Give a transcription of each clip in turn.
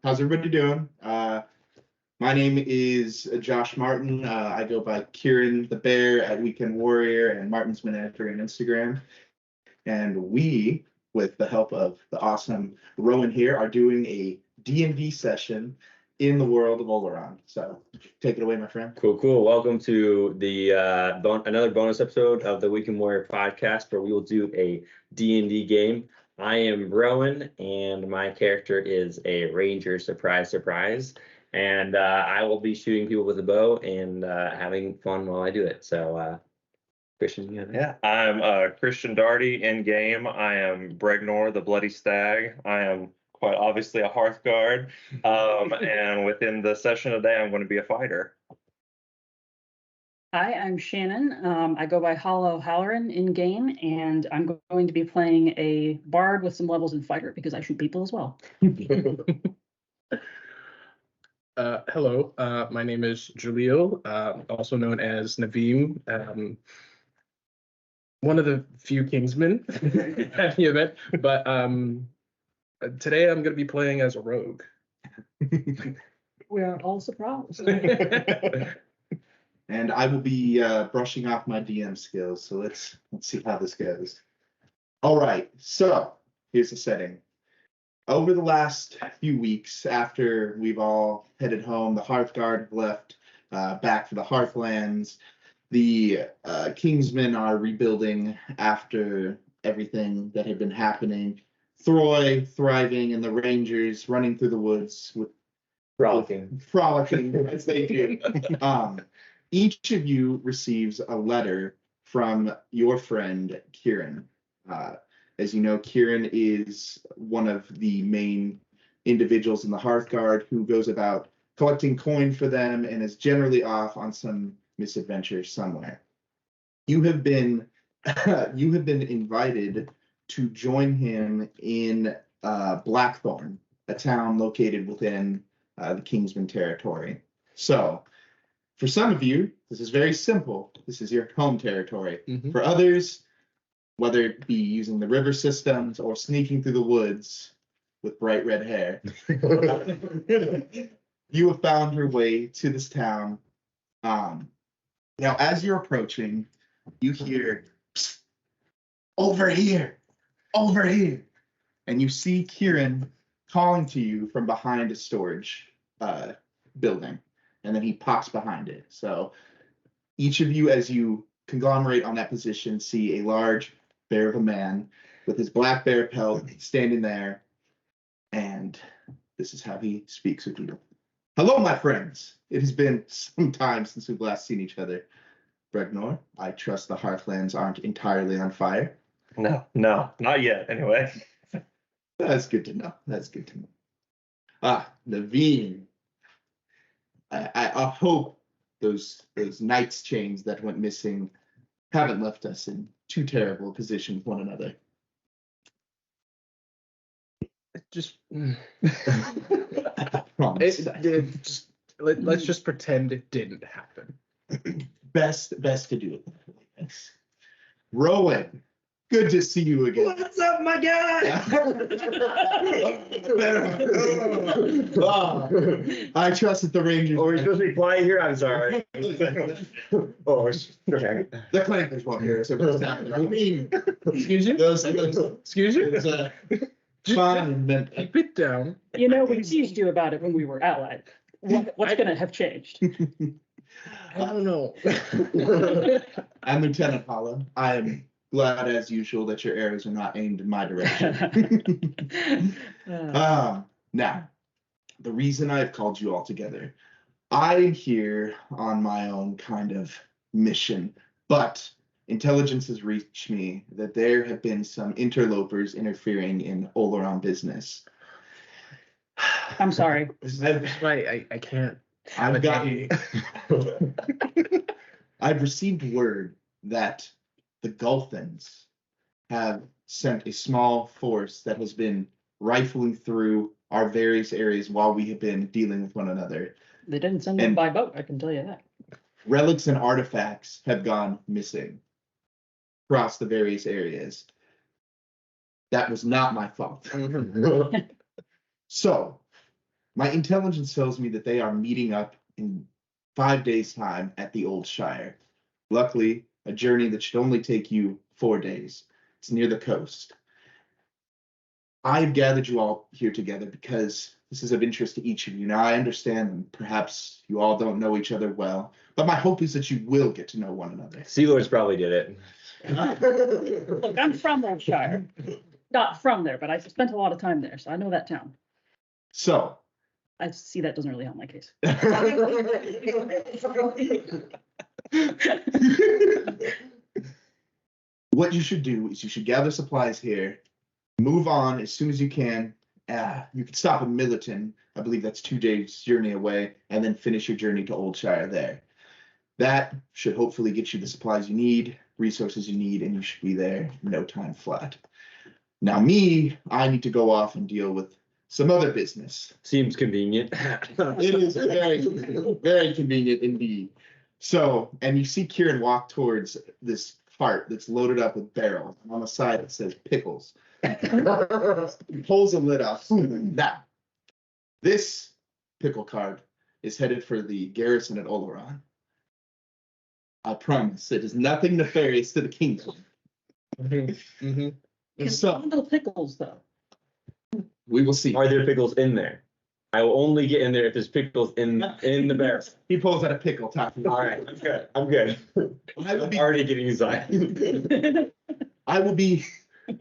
How's everybody doing? My name is Josh Martin. I go by Kieran the Bear at Weekend Warrior and Martin's Menagerie on Instagram. And we, with the help of the awesome Rowan here, are doing a D&D session in the world of Halorin. So take it away, my friend. Cool. Welcome to the another bonus episode of the Weekend Warrior podcast, where we will do a D&D game. I am Rowan, and my character is a ranger. Surprise! And I will be shooting people with a bow and having fun while I do it. So, Christian, you have Yeah, I'm Christian Daugherty in game. I am Bregnor, the Bloody Stag. I am quite obviously a Hearthguard. And within the session today, I'm going to be a fighter. Hi, I'm Shannon. I go by Hollo Halorin in game, and I'm going to be playing a bard with some levels in fighter because I shoot people as well. Hello, my name is Jaleel, also known as Naveem. One of the few Kingsmen at the event, but today I'm going to be playing as a rogue. We are all surprised. And I will be brushing off my DM skills. So let's see how this goes. All right. So here's the setting. Over the last few weeks, after we've all headed home, the Hearthguard left back for the Hearthlands. The Kingsmen are rebuilding after everything that had been happening. Throy thriving, and the Rangers running through the woods with frolicking as they do. Each of you receives a letter from your friend Kieran. As you know, Kieran is one of the main individuals in the Hearthguard who goes about collecting coin for them and is generally off on some misadventure somewhere. You have been invited to join him in Blackthorn, a town located within the Kingsman territory. So, for some of you, this is very simple. This is your home territory. Mm-hmm. For others, whether it be using the river systems or sneaking through the woods with bright red hair, you have found your way to this town. Now, as you're approaching, you hear, "Psst, over here, and you see Kieran calling to you from behind a storage building, and then he pops behind it. So each of you, as you conglomerate on that position, see a large bear of a man with his black bear pelt standing there, and this is how he speaks with you. Hello, my friends. It has been some time since we've last seen each other. Bregnor, I trust the Hearthlands aren't entirely on fire. No, not yet. Anyway. That's good to know. Naveem. I hope those knight's chains that went missing haven't left us in too terrible a position with one another. Let's just pretend it didn't happen. Best to do it that way. Yes. Rowan, good to see you again. What's up, my guy? I trust that the Rangers. Oh, we're supposed to be quiet here? I'm sorry. The Clankers won't hear us. Excuse you? Excuse you? Fine, then. Keep it down. You know, we teased you about it when we were allied. What's going to have changed? I don't know. I'm Lieutenant Hollo. I am glad, as usual, that your arrows are not aimed in my direction. Now, the reason I've called you all together, I'm here on my own kind of mission, but intelligence has reached me that there have been some interlopers interfering in Halorin business. I'm sorry. This is why I can't. I've received word that the Gulfins have sent a small force that has been rifling through our various areas while we have been dealing with one another. They didn't send them by boat, I can tell you that. Relics and artifacts have gone missing across the various areas. That was not my fault. So, My intelligence tells me that they are meeting up in 5 days' time at the Old Shire. Luckily, a journey that should only take you 4 days. It's near the coast. I've gathered you all here together because this is of interest to each of you. Now, I understand that perhaps you all don't know each other well, but my hope is that you will get to know one another. Sea Lords probably did it. Look, I'm from Shire. Not from there, but I spent a lot of time there, so I know that town. So, I see that doesn't really help my case. what you should do is you should gather supplies here, move on as soon as you can. You can stop in Millerton. I believe that's 2 days journey away, and then finish your journey to Oldshire there. That should hopefully get you the supplies you need, resources you need, and you should be there in no time flat. Now I need to go off and deal with some other business. Seems convenient. It is very, very convenient indeed. So, and you see Kieran walk towards this cart that's loaded up with barrels. And on the side it says pickles. He pulls a lid off. Now, this pickle cart is headed for the garrison at Halorin. I promise it is nothing nefarious to the kingdom. You can So, handle pickles, though. we will see. Are there pickles in there? I will only get in there if there's pickles in the barrel. He pulls out a pickle top. All right, I'm good. I'm good. I will I'm be already getting inside. I will be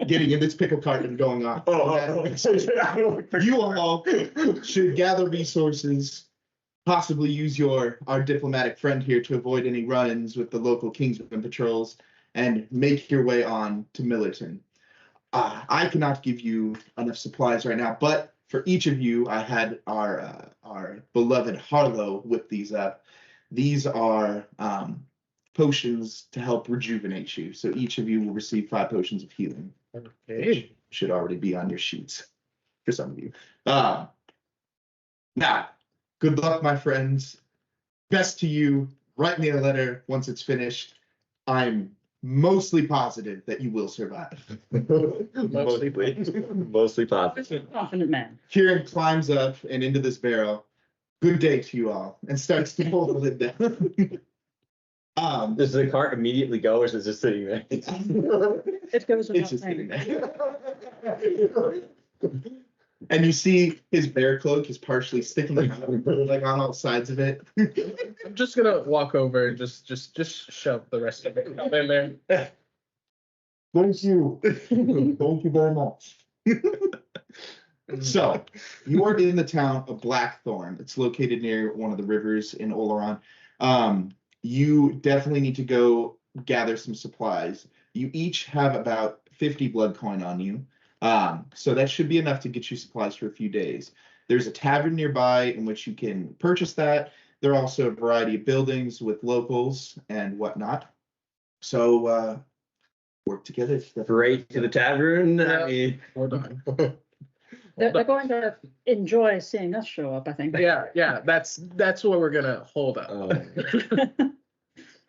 getting in this pickle cart and going on. You all should gather resources, possibly use our diplomatic friend here to avoid any run-ins with the local Kingsman patrols, and make your way on to Millerton. I cannot give you enough supplies right now, but for each of you, I had our beloved Hollo whip these up. These are potions to help rejuvenate you. So each of you will receive 5 potions of healing. Okay. Should already be on your sheets for some of you. Now, good luck, my friends. Best to you. Write me a letter once it's finished. I'm mostly positive that you will survive. Mostly positive. Confident man. Kieran climbs up and into this barrel. Good day to you all, and starts to pull the lid down. Does the cart immediately go, or is it just sitting there? It goes It's without just saying. sitting there. And you see his bear cloak is partially sticking out, like on all sides of it. I'm just gonna walk over and just shove the rest of it in there. Thank you. Thank you very much. So, you are in the town of Blackthorn. It's located near one of the rivers in Halorin. You definitely need to go gather some supplies. You each have about 50 blood coin on you. So that should be enough to get you supplies for a few days. There's a tavern nearby in which you can purchase that. There are also a variety of buildings with locals and whatnot. So work together. Right to the tavern. Yeah. I mean, Hold on. They're going to enjoy seeing us show up, I think. Yeah, that's what we're gonna hold up. oh.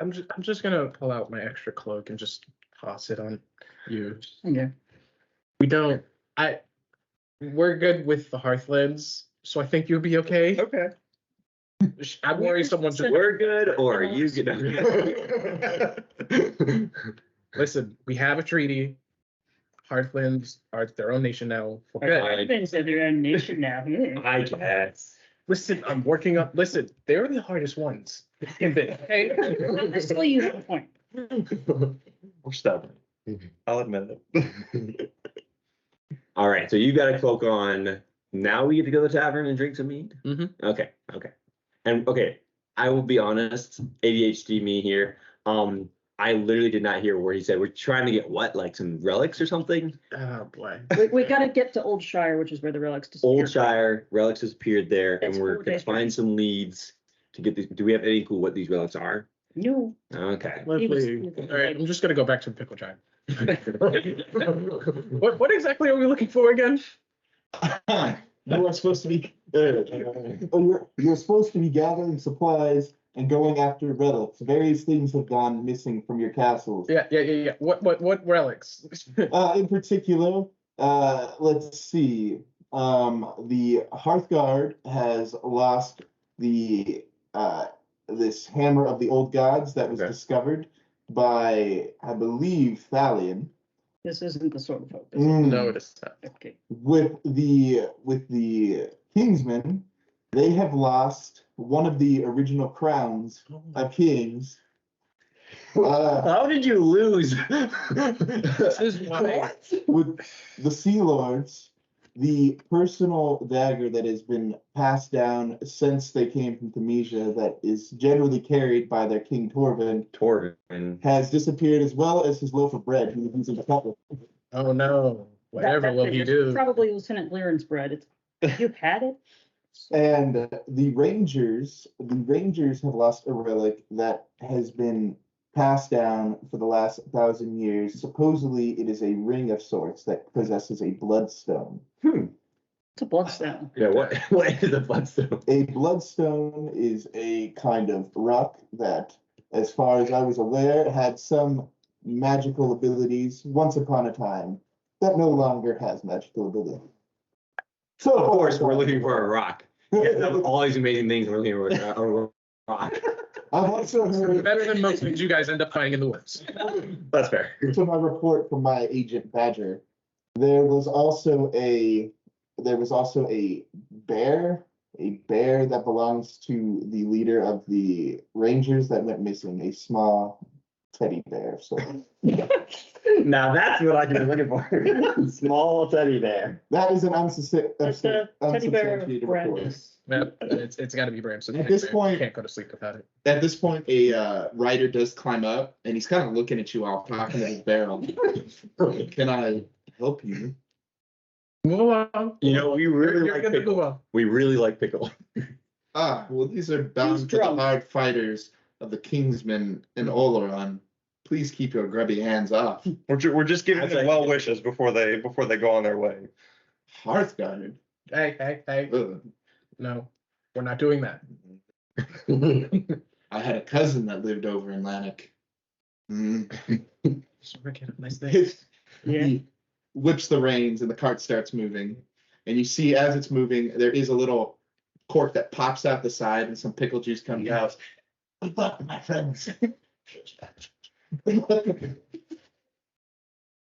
I'm just gonna pull out my extra cloak and just toss it on you. Okay. We're good with the Hearthlands, so I think you'll be okay. Okay. I'm worried someone just We're good, or are you good? listen. We have a treaty. Hearthlands are their own nation now. Okay. Everybody's in their own nation now. Yeah. I guess. Listen, I'm working on. Listen, they're the hardest ones. Okay. Honestly, you have a point. We're stubborn. I'll admit it. All right, so you got a cloak on. Now we get to go to the tavern and drink some mead? Mhm. Okay. And okay, I will be honest, ADHD me here. I literally did not hear a word he said. We're trying to get what, like some relics or something? Oh boy. We got to get to Old Shire, which is where the relics disappeared. Old Shire, relics has appeared there, and It's we're 4 gonna days find some leads to get these. Do we have any clue what these relics are? No. Okay. Lovely. All right, I'm just gonna go back to pickle time. What exactly are we looking for again? You are supposed to be. You're supposed to be gathering supplies and going after relics. Various things have gone missing from your castles. Yeah. What relics? In particular, let's see. the Hearthguard has lost the this hammer of the old gods that was Okay. discovered by, I believe, Thalion. This isn't the sword of hope. Is it? No, it is not. Okay. With the Kingsmen, they have lost one of the original crowns of kings. How did you lose? This is why. With the Sea Lords, the personal dagger that has been passed down since they came from Thamesia, that is generally carried by their King Torvin. has disappeared, as well as his loaf of bread he was using to cut with. Oh no. Whatever That will thing he is do? Probably Lieutenant Lyran's bread. You had it? And the Rangers have lost a relic that has been passed down for the last 1,000 years. Supposedly, it is a ring of sorts that possesses a bloodstone. It's a bloodstone. Yeah, what is a bloodstone? A bloodstone is a kind of rock that, as far as I was aware, had some magical abilities once upon a time that no longer has magical ability. So Of course, we're looking for a rock. Yeah, all these amazing things, we're looking for a rock. I've also heard, Better than most things you guys end up finding in the woods. That's fair. to my report from my agent Badger, there was also a bear that belongs to the leader of the Rangers that went missing, a small teddy bear. So Now that's what I can be looking for. Small teddy bear. that is an It's a teddy bear unsubstantiated report. brand. Yep, it's got to be Bram. So At this point- can't go to sleep without it. At this point, a rider does climb up, and he's kind of looking at you all talking to his barrel. Can I help you? Move along. You know, we really You're like gonna move pickle. on. We really like pickle. Ah, well, these are bound He's to the drunk. hard fighters of the Kingsmen and Halorin. Please keep your grubby hands off. We're just giving That's them like- well wishes before they go on their way. Hearthguard. Hey. Ugh. No, we're not doing that. I had a cousin that lived over in Lanark. Nice thing. He whips the reins and the cart starts moving. And you see, as it's moving, there is a little cork that pops out the side and some pickle juice comes out. Good luck, my friends.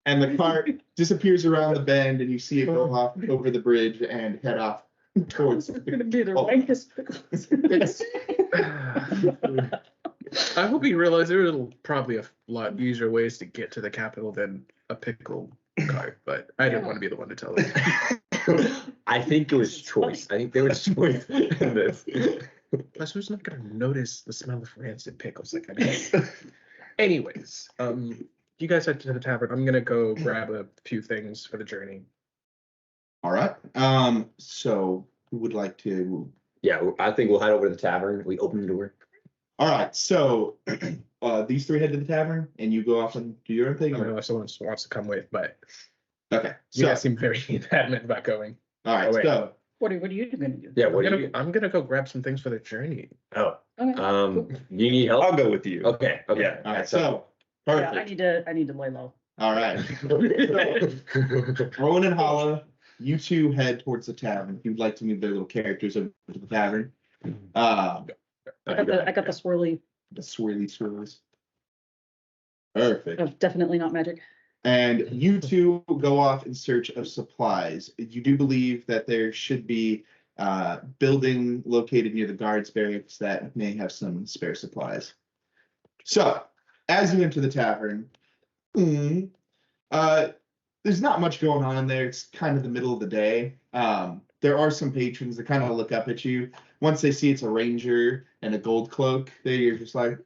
And the cart disappears around the bend, and you see it go off over the bridge and head off towards. It's gonna be the Oh. rankest pickles. I hope you realize there's probably a lot easier ways to get to the capital than a pickle cart, but I didn't want to be the one to tell you. I think it was choice. I think there was choice in this. Plus, who's not gonna notice the smell of rancid pickles? Like, I mean. Anyways, you guys head to the tavern. I'm gonna go grab a few things for the journey. All right. So who would like to? Yeah, I think we'll head over to the tavern. We open the door. All right. So these three head to the tavern, and you go off and do your own I thing. don't know if someone wants to come with, but Okay. you So guys seem very adamant about going. all right. Oh, wait. So What are you gonna do? Yeah, what do you? I'm gonna go grab some things for the journey. Oh, Okay. you need help? I'll go with you. Okay. Yeah. all right. So Yeah, perfect. I need to lay low. All right. Rowan and Hollo, you two head towards the tavern. If you'd like to move their little characters over to the tavern. I got the swirly. The swirly swirls. Perfect. Oh, definitely not magic. And you two go off in search of supplies. You do believe that there should be building located near the guards barracks that may have some spare supplies. So, as you enter the tavern, there's not much going on in there. It's kind of the middle of the day. There are some patrons that kind of look up at you. Once they see it's a ranger and a gold cloak, they're just like,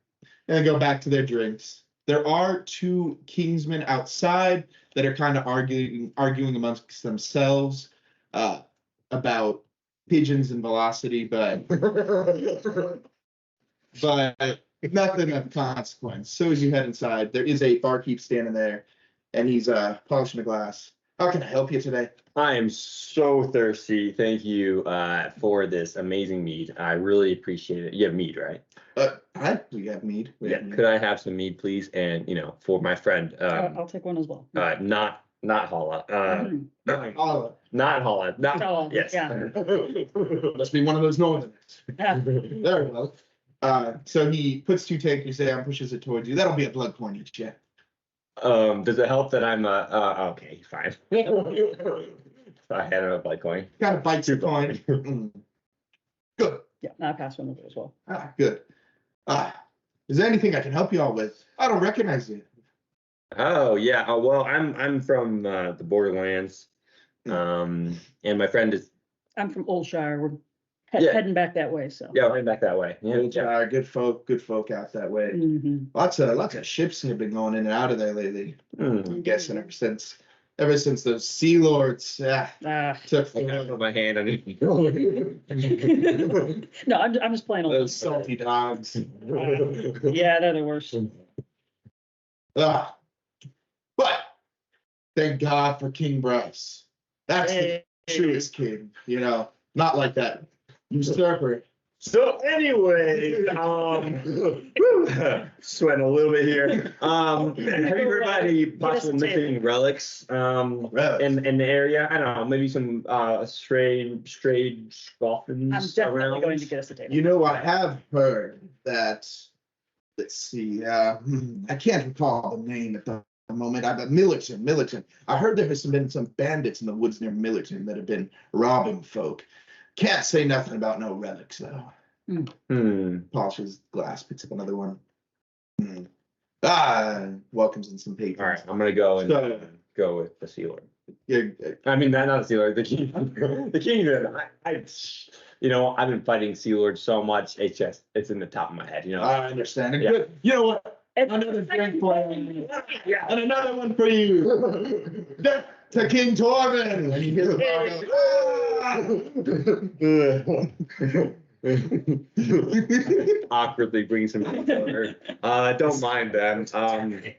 and go back to their drinks. There are two Kingsmen outside that are kind of arguing amongst themselves about pigeons and velocity, but nothing of consequence. So as you head inside, there is a barkeep standing there, and he's polishing a glass. How can I help you today? I am so thirsty. Thank you for this amazing mead. I really appreciate it. You have mead, right? We have mead. We Yeah. have mead. Could I have some mead, please? And for my friend, I'll take one as well. not Not Hollo. Mhm. Hollow. Not Hollo. Not Hollo, yes. yeah. Must be one of those northerners. Yeah. There we go. So he puts 2 tankers down, pushes it towards you. That'll be a blood coin each, yeah. Does it help that I'm okay, fine. I had a blood coin. Kind of bites the Two coin. Mm. Good. Yeah, I passed one of those as well. Good. Is there anything I can help you all with? I don't recognize you. Oh yeah. Well, I'm from the Borderlands. And my friend is I'm from Oldshire. We're Yeah. heading back that way, so. yeah, right back that way. Yeah. Good folk out that way. Mhm. Lots of ships have been going in and out of there lately. Hmm. I'm guessing ever since those Sea Lords Ah. took I gotta put my hand on it. No, I'm just playing old. those salty dogs. Yeah, they're the worst. But thank God for King Bryce. That's the truest king, not like that usurper. So anyway, sweating a little bit here. Have you heard about any possible missing relics Relics. in the area? I don't know, maybe some strayed I'm dolphins definitely around. going to get us a table. I have heard that, let's see, I can't recall the name at the moment. Millerton. I heard there has been some bandits in the woods near Millerton that have been robbing folk. Can't say nothing about no relics, though. Polishes glass, picks up another one. Welcomes in some patrons. All right, I'm gonna go and go with the sealer. Yeah, I mean, not the sealer, the king. The king. I've been fighting sea lords so much. It's in the top of my head. I understand. Yeah. Good. You know what? Another drink for you. Yeah. And another one for you. To King Torben. And he hears Awkwardly brings him over. Don't mind them.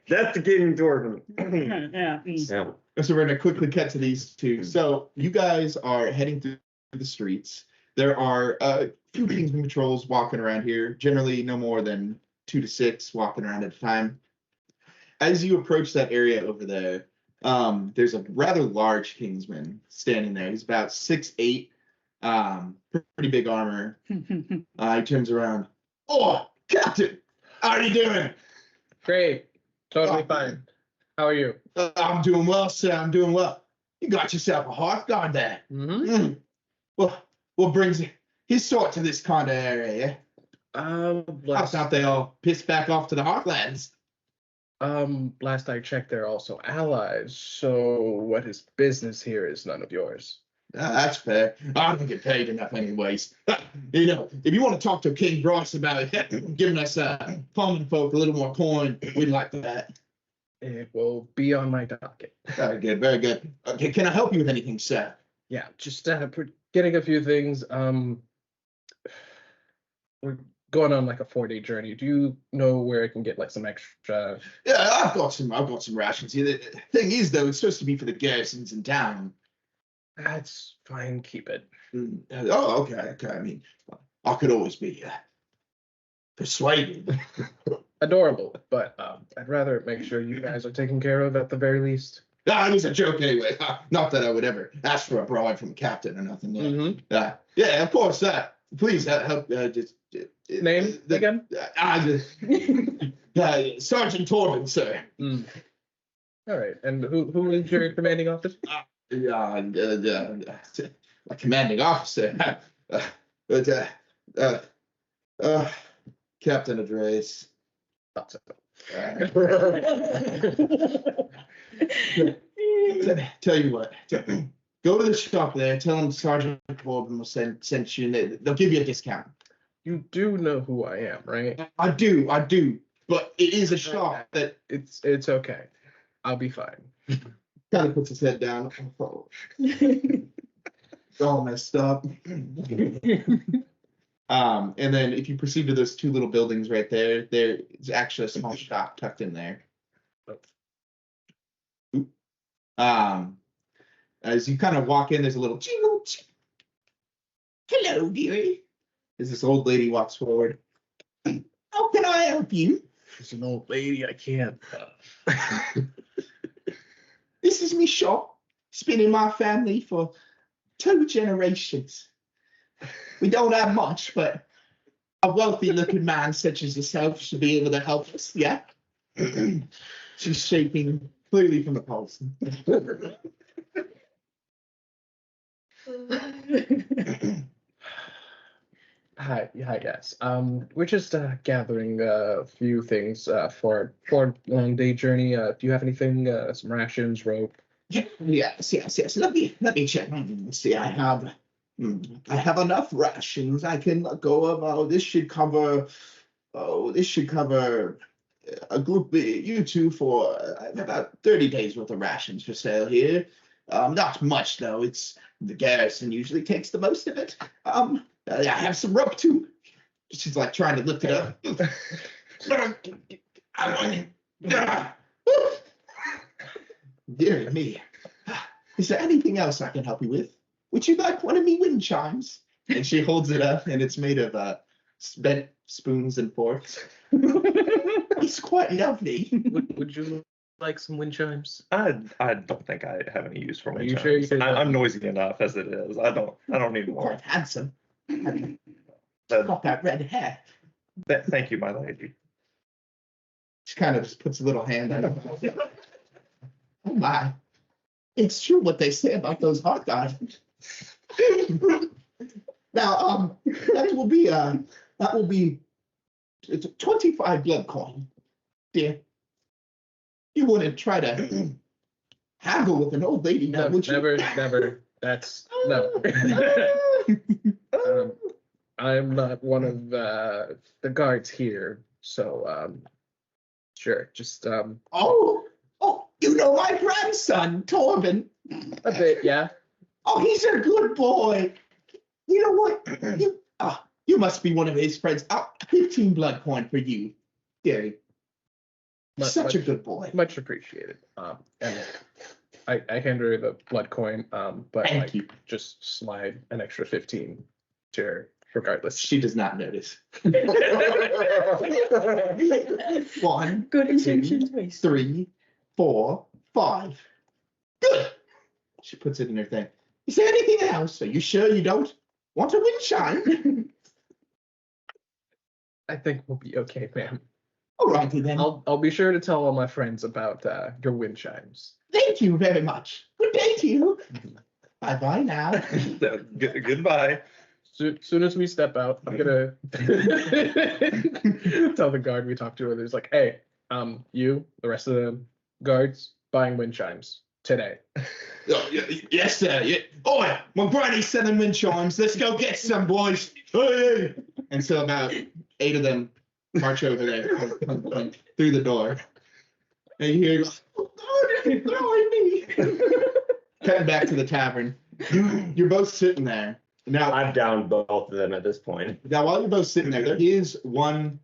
That's the king Jordan. Yeah. Yeah. So we're gonna quickly cut to these two. So you guys are heading through the streets. There are a few Kingsman patrols walking around here, generally no more than 2 to 6 walking around at a time. As you approach that area over there, there's a rather large Kingsman standing there. He's about 6'8", pretty big armor. He turns around. Oh, Captain, how are you doing? Great. Totally fine. How are you? I'm doing well, sir. I'm doing well. You got yourself a Hearthguard there. Mm-hmm. Well, what brings his sort to this kind of area? Last out they all pissed back off to the Heartlands. Last I checked, they're also allies. So what is business here is none of yours. That's fair. I don't get paid enough anyways. If you want to talk to King Bryce about giving us common folk a little more coin, we'd like that. It will be on my docket. Very good, very good. Okay, can I help you with anything, sir? Yeah, just getting a few things. We're going on like a 4-day journey. Do you know where I can get like some extra? Yeah, I've got some rations here. The thing is, though, it's supposed to be for the garrisons in town. That's fine. Keep it. Oh, okay. I mean, I could always be persuaded. Adorable, but I'd rather make sure you guys are taken care of at the very least. It was a joke anyway. Not that I would ever ask for a bribe from a captain or nothing. Mm-hmm. Yeah, of course. Please help. Name again? Sergeant Torben, sir. All right. And who is your commanding officer? My commanding officer. Captain Adres. Thought so. Tell you what. Go to the shop there. Tell them Sergeant Torben will send you. They'll give you a discount. You do know who I am, right? I do. But it is a shop that It's okay. I'll be fine. kind of puts his head down. All messed up. And then if you proceed to those 2 little buildings right there, there's actually a small shop tucked in there. As you kind of walk in, there's a little jingle. Hello, dearie. As this old lady walks forward. How can I help you? She's an old lady. I can't. This is me shop. It's been in my family for 2 generations. We don't have much, but a wealthy-looking man such as yourself should be able to help us, yeah? She's shaking, clearly from the pulse. Hi, guys. We're just gathering a few things for a long day journey. Do you have anything? Some rations, rope. Yes. Let me check. Let's see, I have enough rations. I can let go of. This should cover a group you two for about 30 days worth of rations for sale here. Not much though. It's the garrison usually takes the most of it. I have some rope too. She's like trying to lift it up. Dear me. Is there anything else I can help you with? Would you like one of me wind chimes? And she holds it up, and it's made of bent spoons and forks. It's quite lovely. Would you like some wind chimes? I don't think I have any use for Are wind you chimes. sure you could- I'm noisy enough as it is. I don't need more. Quite handsome. Got that red hair. Thank you, my lady. She kind of just puts a little hand on it. Oh my. It's true what they say about those hot guys. Now, that will be it's a 25 blood coin, dear. You wouldn't try to haggle with an old lady now, would you? Never. That's no. I'm not one of the guards here, so sure. Just Oh, you know my grandson, Torben. a bit, yeah. Oh, he's a good boy. You know what? You must be one of his friends. 15 blood coin for you, Gary. Such a good boy. Much appreciated. And I hand her the blood coin, but Thank you. just slide an extra 15 to her regardless. She does not notice. 1, Good intentions wasted. 3, 4, 5. Good. She puts it in her thing. Is there anything else? Are you sure you don't want a wind chime? I think we'll be okay, ma'am. All righty then. I'll be sure to tell all my friends about your wind chimes. Thank you very much. Good day to you. Bye now. Goodbye. Soon as we step out, I'm gonna tell the guard we talked to. There's like, hey, you, the rest of the guards, buying wind chimes today. Oh, yes, sir. Yeah. Oh, my granny's selling wind chimes. Let's go get some, boys. Hey. And so about 8 of them march over there through the door. And you hear, oh, God, throwing me. Cutting back to the tavern. You're both sitting there. Now, I've downed both of them at this point. Now, while you're both sitting there, there's one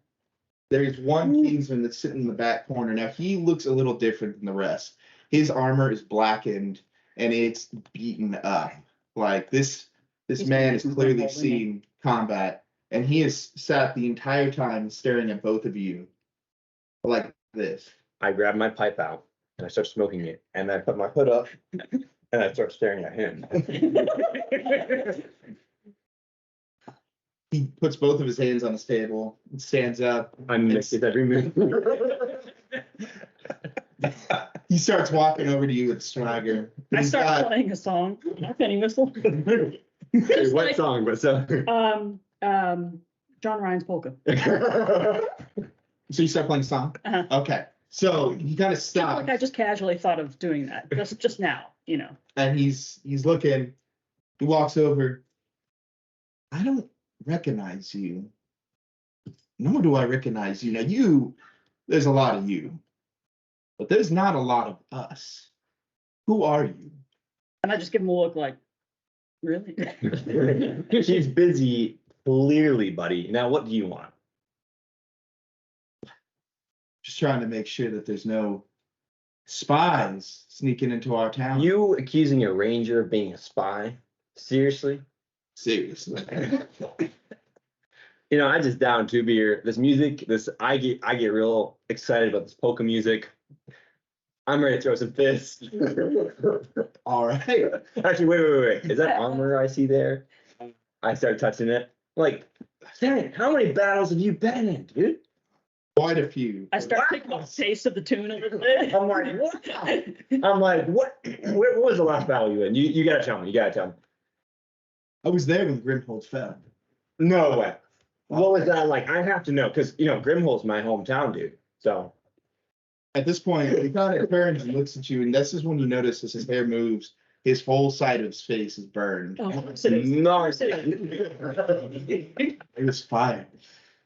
Kingsman that's sitting in the back corner. Now, he looks a little different than the rest. His armor is blackened and it's beaten up. Like this man has clearly seen combat, and he has sat the entire time staring at both of you like this. I grab my pipe out and I start smoking it, and I put my hood up and I start staring at him. He puts both of his hands on his table and stands up. I mix with every move. He starts walking over to you with swagger. I He's start got- playing a song. A penny whistle. Hey, what song? But so. John Ryan's polka. So you start playing a song? Uh-huh. Okay. So he kind of stops. Like I just casually thought of doing that just now, you know. And he's looking. He walks over. I don't recognize you. Nor do I recognize you. Now there's a lot of you, but there's not a lot of us. Who are you? And I just give him a look like, really? She's busy, clearly, buddy. Now, what do you want? Just trying to make sure that there's no spies sneaking into our town. You accusing a ranger of being a spy? Seriously? Seriously. You know, I just down 2 beer. This music, I get real excited about this polka music. I'm ready to throw some fists. All right. Actually, wait. Is that armor I see there? I start touching it. Like, dang, how many battles have you been in, dude? Quite a few. I start taking a taste of the tune a little bit. I'm like, what? What? What was the last battle you in? You gotta tell me. I was there when Grimhold fell. No way. What was that like? I have to know because Grimhold's my hometown, dude. So At this point, he kind of turns and looks at you, and this is when you notice as his hair moves, his whole side of his face is burned. Oh, so it is. no. It was fire.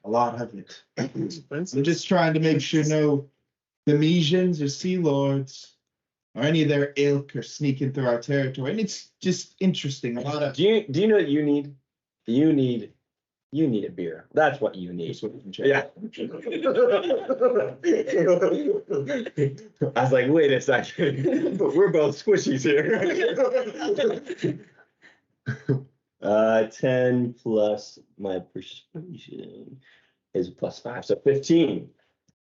A lot of it. I'm just trying to make sure no Nemesians or Sea Lords or any of their ilk are sneaking through our territory. And it's just interesting. A lot of Do you know what you need? You need a beer. That's what you need. Yeah. I was like, wait a second. We're both squishies here. 10 plus my persuasion is +5, so 15.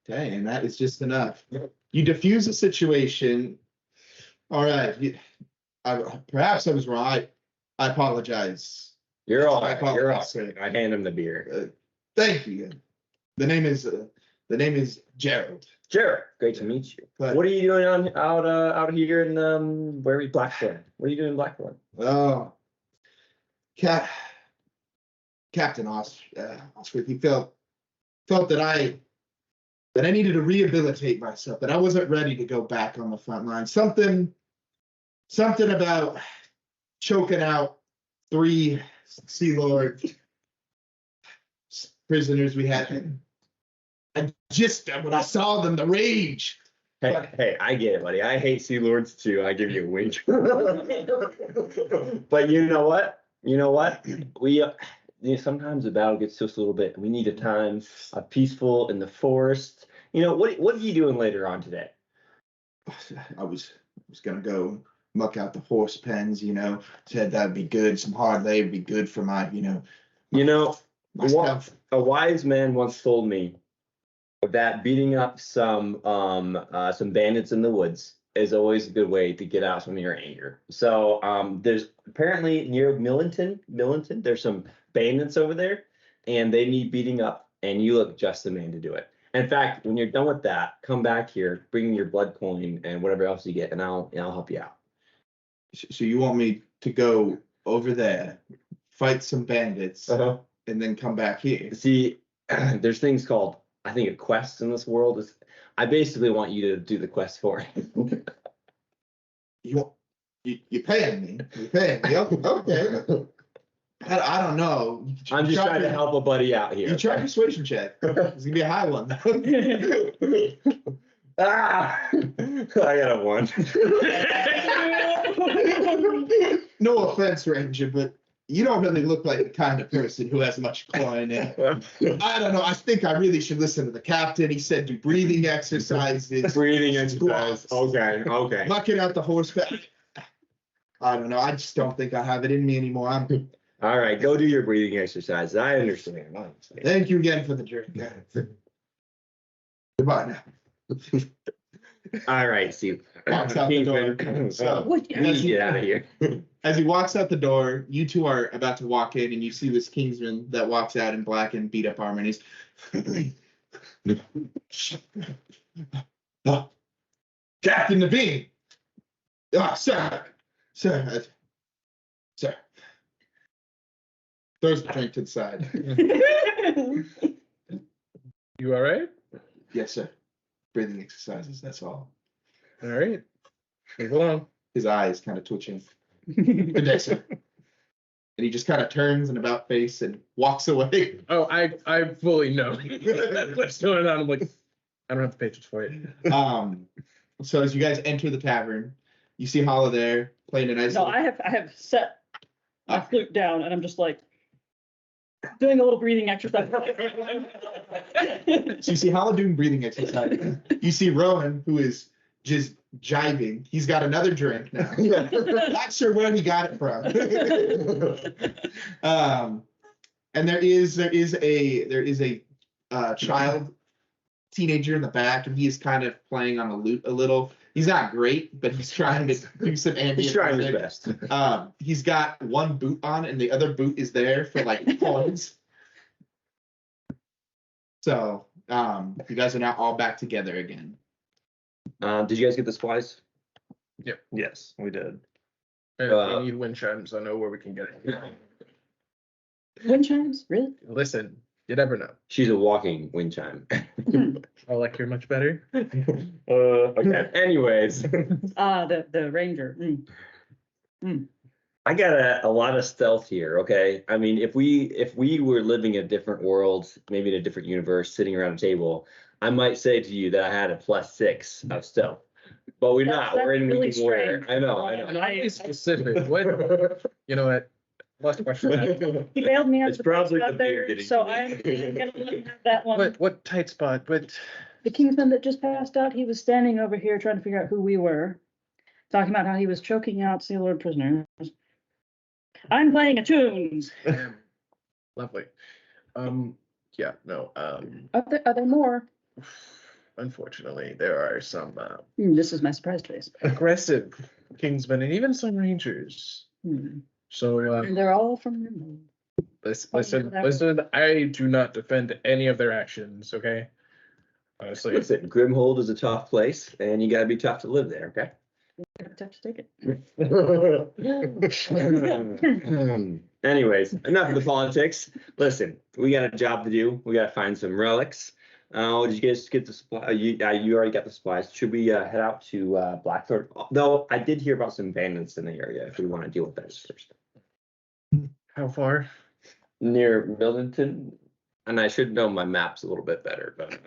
Okay, and that is just enough. You diffuse the situation. All right. Perhaps I was wrong. I apologize. You're all I right. You're all apologize. right. I hand him the beer. Thank you. The name is Gerald. Jared, great to meet you. But- What are you doing out here in where are you, Blackthorn? What are you doing in Blackthorn? Oh, Captain Osford, he felt that I needed to rehabilitate myself, that I wasn't ready to go back on the front line. Something about choking out 3 Sea Lord prisoners we had. And just when I saw them, the rage. Hey, I get it, buddy. I hate Sea Lords too. I give you a wink. But you know what? We sometimes the battle gets just a little bit. We need a time peaceful in the forest. What are you doing later on today? I was gonna go muck out the horse pens, said that'd be good. Some hard labor would be good for my myself. A wise man once told me that beating up some bandits in the woods is always a good way to get out some of your anger. So there's apparently near Millington, there's some bandits over there, and they need beating up, and you look just the man to do it. In fact, when you're done with that, come back here, bring your blood coin and whatever else you get, and I'll help you out. So you want me to go over there, fight some bandits, and then come back here? See, there's things called, I think, a quest in this world. I basically want you to do the quest for it. You're paying me. You're paying me. Okay. I don't know. I'm just trying to help a buddy out here. You try persuasion check. It's gonna be a high one. I got a 1. No offense, Ranger, but you don't really look like the kind of person who has much coin in it. I don't know. I think I really should listen to the captain. He said do breathing exercises. Okay. Mucking out the horseback. I don't know. I just don't think I have it in me anymore. All right, go do your breathing exercises. I understand. Thank you again for the drink. Goodbye now. All right, Steve. Walks out the door. So, What? Get out of here. as he walks out the door, you two are about to walk in, and you see this Kingsman that walks out in black and beat up armor, and he's Captain Naveem. Sir. Throws the drink to the side. You all right? Yes, sir. Breathing exercises, that's all. All right. Move along. His eyes kind of twitching. Good day, sir. And he just kind of turns an about face and walks away. Oh, I fully know what's going on. I'm like, I don't have the patience for it. So as you guys enter the tavern, you see Hollo there playing a nice. No, I have set my flute down, and I'm just like doing a little breathing exercise. So you see Hollo doing breathing exercise. You see Rowan, who is just jiving. He's got another drink now. Not sure where he got it from. And there is a child, teenager in the back, and he is kind of playing on the lute a little. He's not great, but he's trying to do some ambient. He's trying his music. best. He's got one boot on, and the other boot is there for like points. So, you guys are now all back together again. Did you guys get the supplies? Yes, we did. And if we need wind chimes, I know where we can get it. Wind chimes, really? Listen, you never know. She's a walking wind chime. I like her much better. Okay. Anyways, The ranger. I got a lot of stealth here. Okay. I mean, if we were living in a different world, maybe in a different universe, sitting around a table, I might say to you that I had a +6 of stealth. But we're not. We're in really Weekend Warrior. strange. I know. And I specific. What? You know what? Last question. He bailed me out. It's of probably spot the there, beer getting so to me. I'm gonna let him have that one. What tight spot? What? The Kingsman that just passed out, he was standing over here trying to figure out who we were, talking about how he was choking out Sea Lord prisoners. I'm playing a tune. Lovely. Yeah. No. Are there more? Unfortunately, there are some This is my surprise face. aggressive Kingsmen and even some Rangers. So And they're all from. listen. I do not defend any of their actions. Okay. Honestly, Listen, Grimhold is a tough place, and you gotta be tough to live there. Okay. Tough to take it. Anyways, enough of the politics. Listen, we got a job to do. We gotta find some relics. Did you guys get the supply? You already got the supplies. Should we head out to Blackthorn? Though I did hear about some bandits in the area. If we want to deal with those first. how far? Near Millington, and I should know my maps a little bit better. But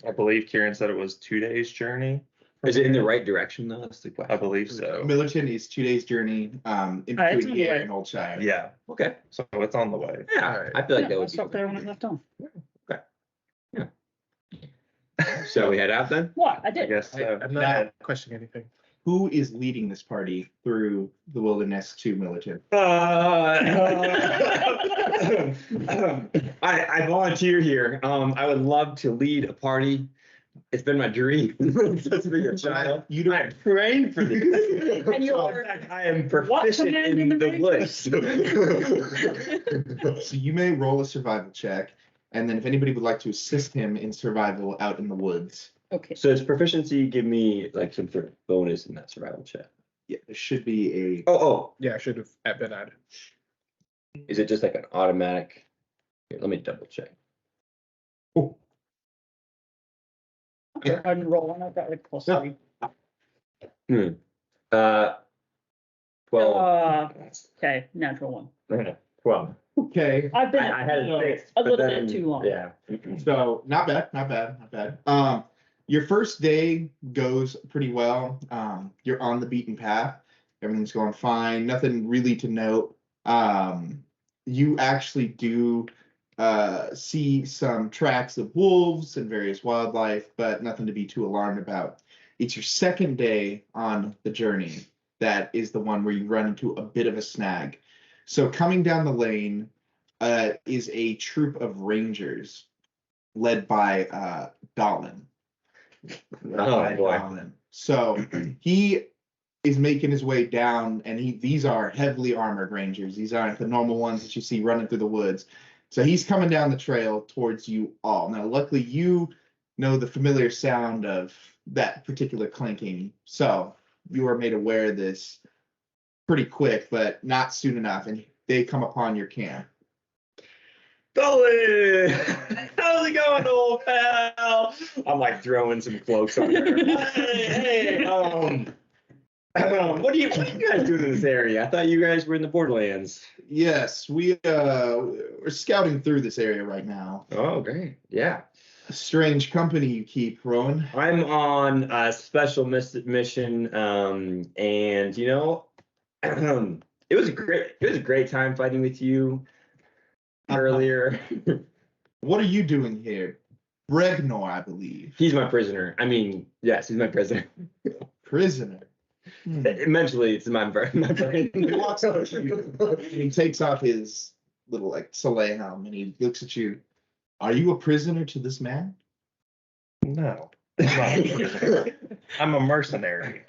I believe Kieran said it was 2 days journey. is it in the right direction though? That's the question. I believe so. Millerton is 2 days journey, in It's between on here the way. and Oldshire. Yeah, Okay. so it's on the way. Yeah, Alright. I feel like that I would stopped be. there when I left home. So we head out then. What? I I did. guess so. I'm Now- not questioning anything. Who is leading this party through the wilderness to Millerton? I volunteer here. I would love to lead a party. It's been my dream since being a child. I'm praying for this. And you So, are- in fact, I am What proficient command in in the the woods. So you may roll a survival check, and then if anybody would like to assist him in survival out in the woods, Okay. So does proficiency give me like some sort of bonus in that survival check? yeah, there should be a. Oh, Yeah, I should have been added. is it just like an automatic? Here, let me double check. Go ahead and roll one. I've got like +3. 12. Okay, natural one. 12. Okay. I've been I had a 6. a but little then- bit too long. Yeah. So not bad. Your first day goes pretty well. You're on the beaten path. Everything's going fine. Nothing really to note. You actually do see some tracks of wolves and various wildlife, but nothing to be too alarmed about. It's your second day on the journey that is the one where you run into a bit of a snag. So coming down the lane is a troop of rangers led by Dahlin. Oh boy. Dahlin. So he is making his way down, and these are heavily armored rangers. These aren't the normal ones that you see running through the woods. So he's coming down the trail towards you all. Now, luckily, you know the familiar sound of that particular clinking, so you are made aware of this pretty quick, but not soon enough, and they come upon your camp. Dolly! How's it going, old pal? I'm like throwing some cloaks on there. Hey, what are you guys doing in this area? I thought you guys were in the Borderlands. Yes, we're scouting through this area right now. Oh, great. Yeah. A strange company you keep, Rowan. I'm on a special mission, and you know, it was a great time fighting with you earlier. What are you doing here? Bregnor, I believe. He's my prisoner. I mean, yes, he's my prisoner. Prisoner. Mentally, it's my brain. He walks up to you, and he takes off his little like soleil helm, and he looks at you. Are you a prisoner to this man? No. I'm a mercenary.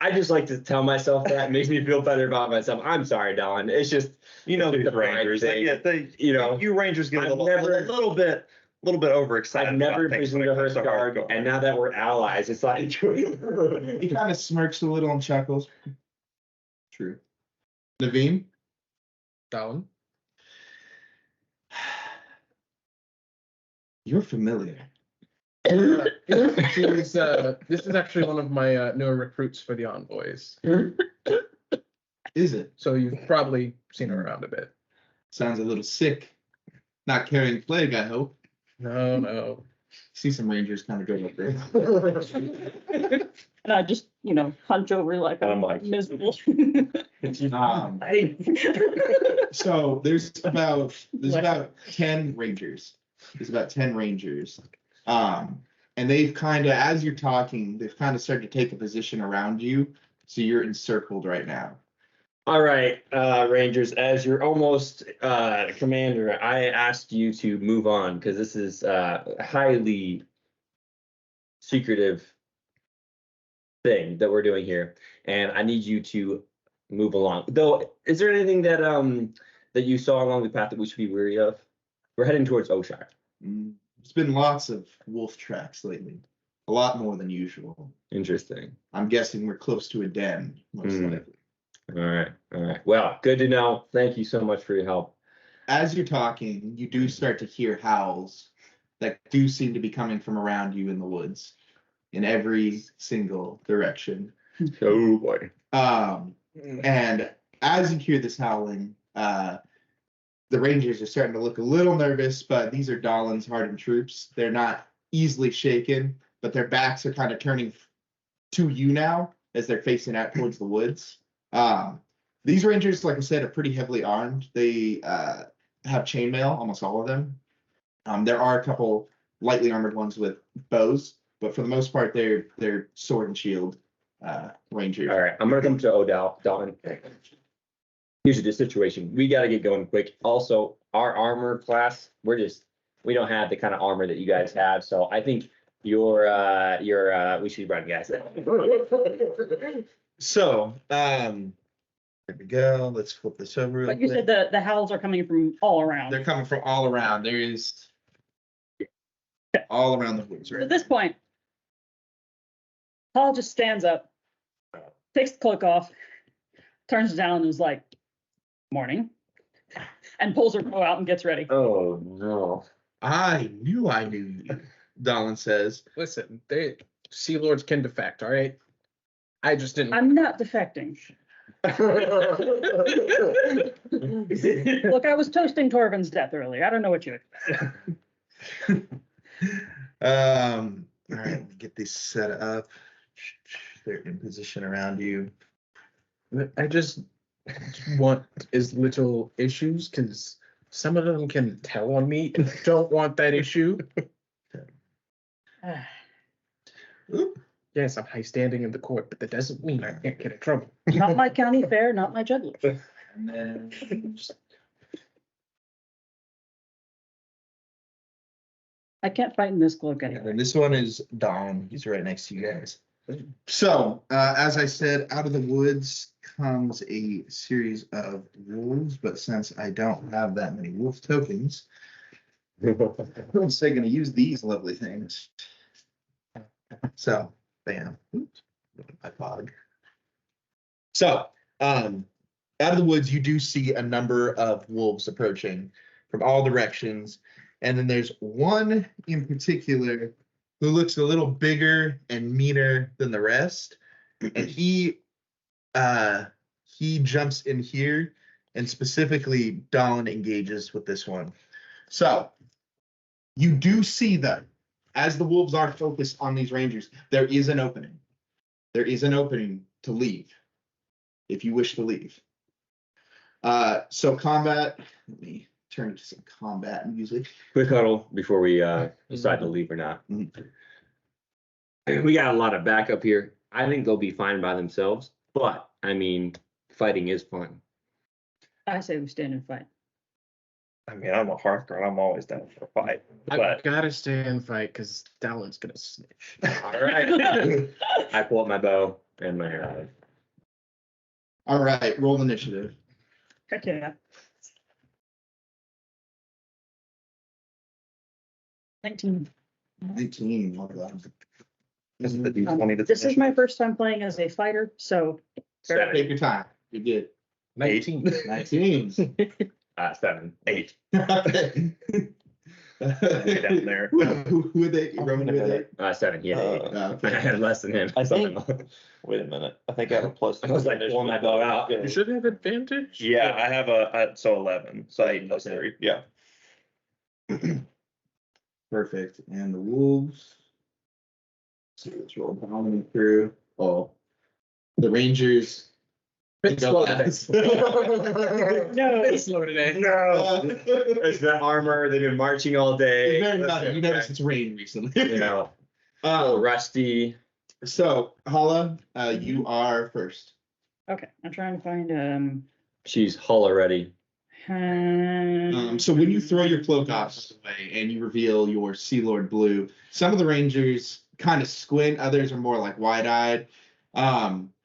I just like to tell myself that. It makes me feel better about myself. I'm sorry, Don. It's just, You know these the pride Rangers. thing. You know, you Rangers get a I've little bit overexcited. I've never about things listened when to it her comes guard, hardcore. and now that we're allies, it's like He kind of smirks a little and chuckles. True. Naveem? Down. You're familiar. This is actually one of my newer recruits for the envoys. Is it? So you've probably seen her around a bit. Sounds a little sick. Not carrying plague, I hope. No. See some rangers kind of go up there. And I just, hunch over like I'm I'm like- miserable. So there's about 10 rangers. There's about 10 rangers. And they've kind of, as you're talking, they've kind of started to take a position around you. So you're encircled right now. All right, Rangers, as you're almost commander, I asked you to move on because this is a highly secretive thing that we're doing here, and I need you to move along. Though, is there anything that that you saw along the path that we should be wary of? We're heading towards Oshire. There's been lots of wolf tracks lately. A lot more than usual. Interesting. I'm guessing we're close to a den, most likely. All right. Well, good to know. Thank you so much for your help. As you're talking, you do start to hear howls that do seem to be coming from around you in the woods in every single direction. Oh boy. And as you hear this howling, the Rangers are starting to look a little nervous, but these are Dalin's hardened troops. They're not easily shaken, but their backs are kind of turning to you now as they're facing out towards the woods. These Rangers, like I said, are pretty heavily armed. They have chainmail, almost all of them. There are a couple lightly armored ones with bows, but for the most part, they're sword and shield Rangers. All right, I'm gonna come to Odell. Don. Here's the situation. We got to get going quick. Also, our armor class, we don't have the kind of armor that you guys have. So I think we should run, guys. So, there we go. Let's flip this over. real But you quick. said the howls are coming from all around. They're coming from all around. There is all around the woods right At this point, Paul just stands up, takes the cloak off, turns it down and is like, morning, and pulls her bow out and gets ready. Oh no. I knew you, Dalin says. Listen, Sea Lords can defect, all right? I just didn't. I'm not defecting. Look, I was toasting Torvin's death earlier. I don't know what you expect. All right, get these set up. They're in position around you. I just want as little issues because some of them can tell on me and I don't want that issue. Oop. Yes, I'm high standing in the court, but that doesn't mean I can't get in trouble. Not my county fair, not my juggler. And then I can't fight in this cloak anyway. and this one is Dom. He's right next to you guys. So, as I said, out of the woods comes a series of wolves, but since I don't have that many wolf tokens, I'm still going to use these lovely things. So, bam. Oops, my fog. So, out of the woods, you do see a number of wolves approaching from all directions. And then there's one in particular who looks a little bigger and meaner than the rest. And he jumps in here, and specifically Dawn engages with this one. So you do see them as the wolves are focused on these rangers. There is an opening. There is an opening to leave if you wish to leave. So combat, let me turn to some combat music. Quick huddle before we decide to leave or not. We got a lot of backup here. I think they'll be fine by themselves, but I mean, fighting is fun. I say we stand and fight. I mean, I'm a Hearthguard. I'm always down for a fight. I've But gotta stay and fight because Dallin's gonna snitch. All right. I pull up my bow and my arrow. All right, roll initiative. Heck yeah. 19. 19. Well done. this is the D20 that's This is my first time playing as a fighter, so Seven. Take your time. You're good. 19. 19. 7. 8 Okay. down there. Who are they? I'm Rowan, gonna who are go they? 7. He had 8. I Okay. had less than him. I think- Something. Wait a minute. I think I have a plus. I was like pulling my bow out. You should have advantage. Yeah, I have so 11. So 8 plus 3. Yeah. Perfect. And the wolves. So let's roll down through. Oh, the Rangers. Bit slow today. no. Bit slow today. No. It's the armor. They've been marching all day. Very nice. You noticed it's rained recently. You know, rusty. So, Hollo, you are first. Okay, I'm trying to find She's hull already. So when you throw your cloak off away and you reveal your Sea Lord Blue, some of the Rangers kind of squint, others are more like wide-eyed.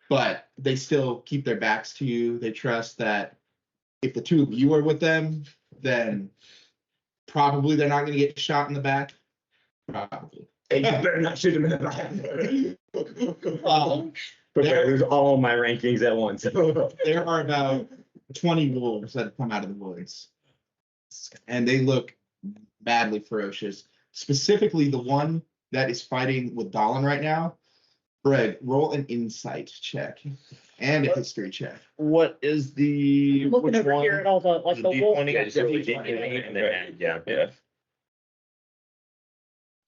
But they still keep their backs to you. They trust that if the two of you are with them, then probably they're not going to get shot in the back. Probably. Hey, you better not shoot him in the back. Um, Prepare to lose all my rankings at once. there are about 20 wolves that have come out of the woods, and they look madly ferocious. Specifically, the one that is fighting with Dahlin right now. Greg, roll an insight check and a history check. What is the I'm looking which over one? here at all the like the wolf. D20? Yeah, It's really D20. and then, yeah. Yeah.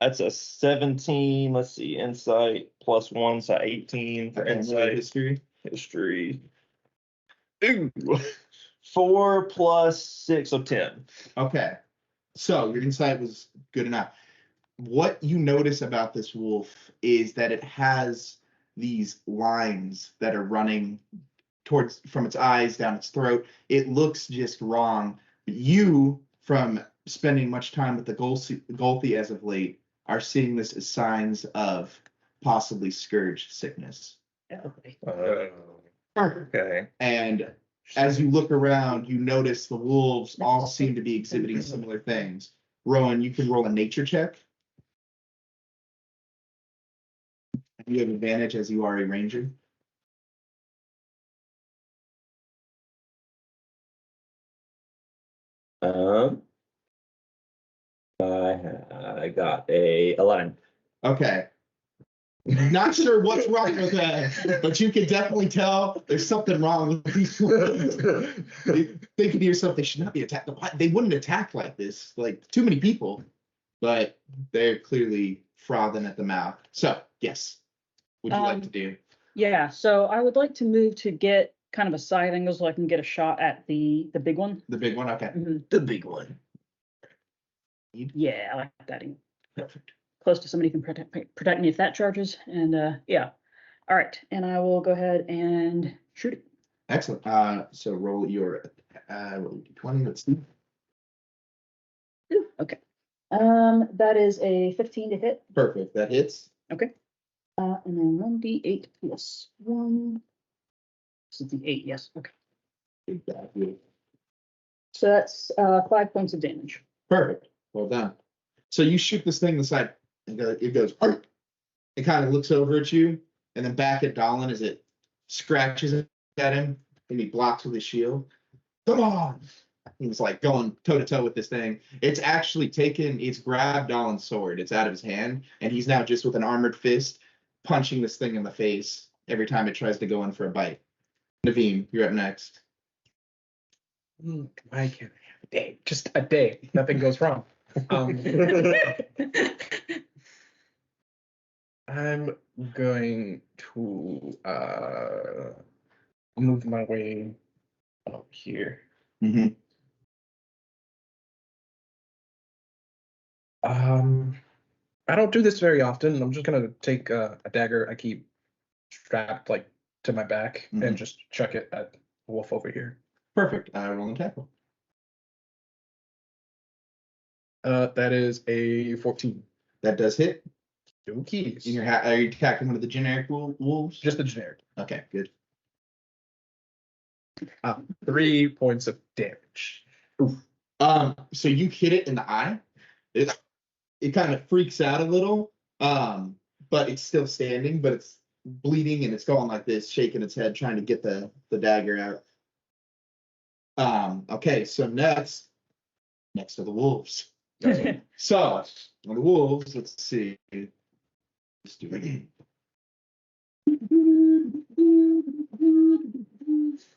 That's a 17. Let's see, insight plus 1, so 18 for Okay, roll insight. history. History. Ooh. 4 plus 6 of 10. Okay, so your insight was good enough. What you notice about this wolf is that it has these lines that are running towards from its eyes down its throat. It looks just wrong. You, from spending much time with the Golthy as of late, are seeing this as signs of possibly scourge sickness. Okay. Okay. And as you look around, you notice the wolves all seem to be exhibiting similar things. Rowan, you can roll a nature check. You have advantage as you are a ranger. I got a 11. Okay. Not sure what's wrong with that, but you can definitely tell there's something wrong with these wolves. Thinking to yourself, they should not be attacked. They wouldn't attack like this, like too many people, but they're clearly frothing at the mouth. So, yes. What would you like to do? Yeah, so I would like to move to get kind of a side angle so I can get a shot at the big one. The big one? Okay. Mhm. The big one. Yeah, I like that. Perfect. Close to somebody who can protect me if that charges. And yeah. All right. And I will go ahead and shoot it. Excellent. So roll your 20. Let's see. Ooh, okay. That is a 15 to hit. Perfect. That hits. Okay. And then 1d8 plus 1. This is the 8, yes. Okay. So that's 5 points of damage. Perfect. Well done. So you shoot this thing in the side, and it goes, "Arr!" It kind of looks over at you, and then back at Dahlin as it scratches at him, and he blocks with his shield. Come on! He's like going toe to toe with this thing. It's actually it's grabbed Dahlin's sword. It's out of his hand, and he's now just with an armored fist punching this thing in the face every time it tries to go in for a bite. Naveem, you're up next. I can have a day, just a day. Nothing goes wrong. I'm going to move my way up here. Mm-hmm. I don't do this very often. I'm just gonna take a dagger I keep strapped like to my back Mhm. and just chuck it at the wolf over here. Perfect. Roll and tackle. That is a 14. That does hit. No keys. In your are you attacking one of the generic wolves? Just the generic. Okay, good. 3 points of damage. So you hit it in the eye. It kind of freaks out a little, but it's still standing, but it's bleeding and it's going like this, shaking its head, trying to get the dagger out. Okay, so next to the wolves. So on the wolves, let's see. Let's do it again.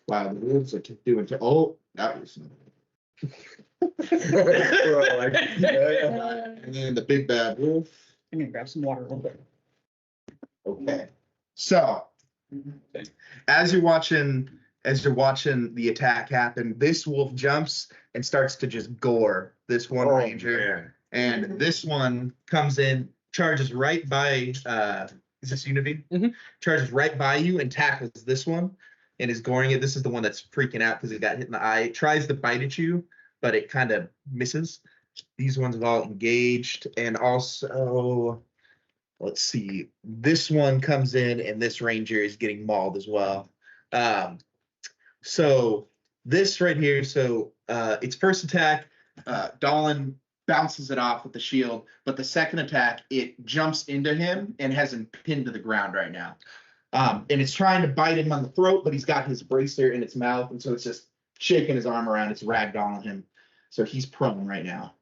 Wow, the wolves are doing. Oh, that was. And then the big bad wolf. I'm gonna grab some water real quick. Okay. So as you're watching the attack happen, this wolf jumps and starts to just gore this one ranger. Man. And this one comes in, charges right by is this you, Naveem? Mm-hmm. Charges right by you and tackles this one and is goring it. This is the one that's freaking out because it got hit in the eye. It tries to bite at you, but it kind of misses. These ones are all engaged. And also, let's see, this one comes in and this ranger is getting mauled as well. So this right here, its first attack, Dolan bounces it off with the shield, but the second attack, it jumps into him and has him pinned to the ground right now. And it's trying to bite him on the throat, but he's got his bracer in its mouth, and so it's just shaking his arm around. It's ragdolling him. So he's prone right now.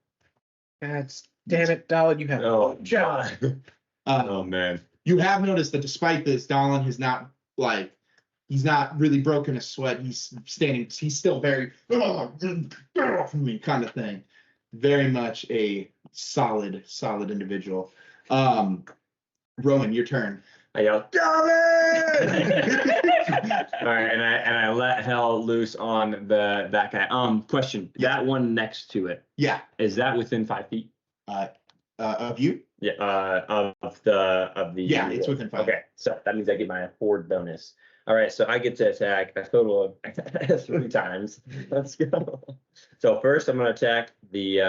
Damn it, Dahlin, you have Oh, God. Oh, man. You have noticed that despite this, Dolan has not he's not really broken a sweat. He's still very kind of thing. Very much a solid individual. Rowan, your turn. I yell, Dolan! All right, and I let hell loose on that guy. Question. Yeah. That one next to it, Yeah. is that within 5 feet? Of you? Yeah. Of the. Yeah, it's within 5. Okay, so that means I get my horde bonus. All right, so I get to attack a total of 3 times. Let's go. So first, I'm gonna attack the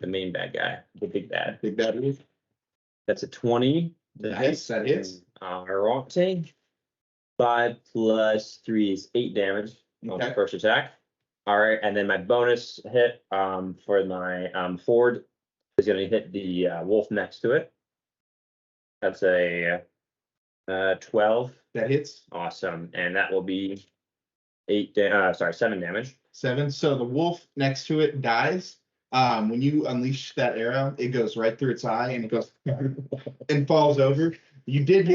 main bad guy, the big bad. Big bad wolf. That's a 20. Nice, that hits. Alright. 5 plus 3 is 8 damage on the Okay. first attack. All right, and then my bonus hit for my horde is going to hit the wolf next to it. That's a 12. That hits. Awesome, and that will be 7 damage. 7. So the wolf next to it dies. When you unleash that arrow, it goes right through its eye and it goes and falls over. You did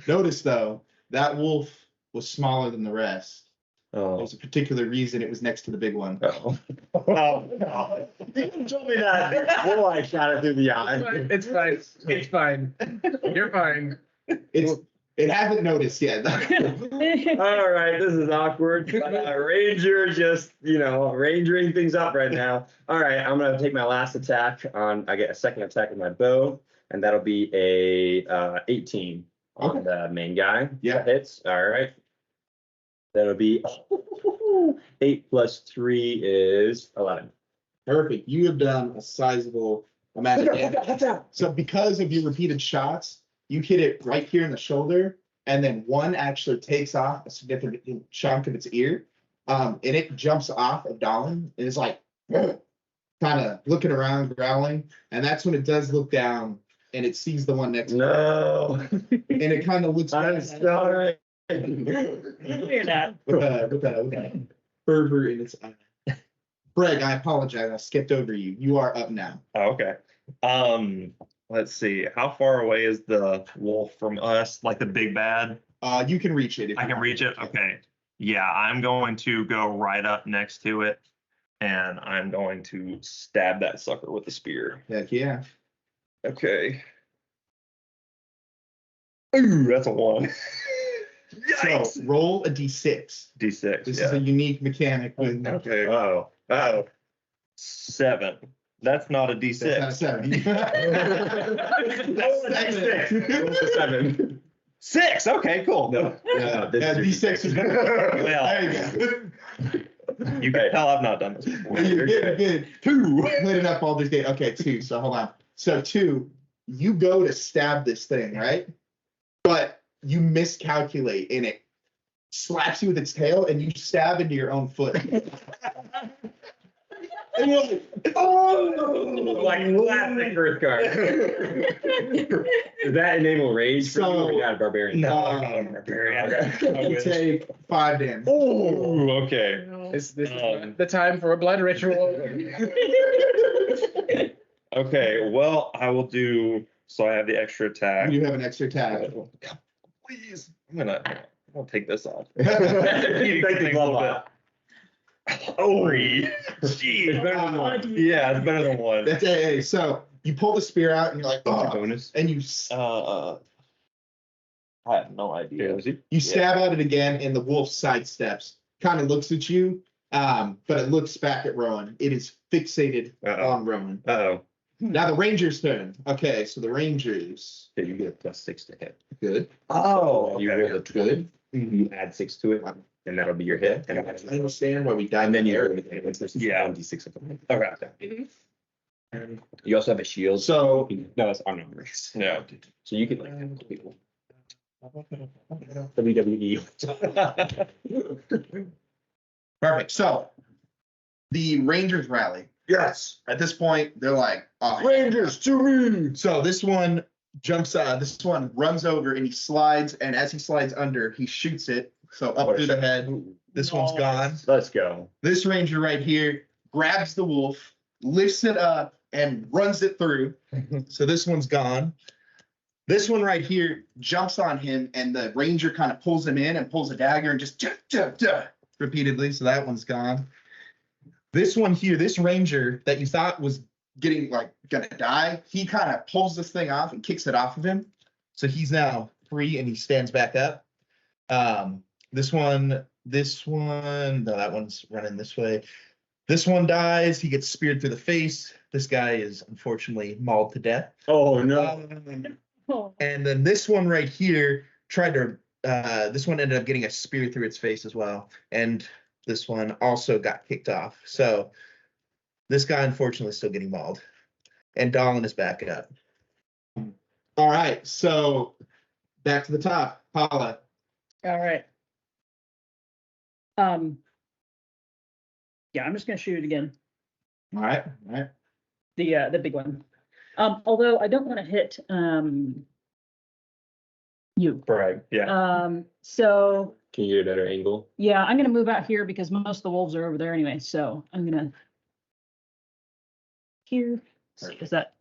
notice though, that wolf was smaller than the rest. Oh. There's a particular reason it was next to the big one. Oh, no. You told me that before I shot it through the eye. It's fine. It's fine. You're fine. It hasn't noticed yet. All right, this is awkward. Ranger just, rangering things up right now. All right, I'm going to take my last attack I get a second attack with my bow, and that'll be a 18 on the main guy. Yeah. That hits. All right. That'll be 8 plus 3 is 11. Perfect. You have done a sizable amount of damage. So because of your repeated shots, you hit it right here in the shoulder, and then one actually takes off a significant chunk of its ear, and it jumps off of Dolan and is like kind of looking around, growling, and that's when it does look down and it sees the one next to it, No. and it kind of looks I'm sorry. You're not. with a fervor in its eye. Breg, I apologize. I skipped over you. You are up now. Oh, okay. Let's see. How far away is the wolf from us? Like the big bad? You can reach it. If I you can want. reach it? Okay. Yeah, I'm going to go right up next to it, and I'm going to stab that sucker with the spear. Heck yeah. Okay. Ooh, that's a 1. So roll a d6. D6. This yeah. is a unique mechanic with Okay. Oh. 7. That's not a D6. That's not a 7. That's 7. 6. Okay, cool. No. Yeah, this is D6 is Well. there you go. You can tell I've not done this before. You're good. 2. Played enough Baldur's Gate. Okay, 2. So hold on. So 2, you go to stab this thing, right? But you miscalculate and it slaps you with its tail and you stab into your own foot. And you're like, oh! Like classic first card. Does that enable rage for you or not a barbarian? No, I'm not a barbarian. I You wish. take 5 damage. Ooh, okay. This is the time for a blood ritual. Okay, well, I will do, so I have the extra attack. You have an extra attack. Please, I'll take this off. Take the glove off. Oh, It's geez. better than one. Yeah, it's better than one. That's AA. So you pull the spear out and you're like, What's your oh, bonus? and I have no idea. you stab at it again, and the wolf sidesteps, kind of looks at you, but it looks back at Rowan. It is fixated on Rowan. Uh-oh. Now the Ranger's turn. Okay, so the Rangers. Okay, you get a +6 to hit. Good. Oh, You okay. roll the 20, you add 6 to it, and that'll be your hit. I understand why we died. And then you there. Yeah. 1d6 of them. Okay. You also have a shield. So No, that's armor. Yeah. So you can like people. WWE. perfect. So the Rangers rally. Yes. At this point, they're like, oh, Rangers to me. So this one jumps this one runs over and he slides, and as he slides under, he shoots it. So up through the head. This one's gone. Let's go. This Ranger right here grabs the wolf, lifts it up, and runs it through. So this one's gone. This one right here jumps on him, and the Ranger kind of pulls him in and pulls a dagger and just repeatedly. So that one's gone. This one here, this Ranger that you thought was getting like gonna die, he kind of pulls this thing off and kicks it off of him. So he's now free and he stands back up. This one, no, that one's running this way. This one dies. He gets speared through the face. This guy is unfortunately mauled to death. Oh no. And then this one right here tried to, this one ended up getting a spear through its face as well. And this one also got kicked off. So this guy unfortunately is still getting mauled. And Dolan is back up. All right, so back to the top. Paula. All right. Yeah, I'm just gonna shoot it again. All right. The big one. Although I don't want to hit you. Right. Yeah. So Can you get a better angle? yeah, I'm gonna move out here because most of the wolves are over there anyway. So I'm gonna here. Is that?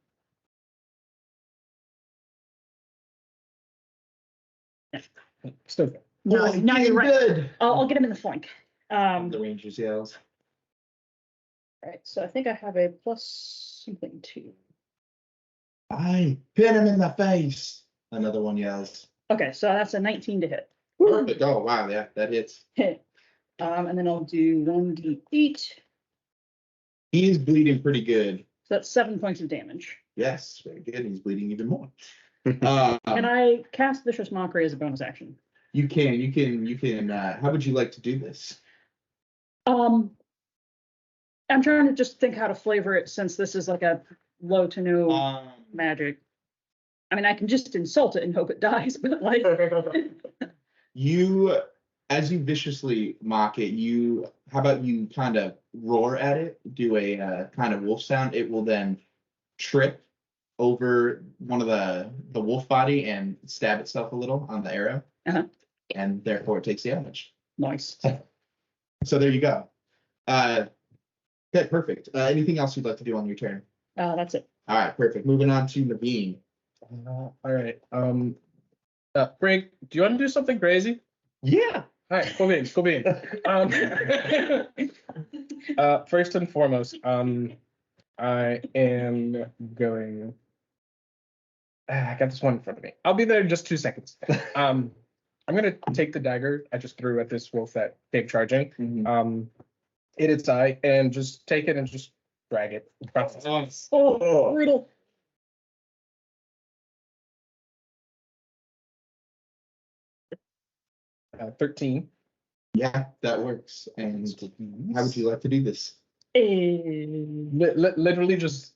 Still. No, Boy, no, you're right. Good. I'll get him in the flank. The Rangers yells. Right. So I think I have a plus something too. I pin him in the face. Another one yells. Okay, so that's a 19 to hit. Perfect. Oh wow, yeah, that hits. Hit. And then I'll do 1d8. He's bleeding pretty good. So that's 7 points of damage. Yes, very good. He's bleeding even more. Can I cast Vicious Mockery as a bonus action? You can. How would you like to do this? I'm trying to just think how to flavor it since this is like a low to no magic. I mean, I can just insult it and hope it dies, but like. You, as you viciously mock it, how about you kind of roar at it, do a kind of wolf sound. It will then trip over one of the wolf body and stab itself a little on the arrow. Uh-huh. And therefore it takes damage. Nice. So there you go. Okay, perfect. Anything else you'd like to do on your turn? That's it. All right, perfect. Moving on to Naveem. All right. Brig, do you want to do something crazy? Yeah. All right, cool beans. First and foremost, I am going. I got this one in front of me. I'll be there in just 2 seconds. I'm gonna take the dagger I just threw at this wolf that came charging. Hit its eye and just take it and just drag it across its face. Oh, brutal. Uh, 13. Yeah, that works. And how would you like to do this? Literally just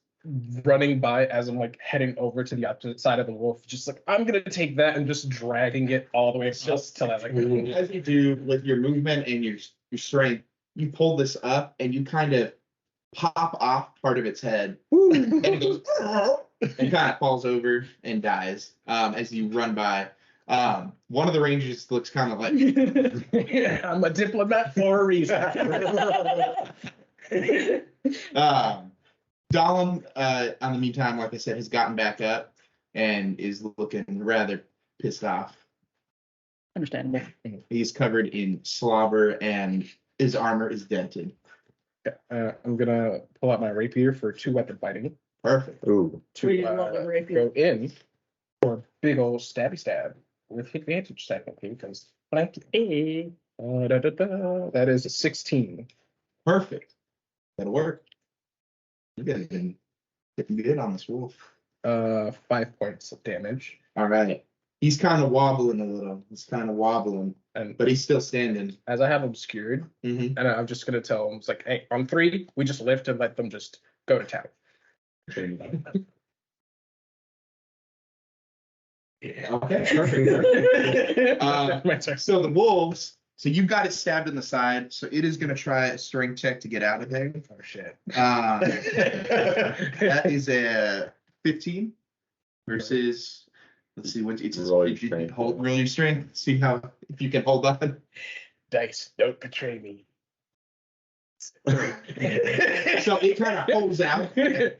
running by as I'm like heading over to the opposite side of the wolf, just like I'm gonna take that and just dragging it all the way across till I like. As you do with your movement and your strength, you pull this up and you kind of pop off part of its head, and it goes and kind of falls over and dies as you run by. One of the rangers looks kind of like, I'm a diplomat for a reason. Dallin, on the meantime, like I said, has gotten back up and is looking rather pissed off. Understandable. He's covered in slobber and his armor is dented. I'm gonna pull out my rapier for 2-weapon fighting Perfect. Ooh. We to love a rapier. go in for a big old stabby stab with advantage technically because flank. That is a 16. Perfect. That'll work. You guys have been getting good on this wolf. 5 points of damage. All right. He's kind of wobbling a little. He's kind of wobbling, And but he's still standing. as I have obscured, Mm-hmm. and I'm just gonna tell him, it's like, hey, on 3, we just lift and let them just go to town. Okay, perfect. My turn. So the wolves, so you've got it stabbed in the side, so it is going to try a strength check to get out of there. Oh shit. That is a 15 versus, let's see, what it's Roll your if you strength. roll your strength, see how, if you can hold on. Dice, don't betray me. So it kind of holds out,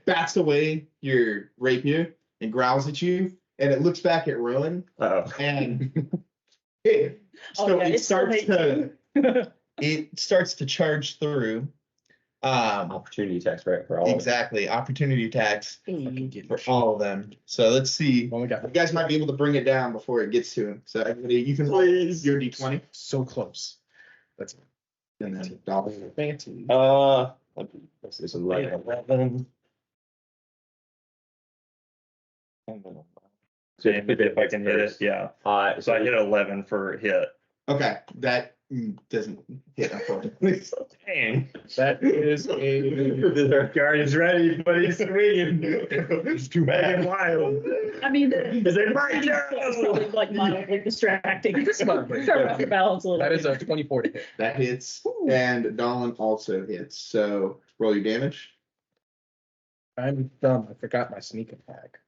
bats away your rapier and growls at you, and it looks back at Rowan, Oh. and Oh, yeah, it it's still starts to it starts to charge through. Opportunity attacks, right? For all. Exactly, opportunity attacks Fucking get for all of them. So let's see. Well, we got You guys might be able to bring it down before it gets to him. So everybody, you can roll your d20. so close. That's And then dollar. fancy. This is 11. 11. So If I can hit it, yeah. So I hit 11 for hit. Okay, that doesn't hit unfortunately. Dang. That is a Guard is ready, but he's swinging. It's too bad. Wild. I mean, Is it my it's turn? probably like mildly distracting. Mildly. Turn off the balance a little. that is a bit. 24 to hit. That hits, and Dolan also hits. So roll your damage. I'm dumb. I forgot my sneak attack.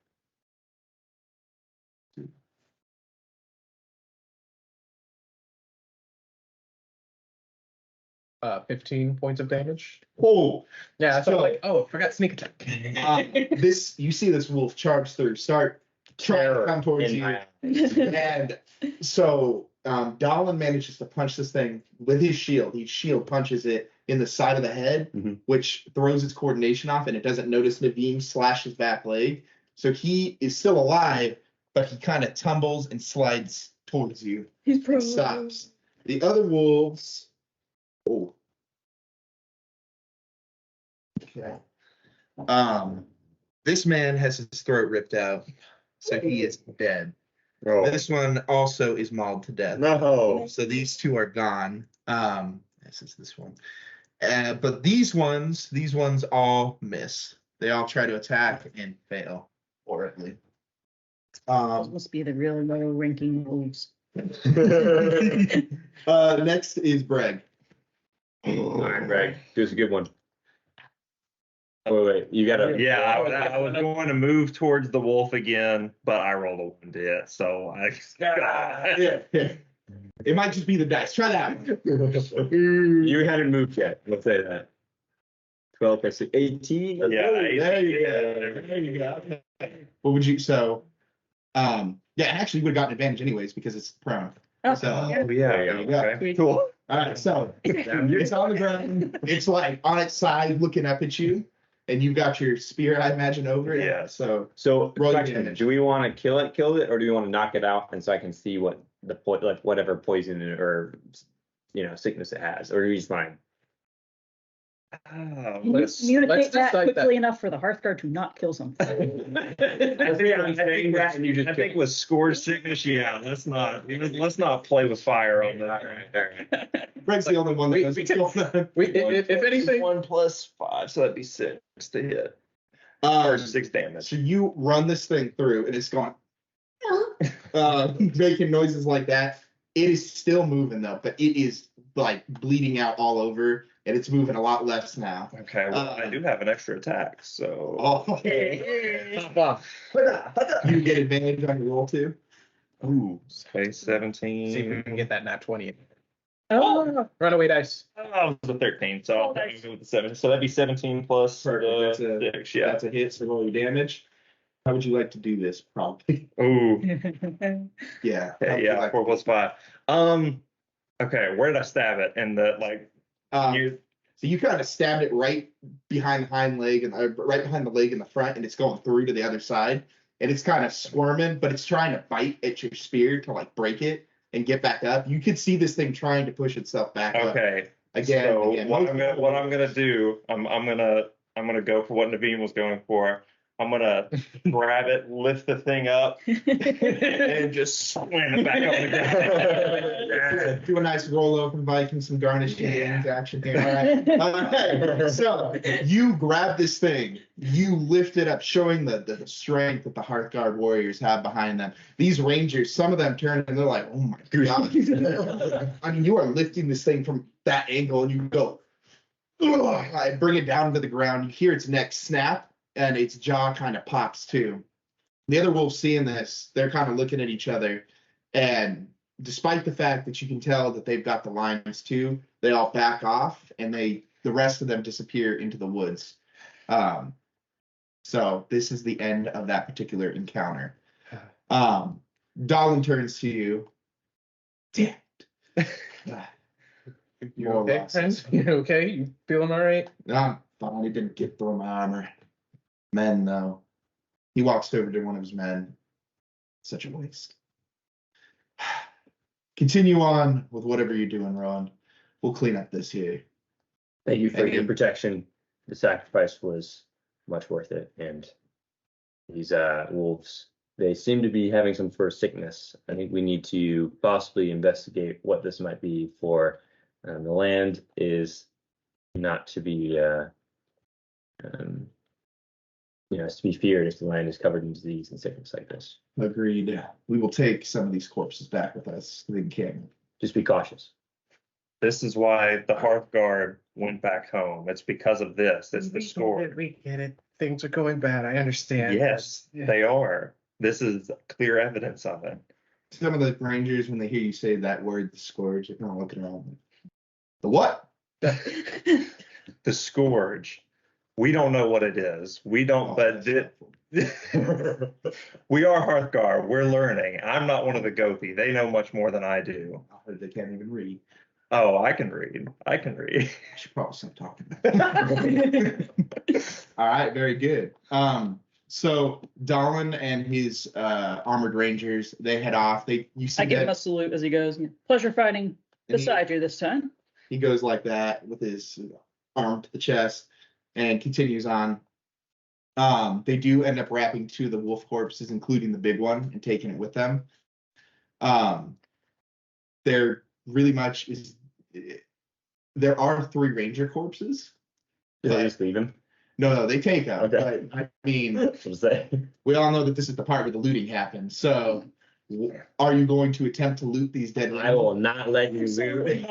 Uh, 15 points of damage. Oh, Yeah, so So- I'm like, oh, forgot sneak attack. this you see this wolf charge through, start trying to come towards In you. my- And so Dolan manages to punch this thing with his shield. His shield punches it in the side of the head, Mhm. which throws its coordination off, and it doesn't notice Naveem slash his back leg. So he is still alive, but he kind of tumbles and slides towards you. He's And probably stops. The other wolves. Oh. Okay. This man has his throat ripped out, so he is dead. Oh. This one also is mauled to death. No. So these two are gone. This is this one. But these ones all miss. They all try to attack and fail horribly. Those must be the real low ranking wolves. Next is Breg. All right, Greg. Do us a good one. Wait. You gotta. Yeah, I was going to move towards the wolf again, but I rolled a 1 to hit, so I. Yeah. It might just be the dice. Try that one. You hadn't moved yet. Let's say that. 12 plus 18. Yeah, There you go. There you go. What would you yeah, actually you would have gotten advantage anyways because it's prone. Oh, So Oh, yeah. there you go. Okay. Cool. All right, so it's on the ground. It's like on its side looking up at you, and you've got your spear, I imagine, over it. Yeah. So So, Roll your question, damage. do we want to kill it, or do we want to knock it out, and so I can see what the like whatever poison or sickness it has, or he's fine? Let's- Communicate let's that decide quickly enough for the Hearthguard to not kill something. I think with score sickness, yeah, let's not play with fire on that. Greg's the only one that knows what's going on. If anything, 1 plus 5, so that'd be 6 to hit. Or Um, 6 damage. so you run this thing through, and it's going, making noises like that. It is still moving though, but it is like bleeding out all over, and it's moving a lot less now. Okay, well, I do have an extra attack, so. Oh, you get advantage on your roll too. Ooh, space see if we 17. can get that nat 20. Oh, Runaway dice. Oh, it was a 13, so I'll nice. go with the 7. So that'd be 17 plus Perfect. the 6, yeah. That's a hit, so roll your damage. How would you like to do this? Probably. Ooh, Yeah. How would you yeah, like 4 to plus do 5. Okay, where did I stab it? And the, like, it? you, So you kind of stabbed it right behind the hind leg and right behind the leg in the front, and it's going through to the other side, and it's kind of squirming, but it's trying to bite at your spear to like break it and get back up. You could see this thing trying to push itself back up okay. again. So and again. what I'm gonna do, I'm gonna go for what Naveem was going for. I'm gonna grab it, lift the thing up, and just slam it back on the ground. Do a nice roll open Viking, some garnishing games action here. All right. So you grab this thing, you lift it up, showing the strength that the Hearthguard warriors have behind them. These rangers, some of them turn and they're like, oh my god. I mean, you are lifting this thing from that angle and you go, I bring it down to the ground. You hear its neck snap and its jaw kind of pops too. The other wolves seeing this, they're kind of looking at each other, and despite the fact that you can tell that they've got the lines too, they all back off and the rest of them disappear into the woods. So this is the end of that particular encounter. Dalin turns to you. Damn it. You More okay, losses. friends? You okay? You feeling all right? I'm fine. He didn't get through my armor. Men, though. He walks over to one of his men. Such a waste. Continue on with whatever you're doing, Rowan. We'll clean up this here. Thank you for your And- protection. The sacrifice was much worth it. And these wolves, they seem to be having some sort of sickness. I think we need to possibly investigate what this might be for. The land is not to be, it's to be feared if the land is covered in disease and sickness like this. Agreed. We will take some of these corpses back with us to the encampment. Just be cautious. This is why the Hearthguard went back home. It's because of this. It's the score. We get it. Things are going bad. I understand. Yes, Yeah. they are. This is clear evidence of it. Some of the rangers, when they hear you say that word, the scourge, they're kind of looking around. The what? The scourge. We don't know what it is. We don't, Oh, but that's helpful. we are Hearthguard. We're learning. I'm not one of the Gothi. They know much more than I do. They can't even read. Oh, I can read. I I should probably stop talking. All right, very good. So Dalin and his armored rangers, they head off. You see I give him a that salute as he goes. Pleasure fighting and beside you this time. he goes like that with his arm to the chest and continues on. They do end up wrapping two of the wolf corpses, including the big one, and taking it with them. There really much is. There are 3 ranger corpses. Did they just leave him? No, they take them. Okay. But I mean, What to say? we all know that this is the part where the looting happens. So, are you going to attempt to loot these dead? I will not let you loot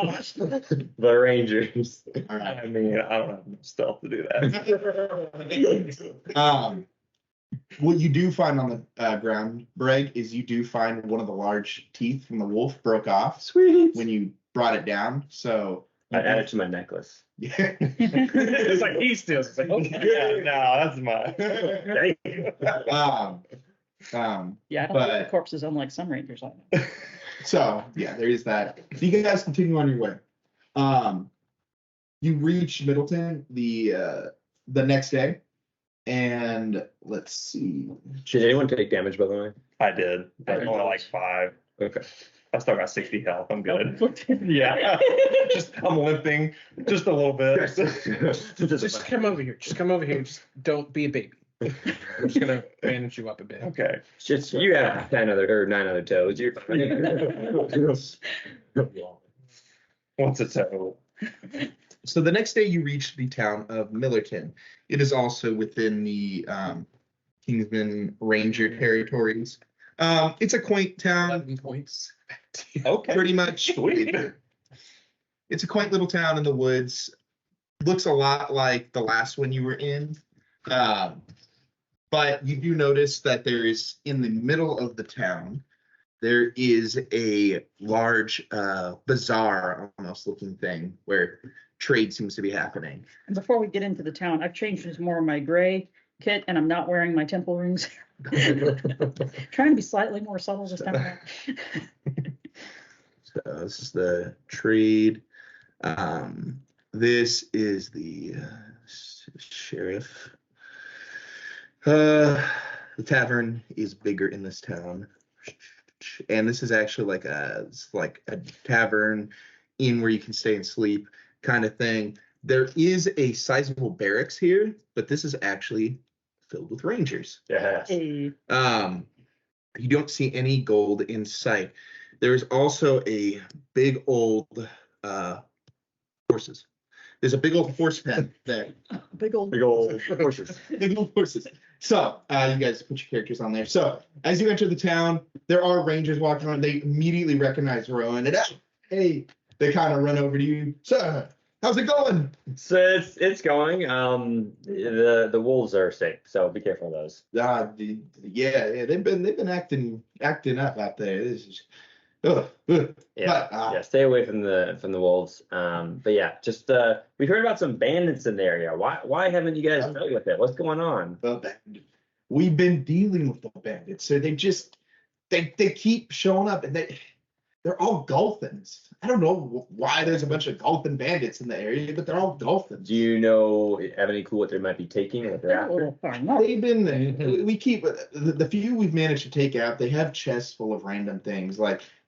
the Rangers. All right. I mean, I don't have enough stealth to do that. What you do find on the ground, Breg, is you do find one of the large teeth from the wolf broke off Sweet. when you brought it down. So I add it to my necklace. yeah. It's like he steals. It's like, okay. Yeah, no, that's mine. Yeah, I don't But- think the corpses unlike some rangers like that. So yeah, there is that. So you guys continue on your way. You reach Middleton the next day, and let's see. Should anyone take damage, by the way? I did, but only like 5. Okay. I still got 60 health. I'm good. Yeah. I'm limping just a little bit. Just come over here. Just come over here. Just don't be a baby. I'm just gonna bandage you up a bit. Okay. Just you have 9 other toes. You're What's a toe? So the next day you reach the town of Millerton. It is also within the Kingsman Ranger territories. It's a quaint town. 11 points. Okay. Pretty much. Sweet. It's a quaint little town in the woods. Looks a lot like the last one you were in. But you do notice that there is, in the middle of the town, there is a large bazaar almost looking thing where trade seems to be happening. And before we get into the town, I've changed into more of my gray kit and I'm not wearing my temple rings. Trying to be slightly more subtle this time around. So this is the trade. This is the sheriff. The tavern is bigger in this town. And this is actually like a tavern inn where you can stay and sleep kind of thing. There is a sizable barracks here, but this is actually filled with rangers. Yes. Hey. You don't see any gold in sight. There's also a big old horses. There's a big old horse pen there. Big old horses. Big old horses. So you guys put your characters on there. So as you enter the town, there are rangers walking around. They immediately recognize Rowan and hey, they kind of run over to you. Sir, how's it going? So it's going. The wolves are sick, so be careful of those. Yeah, they've been acting up out there. This is Yeah, stay away from the wolves. But yeah, just we heard about some bandits in the area. Why haven't you guys dealt with it? What's going on? We've been dealing with the bandits. So they keep showing up and they're all Golfins. I don't know why there's a bunch of Golfin bandits in the area, but they're all Golfins. Do you have any clue what they might be taking? What they're after? They've been, we keep, the few we've managed to take out, they have chests full of random things.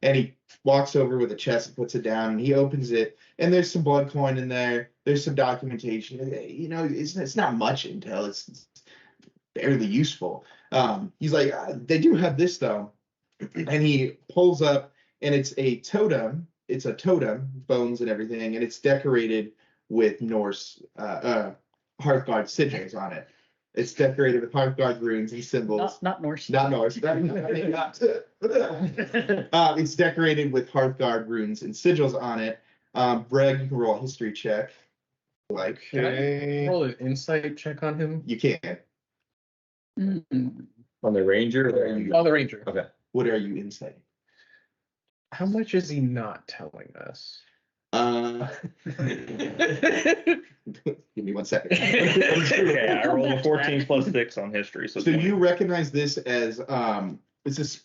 And he walks over with a chest and puts it down and he opens it and there's some blood coin in there. There's some documentation. You know, it's not much intel. It's barely useful. He's like, they do have this though. And he pulls up and it's a totem. It's a totem, bones and everything, and it's decorated with Norse Hearthguard sigils on it. It's decorated with Hearthguard runes and symbols. Not Norse. Not Norse. It's decorated with Hearthguard runes and sigils on it. Breg, you can roll a history check. Can I roll an insight check on him? You can. On the ranger? Oh, the ranger. Okay. What are you insight? How much is he not telling us? Give me 1 second. Okay, I rolled a 14 plus 6 on history. So you recognize this as this is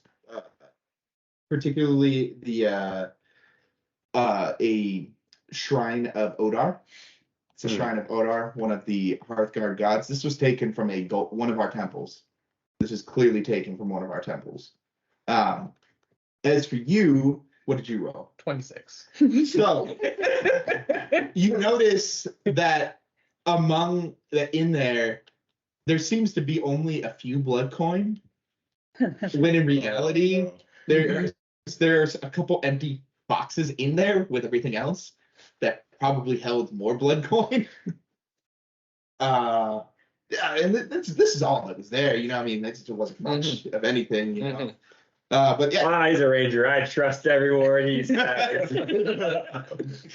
particularly the a shrine of Odar. It's a shrine of Odar, one of the Hearthguard gods. This was taken from one of our temples. This is clearly taken from one of our temples. As for you, what did you roll? 26. So you notice that in there seems to be only a few blood coin, when in reality there's a couple empty boxes in there with everything else that probably held more blood coin. Yeah, and this is all that was there. You know, I mean, there wasn't much of anything. You know. But yeah, he's a ranger. I trust every word he says.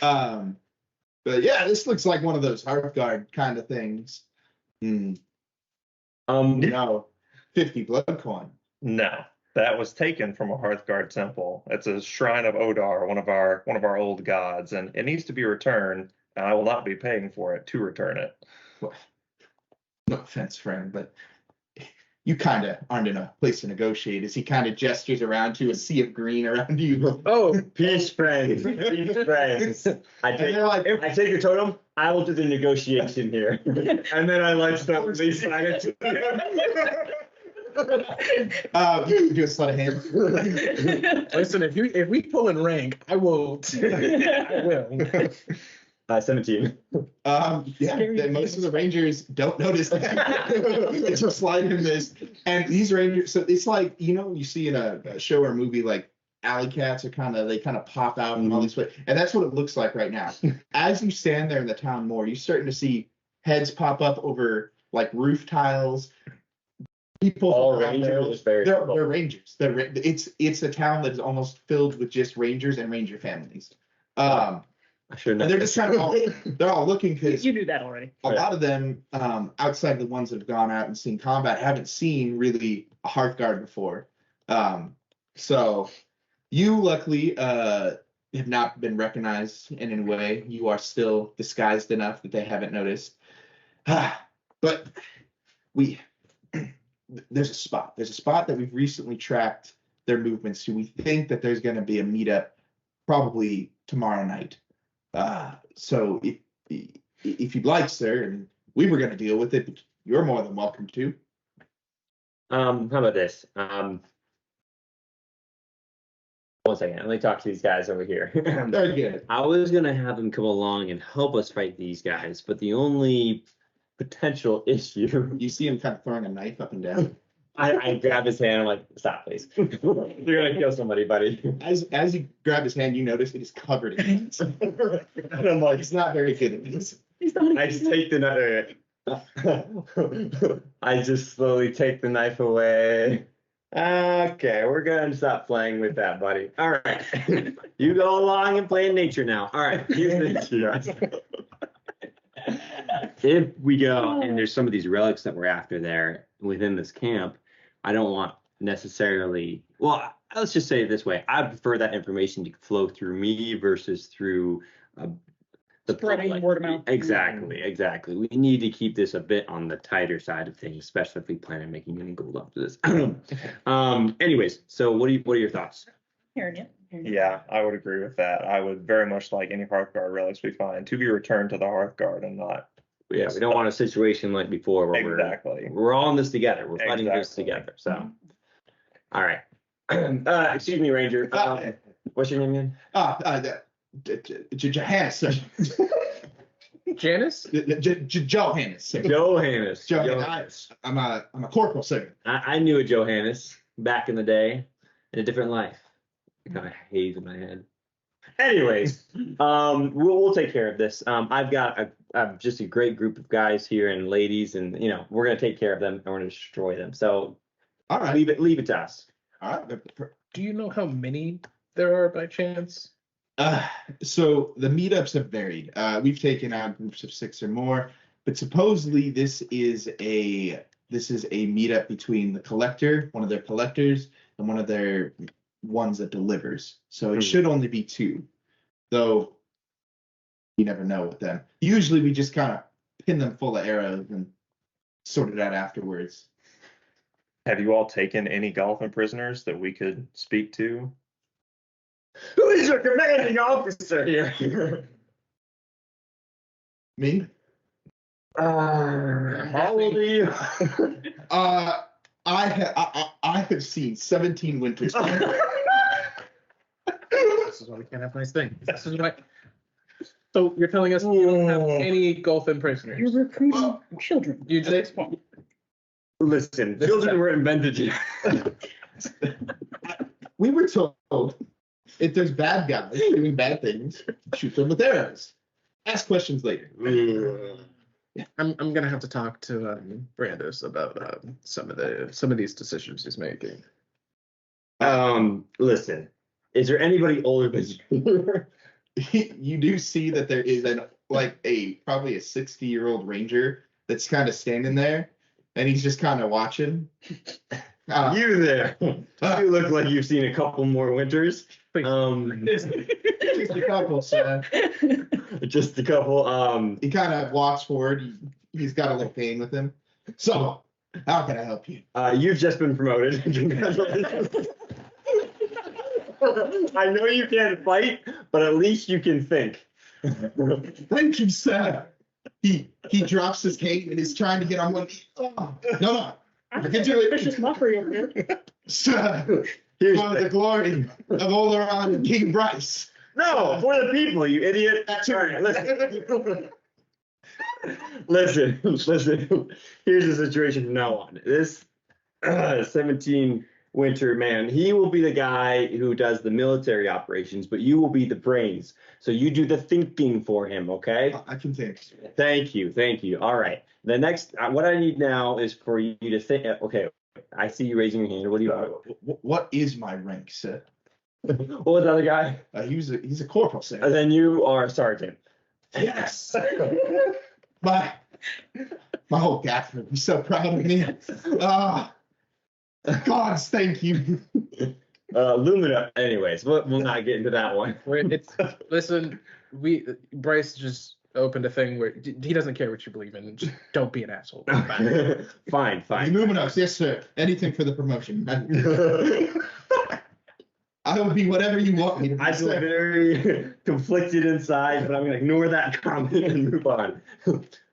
But yeah, this looks like one of those Hearthguard kind of things. No, 50 blood coin. No, that was taken from a Hearthguard temple. It's a shrine of Odar, one of our old gods, and it needs to be returned. And I will not be paying for it to return it. Well, no offense, friend, but you kind of aren't in a place to negotiate. As he kind of gestures around to a sea of green around you. Oh, peace, friends. Peace, friends. I take your totem. I will do the negotiation here. And then I like start releasing it. You can do a sleight of hand. Listen, if we pull in rank, I will. I will. 17. Yeah, then most of the Rangers don't notice that. They just slide in this. And these Rangers, so it's like, you see in a show or a movie, like alley cats are they kind of pop out and all these ways. And that's what it looks like right now. As you stand there in the town more, you're starting to see heads pop up over like roof tiles. People All Rangers? They're Rangers. It's a town that is almost filled with just Rangers and Ranger families. I should know. And they're just they're all looking because You knew that already. a lot of them, outside of the ones that have gone out and seen combat, haven't seen really a Hearthguard before. So you luckily have not been recognized in any way. You are still disguised enough that they haven't noticed. But there's a spot. There's a spot that we've recently tracked their movements to. We think that there's going to be a meetup probably tomorrow night. So if you'd like, sir, and we were going to deal with it, but you're more than welcome to. How about this? 1 second. Let me talk to these guys over here. Very good. I was gonna have them come along and help us fight these guys, but the only potential issue. You see him kind of throwing a knife up and down. I grab his hand. I'm like, stop, please. You're gonna kill somebody, buddy. As you grab his hand, you notice it is covered in ants. And I'm like, He's not very good at this. I just take the knife. I just slowly take the knife away. Okay, we're gonna stop playing with that, buddy. All right, you go along and play in nature now. All right, here's the issue, guys. If we go and there's some of these relics that we're after there within this camp, I don't want necessarily. Well, let's just say it this way: I prefer that information to flow through me versus through the Spreading public. word of mouth. Exactly. We need to keep this a bit on the tighter side of things, especially if we plan on making any gold after this. Anyways, so what are your thoughts? Hearing you. Yeah, I would agree with that. I would very much like any Hearthguard relics we find to be returned to the Hearthguard and not. Yeah, we don't want a situation like before where Exactly. we're all in this together. We're fighting this Exactly. together. So, all right. Excuse me, Ranger. What's your name again? Johannes, sir. Janice? Johannes, sir. Johannes. Johannes. I'm a corporal, sir. I knew a Johannes back in the day in a different life. I got a haze in my head. Anyways, we'll take care of this. I've got just a great group of guys here and ladies, and we're gonna take care of them and we're gonna destroy them. So, All right. leave it to us. All right. Do you know how many there are by chance? So the meetups have varied. We've taken out groups of 6 or more, but supposedly this is a meetup between the collector, one of their collectors, and one of their ones that delivers. So it should only be 2, though you never know with them. Usually we just kind of pin them full of arrows and sort it out afterwards. Have you all taken any Golfin prisoners that we could speak to? Who is your commanding officer here? Me? How old are you? I have seen 17 winters. This is why we can't have nice things. This is why. So you're telling us you don't have any Golfin prisoners? You're recruiting children. You at this point. Listen, children were invented here. We were told if there's bad guys doing bad things, shoot them with arrows. Ask questions later. I'm gonna have to talk to Brandos about some of these decisions he's making. Listen, is there anybody older than you? You do see that there is probably a 60-year-old ranger that's kind of standing there, and he's just kind of watching. You there? You look like you've seen a couple more winters. Just a couple, sir. Just a couple. He kind of walks forward. He's got a little cane with him. So, how can I help you? You've just been promoted. I know you can't fight, but at least you can think. Thank you, sir. He drops his cane and is trying to get on one knee. Oh, no. I can do it. Vicious mockery over here. For Here's the glory of Halorin and King Bryce. No, for the people, you idiot. That's All right. right, listen. Here's the situation from now on. This 17 Winter man, he will be the guy who does the military operations, but you will be the brains. So you do the thinking for him, okay? I can think. Thank you. All right. The next, what I need now is for you to think. Okay, I see you raising your hand. What do you want? What is my rank, sir? What was the other guy? He's a corporal, sir. And then you are a sergeant. Yes. my whole gaff would be so proud of me. Gods, thank you. Lumina. Anyways, we'll not get into that one. Listen, Bryce just opened a thing where he doesn't care what you believe in. Just don't be an asshole. Fine. Luminos, yes, sir. Anything for the promotion. I will be whatever you want me to be. I feel very conflicted inside, but I'm gonna ignore that comment and move on.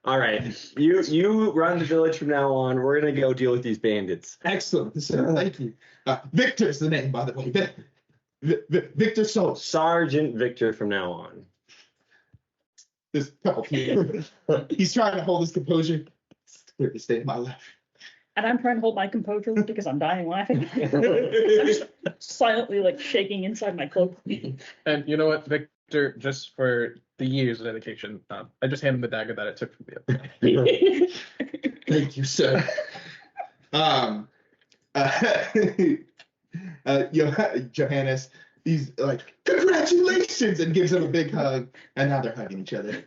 All right, you run the village from now on. We're gonna go deal with these bandits. Excellent, sir. Thank you. Victor's the name, by the way. Victor Soul. Sergeant Victor from now on. There's a couple people. He's trying to hold his composure. It's clear to stay in my life. And I'm trying to hold my composure because I'm dying laughing. I'm just silently like shaking inside my cloak. And you know what, Victor, just for the years of dedication, I just hand him the dagger that I took from the other. Thank you, sir. Johannes, he's like, congratulations, and gives him a big hug, and now they're hugging each other.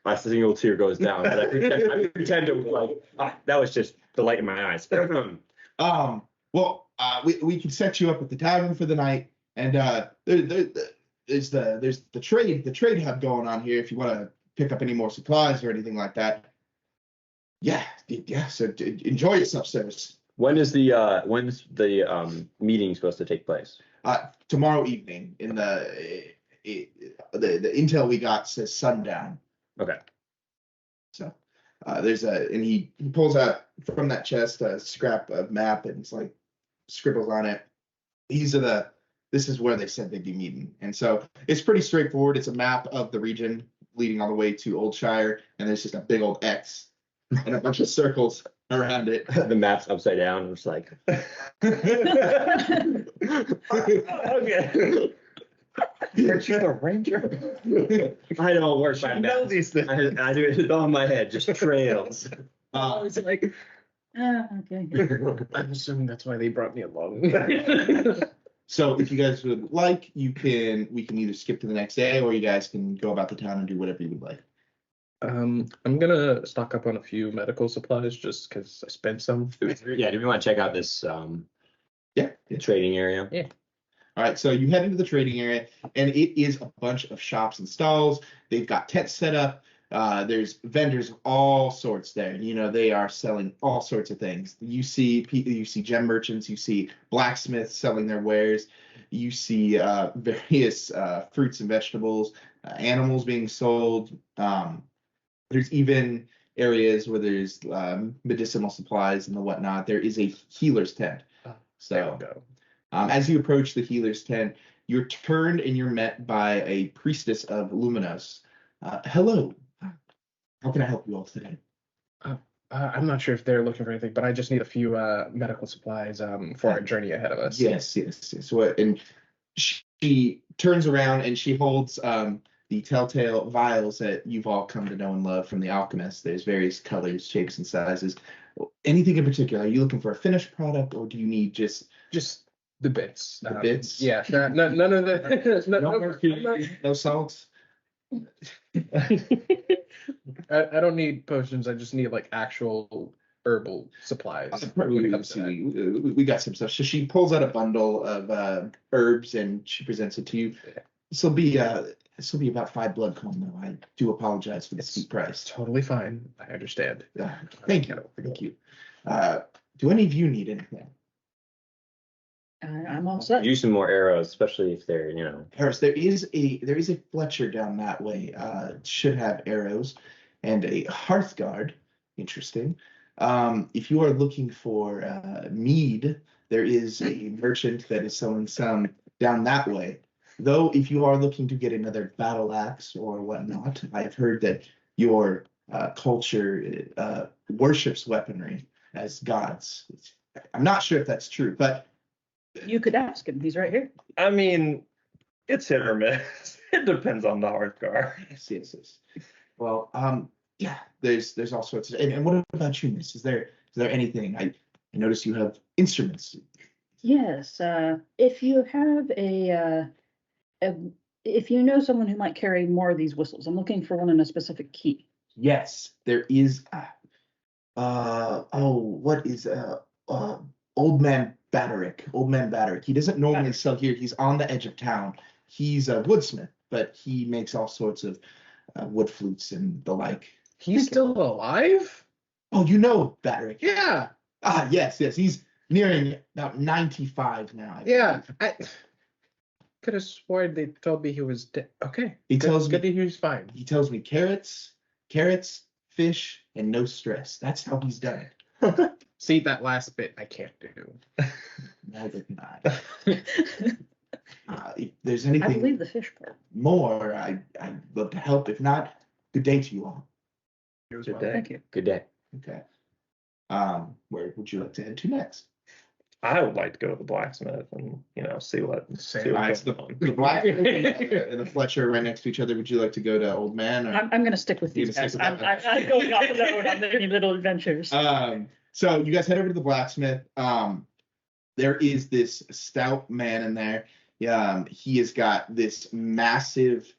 My single tear goes down, but I pretend to like, that was just the light in my eyes. Well, we can set you up at the tavern for the night, and there's the trade hub going on here if you want to pick up any more supplies or anything like that. Yeah. So enjoy yourself, sirs. When's the meeting supposed to take place? Tomorrow evening. In the intel we got says sundown. Okay. So and he pulls out from that chest a scrap of map and it's like scribbles on it. This is where they said they'd be meeting. And so it's pretty straightforward. It's a map of the region leading all the way to Oldshire, and there's just a big old X and a bunch of circles around it. The map's upside down. It's like, okay. Aren't you the ranger? I don't work by You know maps. these things. I do it all in my head, just trails. It's like, okay. I'm assuming that's why they brought me along. So if you guys would like, we can either skip to the next day, or you guys can go about the town and do whatever you would like. I'm gonna stock up on a few medical supplies just because I spent some. Yeah, do we want to check out this Yeah. trading area? Yeah. All right, so you head into the trading area, and it is a bunch of shops and stalls. They've got tents set up. There's vendors of all sorts there. You know, they are selling all sorts of things. You see gem merchants. You see blacksmiths selling their wares. You see various fruits and vegetables, animals being sold. There's even areas where there's medicinal supplies and the whatnot. There is a healer's tent. There we go. As you approach the healer's tent, you're turned and you're met by a priestess of Luminos. Hello. How can I help you all today? I'm not sure if they're looking for anything, but I just need a few medical supplies for our journey ahead of us. Yes. And she turns around and she holds the telltale vials that you've all come to know and love from the alchemist. There's various colors, shapes, and sizes. Anything in particular? Are you looking for a finished product, or do you need just the bits? the bits? Yeah, none of the No salts? I don't need potions. I just need like actual herbal supplies. when it comes to that. We got some stuff. So she pulls out a bundle of herbs and she presents it to you. This will be about 5 blood coin, though. I do apologize for the steep price. Totally fine. I understand. Thank you. Do any of you need anything? I'm all set. Use some more arrows, especially if they're, Harris, there is a Fletcher down that way. Should have arrows and a Hearthguard. Interesting. If you are looking for mead, there is a merchant that is selling some down that way. Though, if you are looking to get another battle axe or whatnot, I have heard that your culture worships weaponry as gods. I'm not sure if that's true, but You could ask him. He's right here. I mean, it's hit or miss. It depends on the hardcore. yes. Well, yeah, there's all sorts of. And what about you, Miss? Is there anything? I notice you have instruments. Yes. If you have if you know someone who might carry more of these whistles, I'm looking for one in a specific key. Yes, there is. What is Old Man Batterick? Old Man Batterick. He doesn't normally sell here. He's on the edge of town. He's a woodsmith, but he makes all sorts of wood flutes and the like. He's still alive? Oh, you know Batterick. Yeah. Yes. He's nearing about 95 now. Yeah. I could have sworn they told me he was dead. Okay. He tells me good to hear he's fine. He tells me carrots, fish, and no stress. That's how he's done it. See, that last bit I can't do. Neither can I. If there's I believe anything the fish part. more, I'd love to help. If not, good day to you all. Yours Good well. day. Thank you. Good day. Okay. Where would you like to head to next? I would like to go to the blacksmith and see what. Same. See All right, what's so going on. the black and the Fletcher right next to each other. Would you like to go to Old Man? Or? I'm going to stick with You these gonna guys. stick with that? I'm going off the road on many little adventures. So you guys head over to the blacksmith. There is this stout man in there. He has got this massive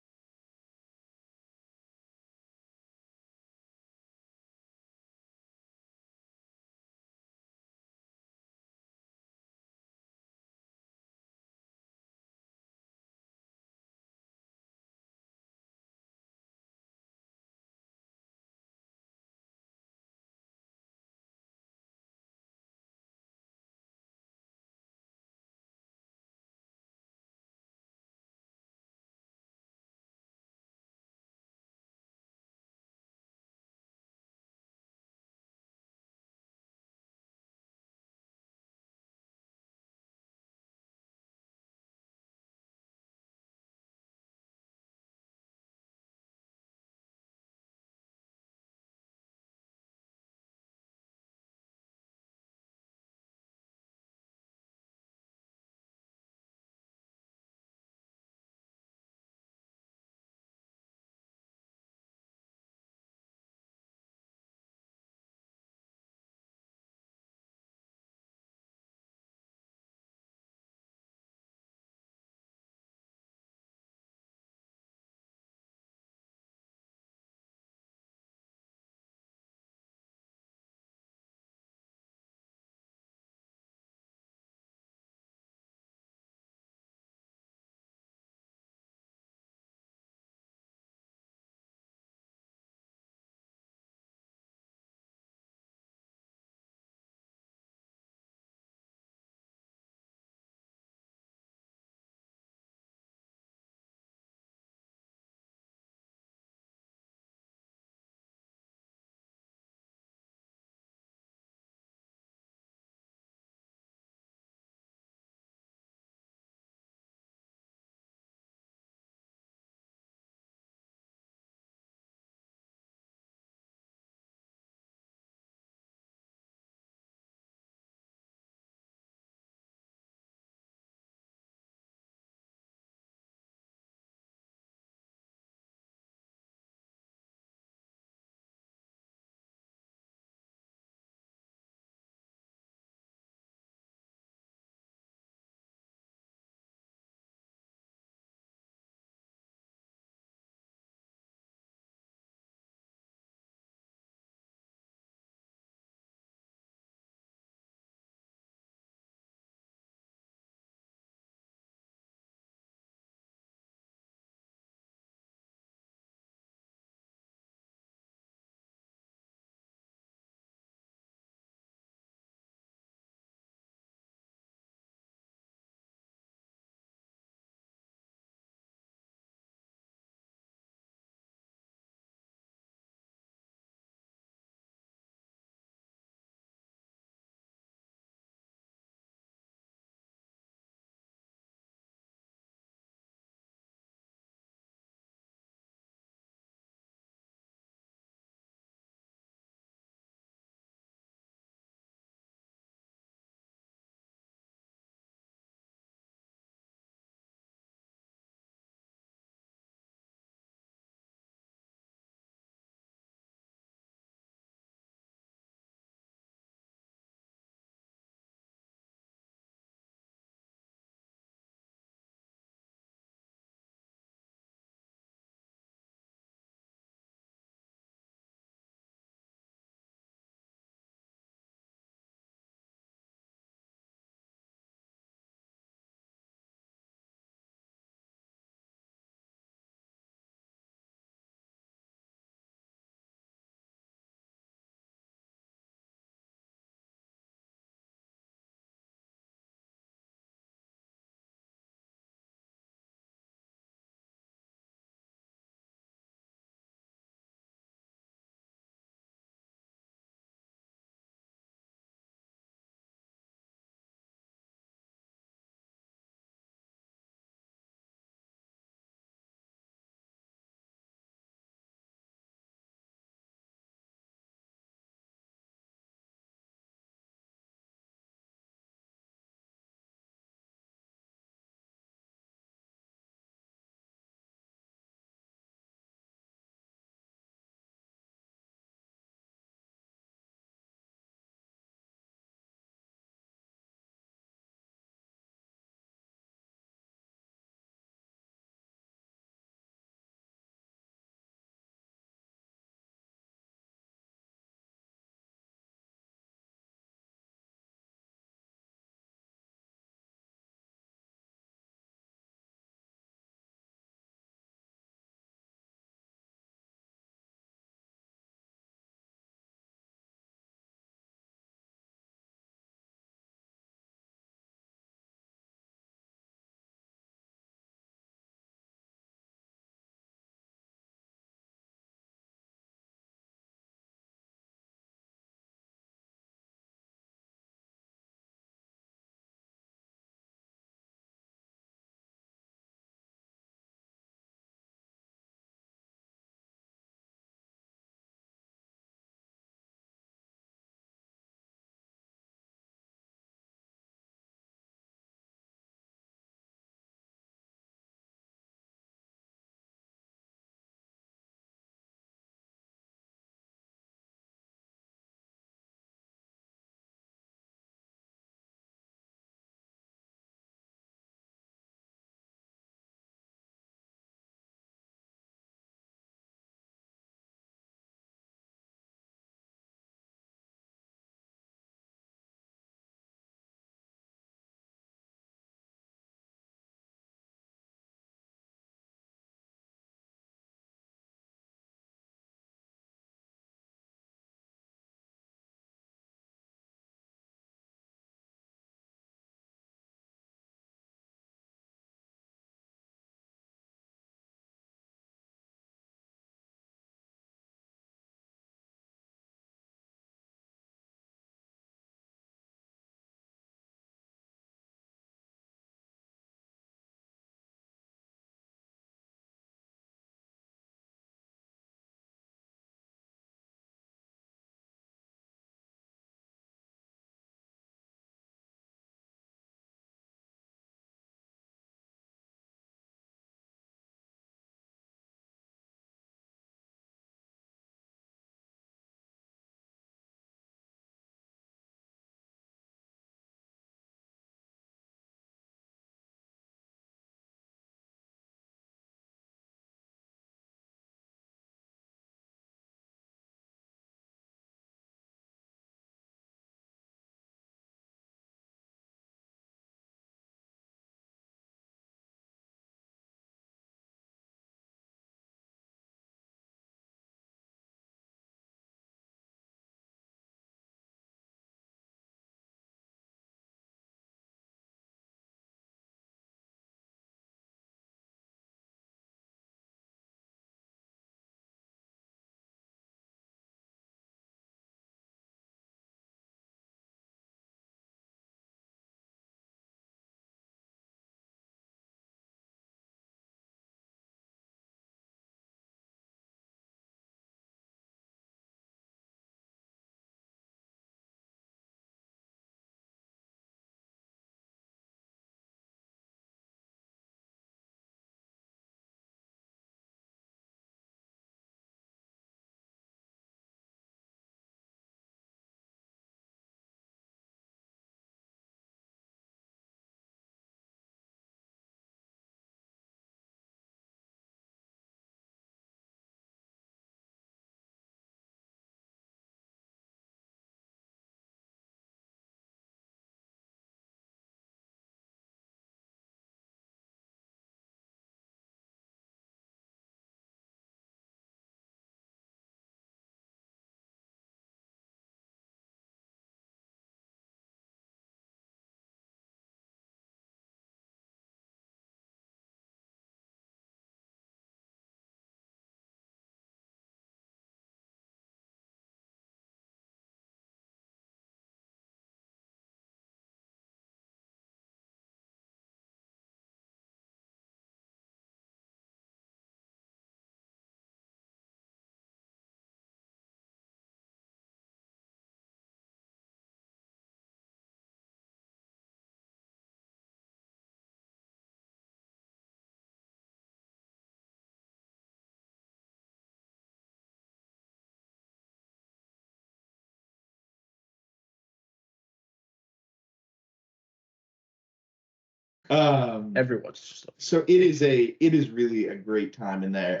Everyone's just So it is really a great time in there.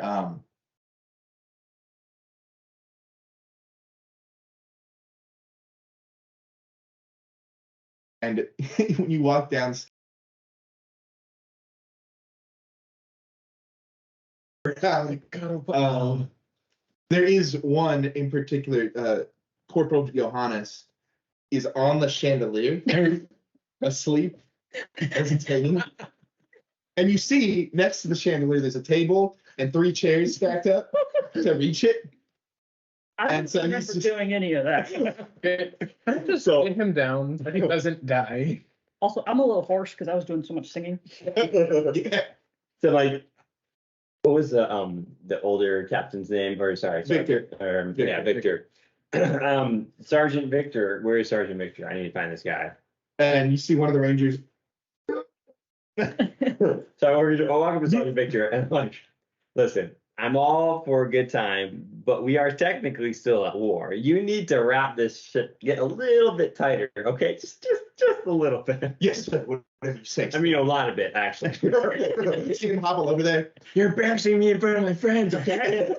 And when you walk down, there is one in particular, Corporal Johannes is on the chandelier, asleep as it's hanging. And you see next to the chandelier, there's a table and 3 chairs stacked up to reach it. I don't And so he's remember just- doing any of that. just So- get him down. He doesn't die. Also, I'm a little hoarse because I was doing so much singing. Yeah. So like, what was the older captain's name? Or sorry, Victor. Yeah, Victor. Sergeant Victor. Where is Sergeant Victor? I need to find this guy. And you see one of the Rangers. So I walk up to Sergeant Victor and I'm like, listen, I'm all for a good time, but we are technically still at war. You need to wrap this shit, get a little bit tighter, okay? Just a little bit. Yes, whatever you say. I mean, a lot of it, actually. You see him hobble over there. You're embarrassing me in front of my friends, okay?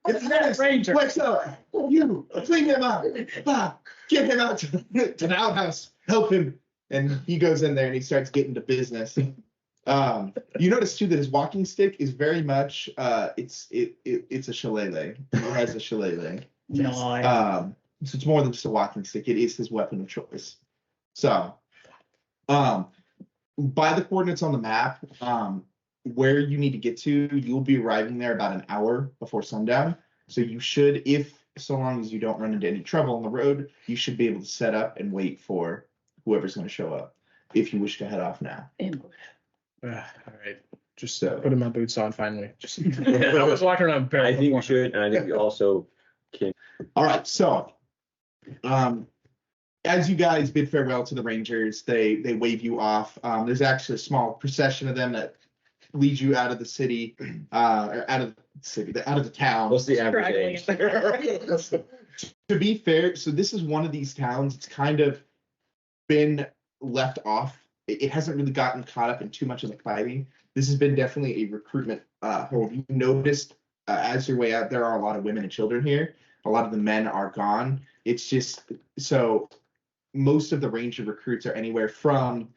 It's Dennis. Ranger. What's up? You clean him out. Bob, get him out to the outhouse. Help him. And he goes in there and he starts getting to business. You notice too that his walking stick is very much it's a shillelagh. He has a shillelagh. No, So it's more than just a walking stick. It is his weapon of choice. So, by the coordinates on the map, where you need to get to, you'll be arriving there about an hour before sundown. So you should, so long as you don't run into any trouble on the road, you should be able to set up and wait for whoever's going to show up if you wish to head off now. All right. Just So- putting my boots on finally. Just I was walking around. I think we should, and I think we also can. All right, so as you guys bid farewell to the Rangers, they wave you off. There's actually a small procession of them that leads you out of the city, or out of the town. What's the average age? To be fair, so this is one of these towns. It's kind of been left off. It hasn't really gotten caught up in too much of the fighting. This has been definitely a recruitment hold. You noticed as your way out, there are a lot of women and children here. A lot of the men are gone. It's just so most of the Ranger recruits are anywhere from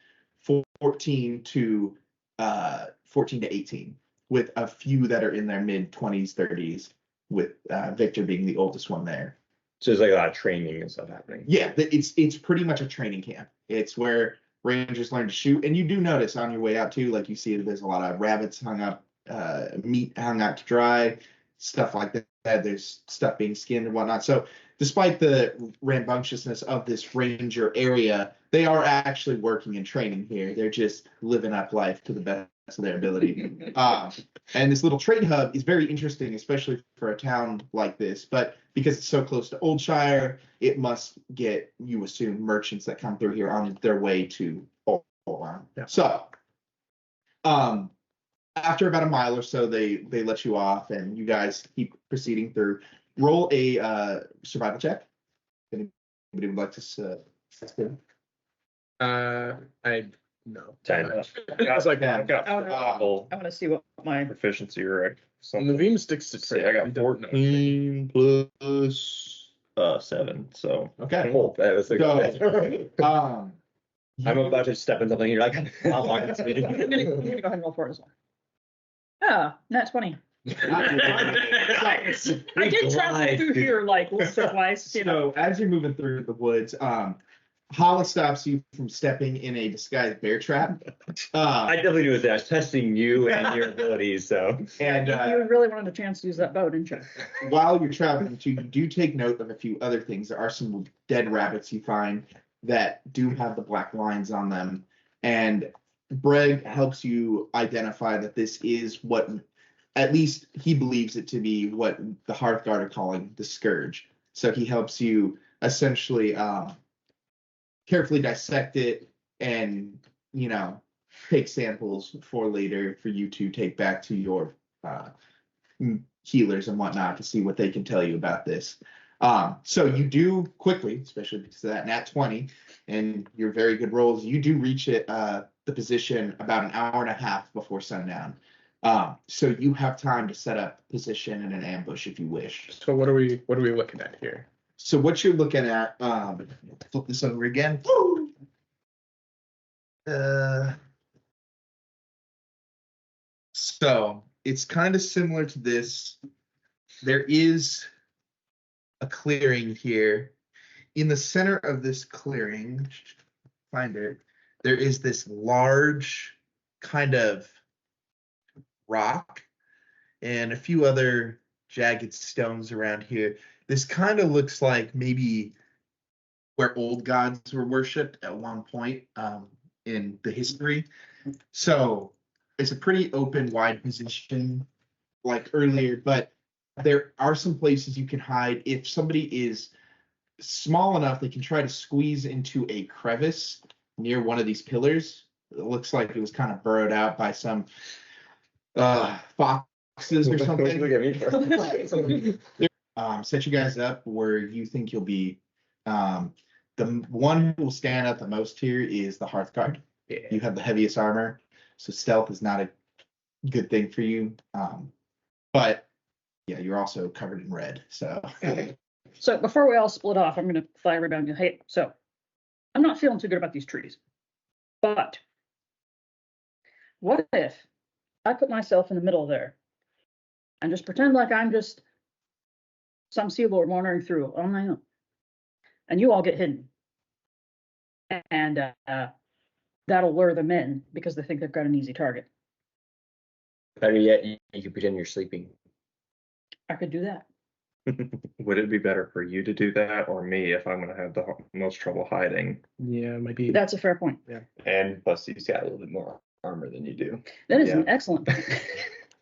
14 to 18, with a few that are in their mid 20s, 30s, with Victor being the oldest one there. So there's like a lot of training and stuff happening. Yeah, it's pretty much a training camp. It's where Rangers learn to shoot, and you do notice on your way out too, like you see there's a lot of rabbits hung up, meat hung out to dry, stuff like that. There's stuff being skinned and whatnot. So despite the rambunctiousness of this Ranger area, they are actually working and training here. They're just living up life to the best of their ability. And this little trade hub is very interesting, especially for a town like this. But because it's so close to Oldshire, it must get, you assume, merchants that come through here on their way to Hollo. Yeah. So, after about a mile or so, they let you off, and you guys keep proceeding through. Roll a survival check. Anybody would like to? I no. 10. I was like, I've got Oh, no. full I want to see what my proficiency or something. Naveem sticks to See, trade. I He got doesn't know. 14 plus 7. So Okay. Oh, that was like, So, I'm about to step in something. You're like, I'm walking to I'm gonna go ahead and roll for it as well. Ah, nat 20. I did travel through here like once or twice, you know. So as you're moving through the woods, Hollo stops you from stepping in a disguised bear trap. I definitely knew that. I was testing you and your abilities, so. And You really wanted a chance to use that bow, didn't you? while you're traveling too, you do take note of a few other things. There are some dead rabbits you find that do have the black lines on them. And Breg helps you identify that this is what, at least he believes it to be, what the Hearthguard are calling the Scourge. So he helps you essentially carefully dissect it and, take samples for later for you to take back to your healers and whatnot to see what they can tell you about this. So you do quickly, especially because of that nat 20 and your very good rolls, you do reach it, the the position about an hour and a half before sundown. So you have time to set up position and an ambush if you wish. So what are we looking at here? So what you're looking at, flip this over again. So it's kind of similar to this. There is a clearing here. In the center of this clearing, find it, there is this large kind of rock and a few other jagged stones around here. This kind of looks like maybe where old gods were worshipped at one point in the history. So it's a pretty open, wide position like earlier, but there are some places you can hide. If somebody is small enough, they can try to squeeze into a crevice near one of these pillars. It looks like it was kind of burrowed out by some foxes or something. Set you guys up where you think you'll be. The one who will stand out the most here is the Hearthguard. Yeah. You have the heaviest armor, so stealth is not a good thing for you. But yeah, you're also covered in red. So So before we all split off, I'm going to fly everybody down. Hey, so I'm not feeling too good about these trees. But what if I put myself in the middle there and just pretend like I'm just some sea lord wandering through on my own, and you all get hidden, and that'll lure them in because they think they've got an easy target. Better yet, you can pretend you're sleeping. I could do that. Would it be better for you to do that or me if I'm going to have the most trouble hiding? Yeah, it might be. That's a fair point. And plus, he's got a little bit more armor than you do. That is Yeah. an excellent point.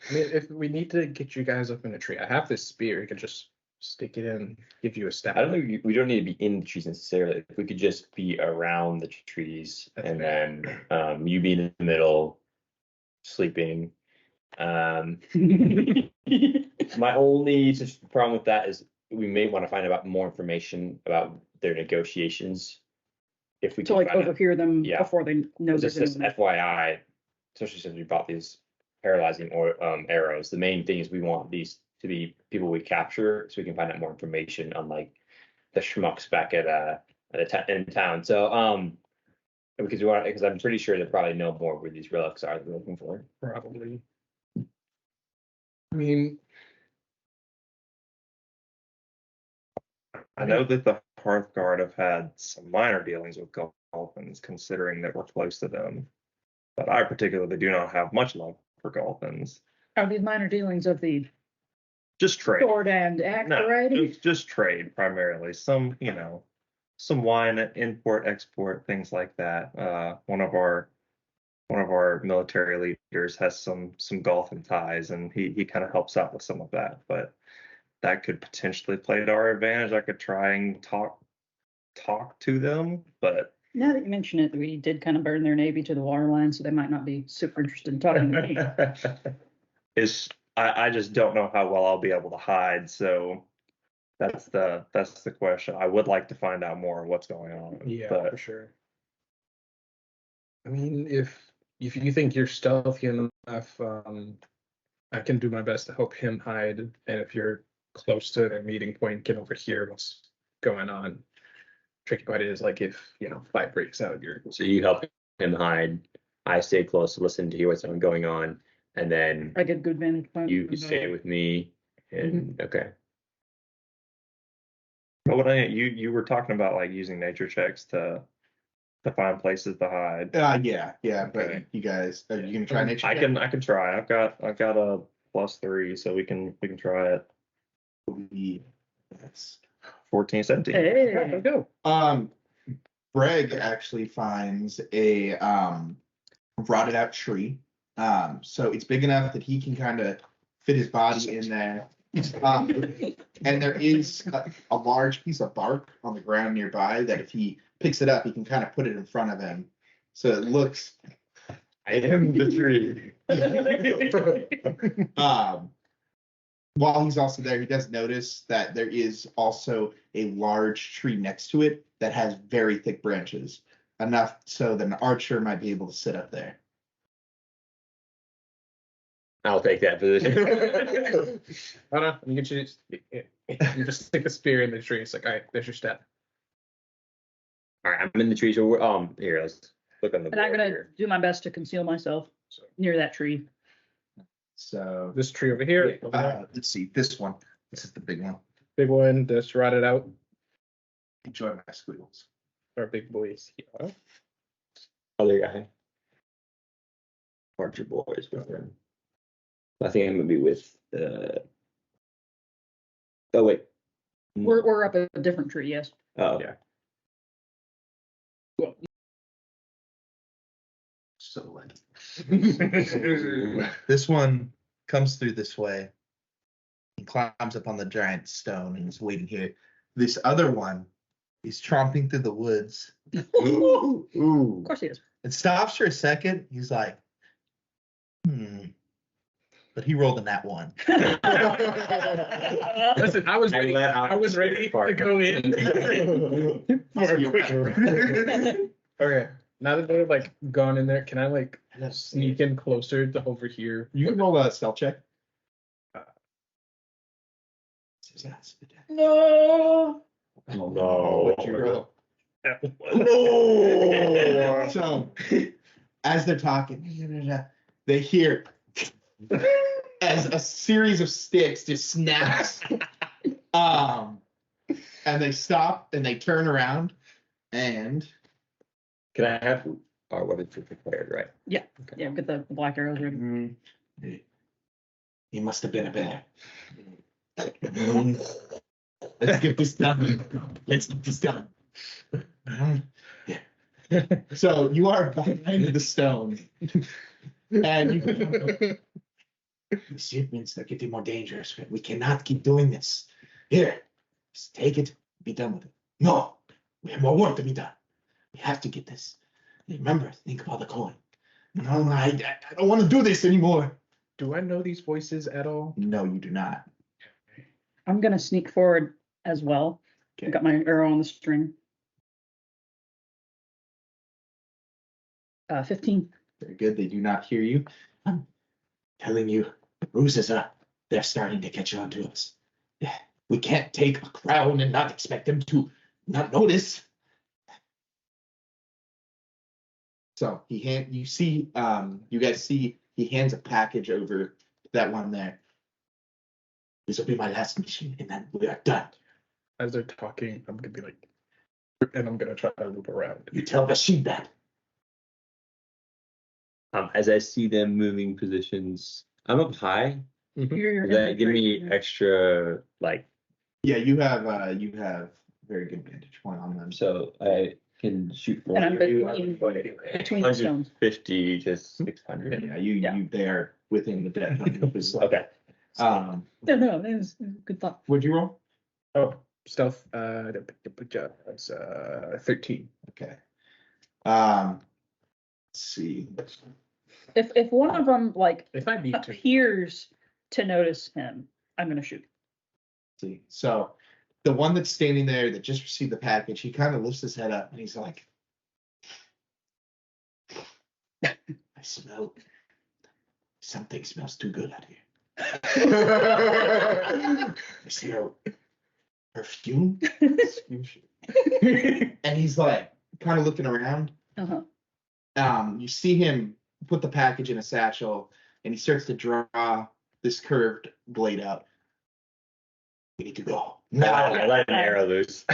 I mean, if we need to get you guys up in a tree, I have this spear. You can just stick it in, give you a stab. I don't think we don't need to be in the trees necessarily. If we could just be around the trees, That's and fair. then you be in the middle, sleeping. My only problem with that is we may want to find out more information about their negotiations. If we To can like find out. overhear them Yeah. before they know Just there's this anyone. FYI, especially since we bought these paralyzing arrows. The main thing is we want these to be people we capture, so we can find out more information on like the schmucks back at in town. So because I'm pretty sure they probably know more where these relics are they're looking for. Probably. I mean, I know that the Hearthguard have had some minor dealings with Golfins, considering that we're close to them. But I particularly do not have much love for Golfins. Are these minor dealings of the Just trade. sword and axe No, variety? just trade primarily. Some wine, import, export, things like that. One of our military leaders has some Golfin ties, and he kind of helps out with some of that. But that could potentially play to our advantage. I could try and talk to them, but Now that you mention it, we did kind of burn their navy to the waterline, so they might not be super interested in talking to me. I just don't know how well I'll be able to hide. So that's the question. I would like to find out more of what's going on. yeah, but for sure. I mean, if you think you're stealthy enough, I can do my best to help him hide. And if you're close to their meeting point, get over here. What's going on? Tricky part is like if fight breaks out, you're So you help him hide. I stay close to listen to hear what's going on, and then I get a good vantage point. you stay with me. And okay. But what you were talking about like using nature checks to find places to hide. yeah, but Okay. you guys, are you gonna try nature? I can try. I've got a +3, so we can try it. Yes. 14, 17. Hey, let's go. Breg actually finds a rotted out tree. So it's big enough that he can kind of fit his body in there. And there is a large piece of bark on the ground nearby that if he picks it up, he can kind of put it in front of him. So it looks. I am the tree. While he's also there, he does notice that there is also a large tree next to it that has very thick branches. enough so that an archer might be able to sit up there. I'll take that position. Hold on, you just stick a spear in the tree. It's like, all right, there's your step. All right, I'm in the tree. So we're here. Let's look on the And I'm board gonna here. do my best to conceal myself near that tree. So This tree over here, over there. let's see, this one. This is the big one. Big one that's rotted out. Enjoy my squiggles. Our big boys here. Other guy. Archer boys with him. I think I'm gonna be with oh wait. We're up a different tree, yes. Oh Yeah. So like this one comes through this way and climbs up on the giant stone and is waiting here. This other one is tromping through the woods. Ooh. Of course he is. It stops for a second. He's like, but he rolled a nat one. Listen, I was ready. I was ready to go in. For a quick. Okay. Now that they're like gone in there, can I like sneak in closer to over here? You can roll a stealth check. No. Oh no. What'd you roll? No. So, as they're talking, they hear as a series of sticks just snaps. And they stop and they turn around and Can I have our weapons prepared, right? Yeah, get the black arrows ready. he must have been a bear. Let's get this done. Let's get this done. Yeah. So you are behind the stone. And you the shipments are getting more dangerous. We cannot keep doing this. Here, just take it, be done with it. No, we have more work to be done. We have to get this. Remember, think about the coin. No, I don't want to do this anymore. Do I know these voices at all? No, you do not. I'm gonna sneak forward as well. Okay. I got my arrow on the string. 15. Very good. They do not hear you. I'm telling you, the bruises they're starting to catch on to us. Yeah, we can't take a crown and not expect them to not notice. So you guys see he hands a package over to that one there. This will be my last mission, and then we are done. As they're talking, I'm gonna be like, and I'm gonna try to loop around. You tell the sheep that. As I see them moving positions, I'm up high. You're Does that give me infantry. extra like? Yeah, you have very good vantage point on them. So I can shoot from And I'm between the stones. 150 to 600. Yeah, Yeah. you there within the death. Okay. No, it was a good thought. What'd you roll? Oh, stealth. That's 13. Okay. Let's see. If one of them like If I need to. appears to notice him, I'm gonna shoot. See. So the one that's standing there that just received the package, he kind of lifts his head up and he's like, I smell something smells too good out here. I smell perfume. And he's like kind of looking around. Uh-huh. You see him put the package in a satchel and he starts to draw this curved blade out. We need to go. I Now. let an arrow loose.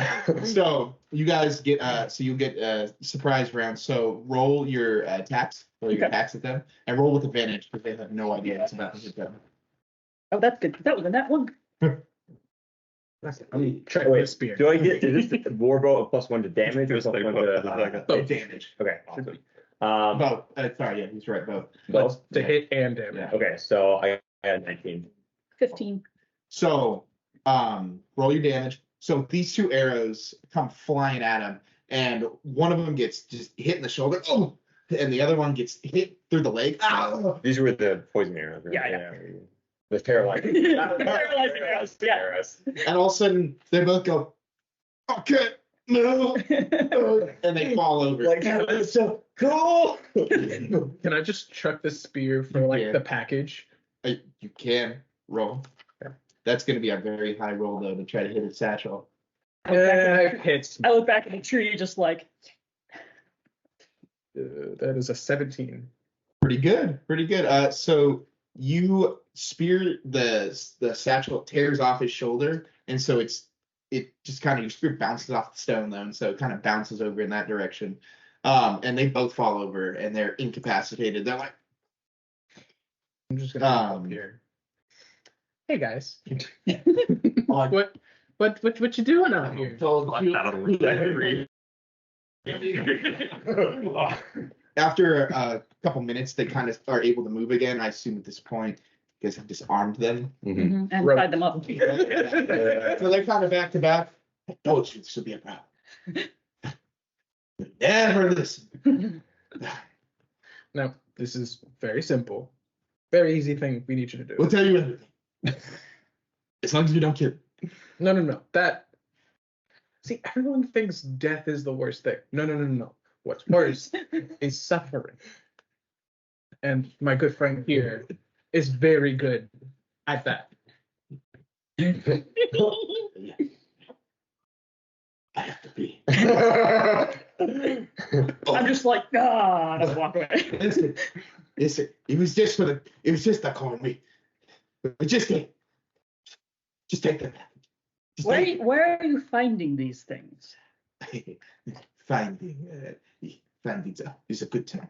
So you guys get you get a surprise round. So roll your attacks, roll your Okay. attacks at them, and roll with advantage because they have no idea what's about to hit them. Oh, that's good. That was in that one. I'm checking the spear. Do I get is this warbow a +1 to damage or something? Advantage. Okay, awesome. Both. Sorry, yeah, he's right. Both. Both. To hit and damage. Yeah. Okay, so I got 19. 15. So roll your damage. So these two arrows come flying at him, and one of them gets just hit in the shoulder. Oh, and the other one gets hit through the leg. Ow! These were the poison arrows, right? Yeah. The paralyzing. Paralyzing arrows, yeah. arrows. And all of a sudden, they both go, okay. no, and they fall over. Like, that was so cool. Can I just chuck the spear for like Yeah. the package? You can roll. That's going to be a very high roll though to try to hit a satchel. It hits. I look back at the tree, just like, That is a 17. Pretty good, pretty good. So you spear the satchel, it tears off his shoulder, and so it just kind of, your spear bounces off the stone though, and so it kind of bounces over in that direction. And they both fall over and they're incapacitated. They're like, I'm just gonna come up here. Hey guys, what you doing out here? after a couple minutes, they kind of are able to move again. I assume at this point, you guys have disarmed them. Mhm. and Right. tied them up. So they're kind of back to back. I told you this would be a problem. Never listen. No, this is very simple. Very easy thing we need you to do. We'll tell you everything. As long as you don't kill. No. See, everyone thinks death is the worst thing. No. What's worse is suffering. And my good friend here is very good at that. I have to be. I'm just like, ah, and I walk away. Listen. It was just a coin. We just take them back. Just take Where are you finding these things? Finding is a good term.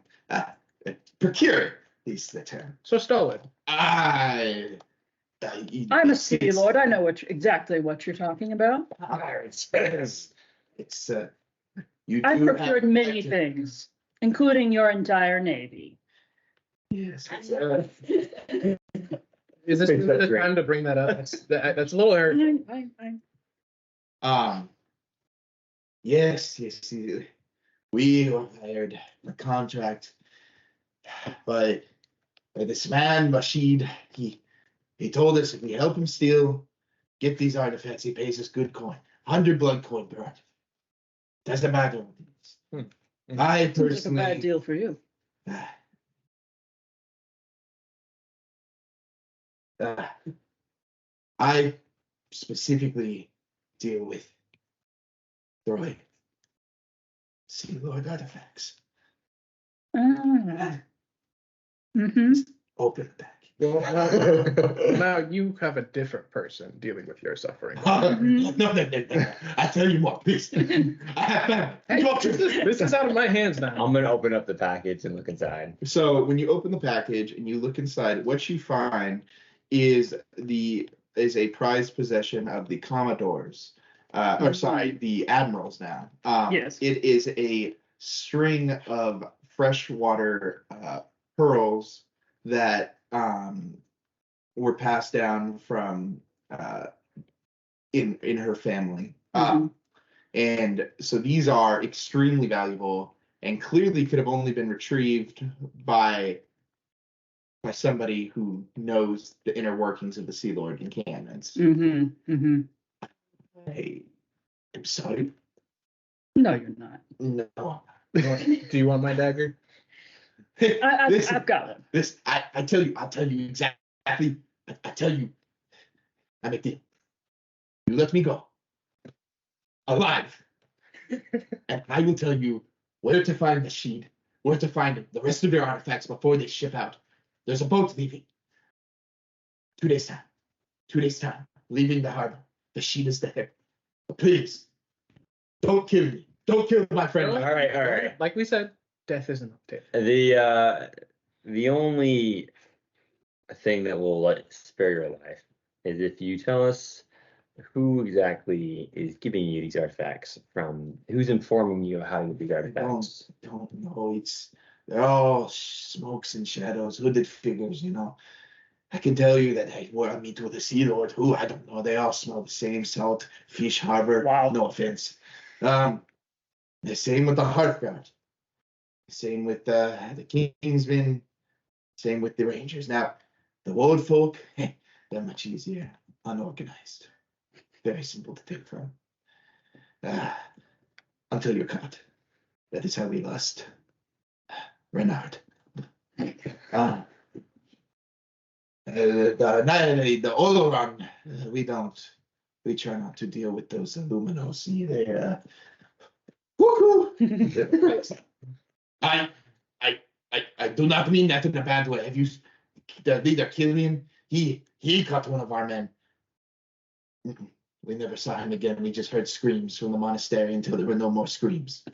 Procure is the term. So stolen. I'm I'm a sea lord. I know exactly what you're talking about. It's you I've do procured have- many things, including your entire navy. Yes. Is this Thanks, the that's great. time to bring that up? That's a little hurt. Yes. We were hired a contract by this man Rashid. He told us if we help him get these artifacts, he pays us good coin, 100 blood coin per artifact. Doesn't matter what it is. I Seems like a personally, bad deal for you. I specifically deal with throwing Sea Lord artifacts. Mm-hmm. Open the pack. Now you have a different person dealing with your suffering. No. I tell you what, please. I have family. This is out of my hands now. I'm gonna open up the package and look inside. So when you open the package and you look inside, what you find is a prized possession of the Commodores, the admirals now. Yes. It is a string of freshwater pearls that were passed down from in her family. And so these are extremely valuable and clearly could have only been retrieved by somebody who knows the inner workings of the Sea Lord and can. Hey, I'm sorry. No, you're not. No. Do you want my dagger? Listen, I've got one. I'll tell you exactly. I tell you, I make deal. You let me go alive, and I will tell you where to find the Sheed, where to find the rest of their artifacts before they ship out. There's a boat leaving. 2 days time. 2 days time. Leaving the harbor. The Sheed is there. But please, don't kill me. Don't kill my friend. All right. Like we said, death isn't updated. The only thing that will spare your life is if you tell us who exactly is giving you these artifacts from, who's informing you how to get these artifacts. Don't know. They're all smokes and shadows, hooded figures, I can tell you that I meet with a Sea Lord who, I don't know, they all smell the same, salt, fish harbor. Wow. No offense. The same with the Hearthguard. Same with the Kingsmen. Same with the Rangers. Now, the Wold folk, they're much easier, unorganized. Very simple to pick from. until you're caught. That is how we lost Renard. The Halorin, we try not to deal with those Illuminos. Woohoo! I do not mean that in a bad way. Have you, the leader Kieran, he caught one of our men. We never saw him again. We just heard screams from the monastery until there were no more screams.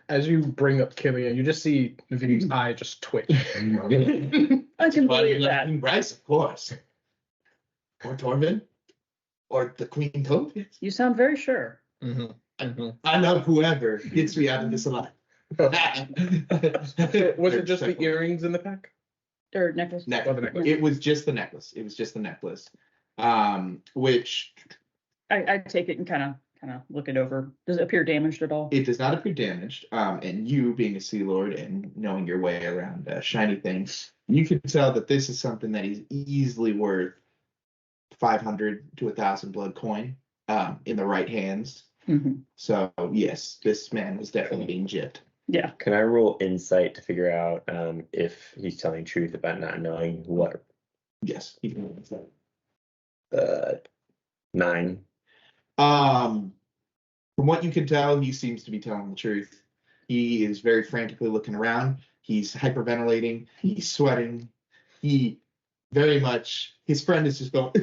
As you bring up Killian, you just see Naveem's eye just twitch. I can believe that. King Bryce, of course. Or Torvin. Or the Queen Toad. You sound very sure. I love whoever gets me out of this alive. Was it just the earrings in the pack? Or necklace. Necklace. Oh, the necklace. It was just the necklace. Which I take it and kind of look it over. Does it appear damaged at all? it does not appear damaged. And you, being a Sea Lord and knowing your way around shiny things, you can tell that this is something that is easily worth 500 to 1,000 blood coin in the right hands. So yes, this man was definitely being gypped. Yeah. Can I roll insight to figure out if he's telling truth about not knowing what? Yes, he can roll insight. 9. From what you can tell, he seems to be telling the truth. He is very frantically looking around. He's hyperventilating. He's sweating. He very much, his friend is just going.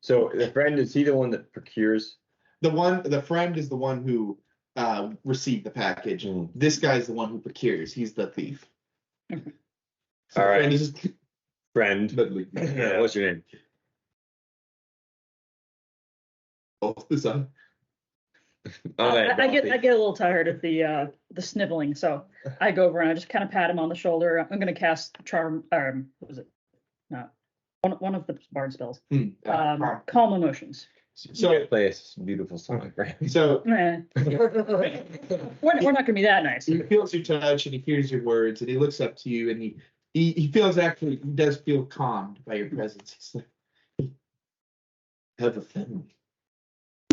So the friend, is he the one that procures? The friend is the one who received the package. This guy's the one who procures. He's the thief. So All right. friend is just, Friend. Yeah, what's your name? the son. I get a little tired of the sniveling, so I go over and I just kind of pat him on the shoulder. I'm gonna cast charm. What was it? No, one of the bard spells. Calm emotions. So play a beautiful song, right? So We're not gonna be that nice. he feels your touch and he hears your words and he looks up to you and he feels he does feel calmed by your presence. He's like, have a family.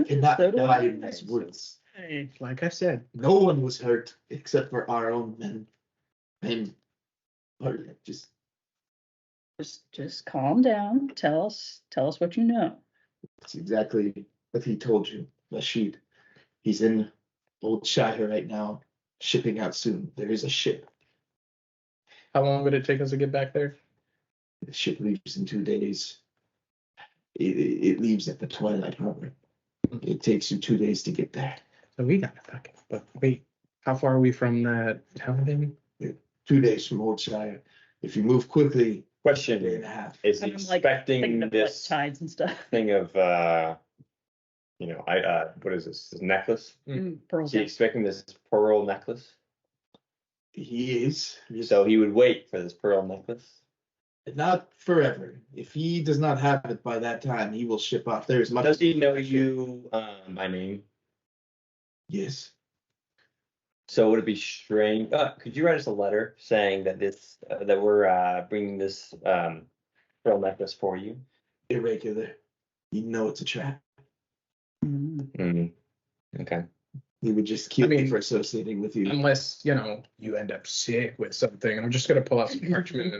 Cannot So do die I. in these woods. Hey, Like I said, No one was hurt except for our own men. And just calm down. Tell us what you know. that's exactly what he told you, Rashid. He's in Old Shire right now, shipping out soon. There is a ship. how long would it take us to get back there? The ship leaves in 2 days. It leaves at the Twilight Harbor. It takes you 2 days to get there. So we got it fucking. But wait, how far are we from that town then? 2 days from Old Shire. If you move quickly, a day Question: and a half. Is he I'm like expecting thinking of this tides and stuff. thing of what is this necklace? Pearls. Is he expecting this pearl necklace? He is. So he would wait for this pearl necklace. Not forever. If he does not have it by that time, he will ship off. There is much. Does he know you by name? Yes. So would it be strange? Could you write us a letter saying that that we're bringing this pearl necklace for you? Irregular. You know it's a trap. Okay. He would just kill me mean, for associating with you. Unless, you end up sick with something. And I'm just going to pull out some parchment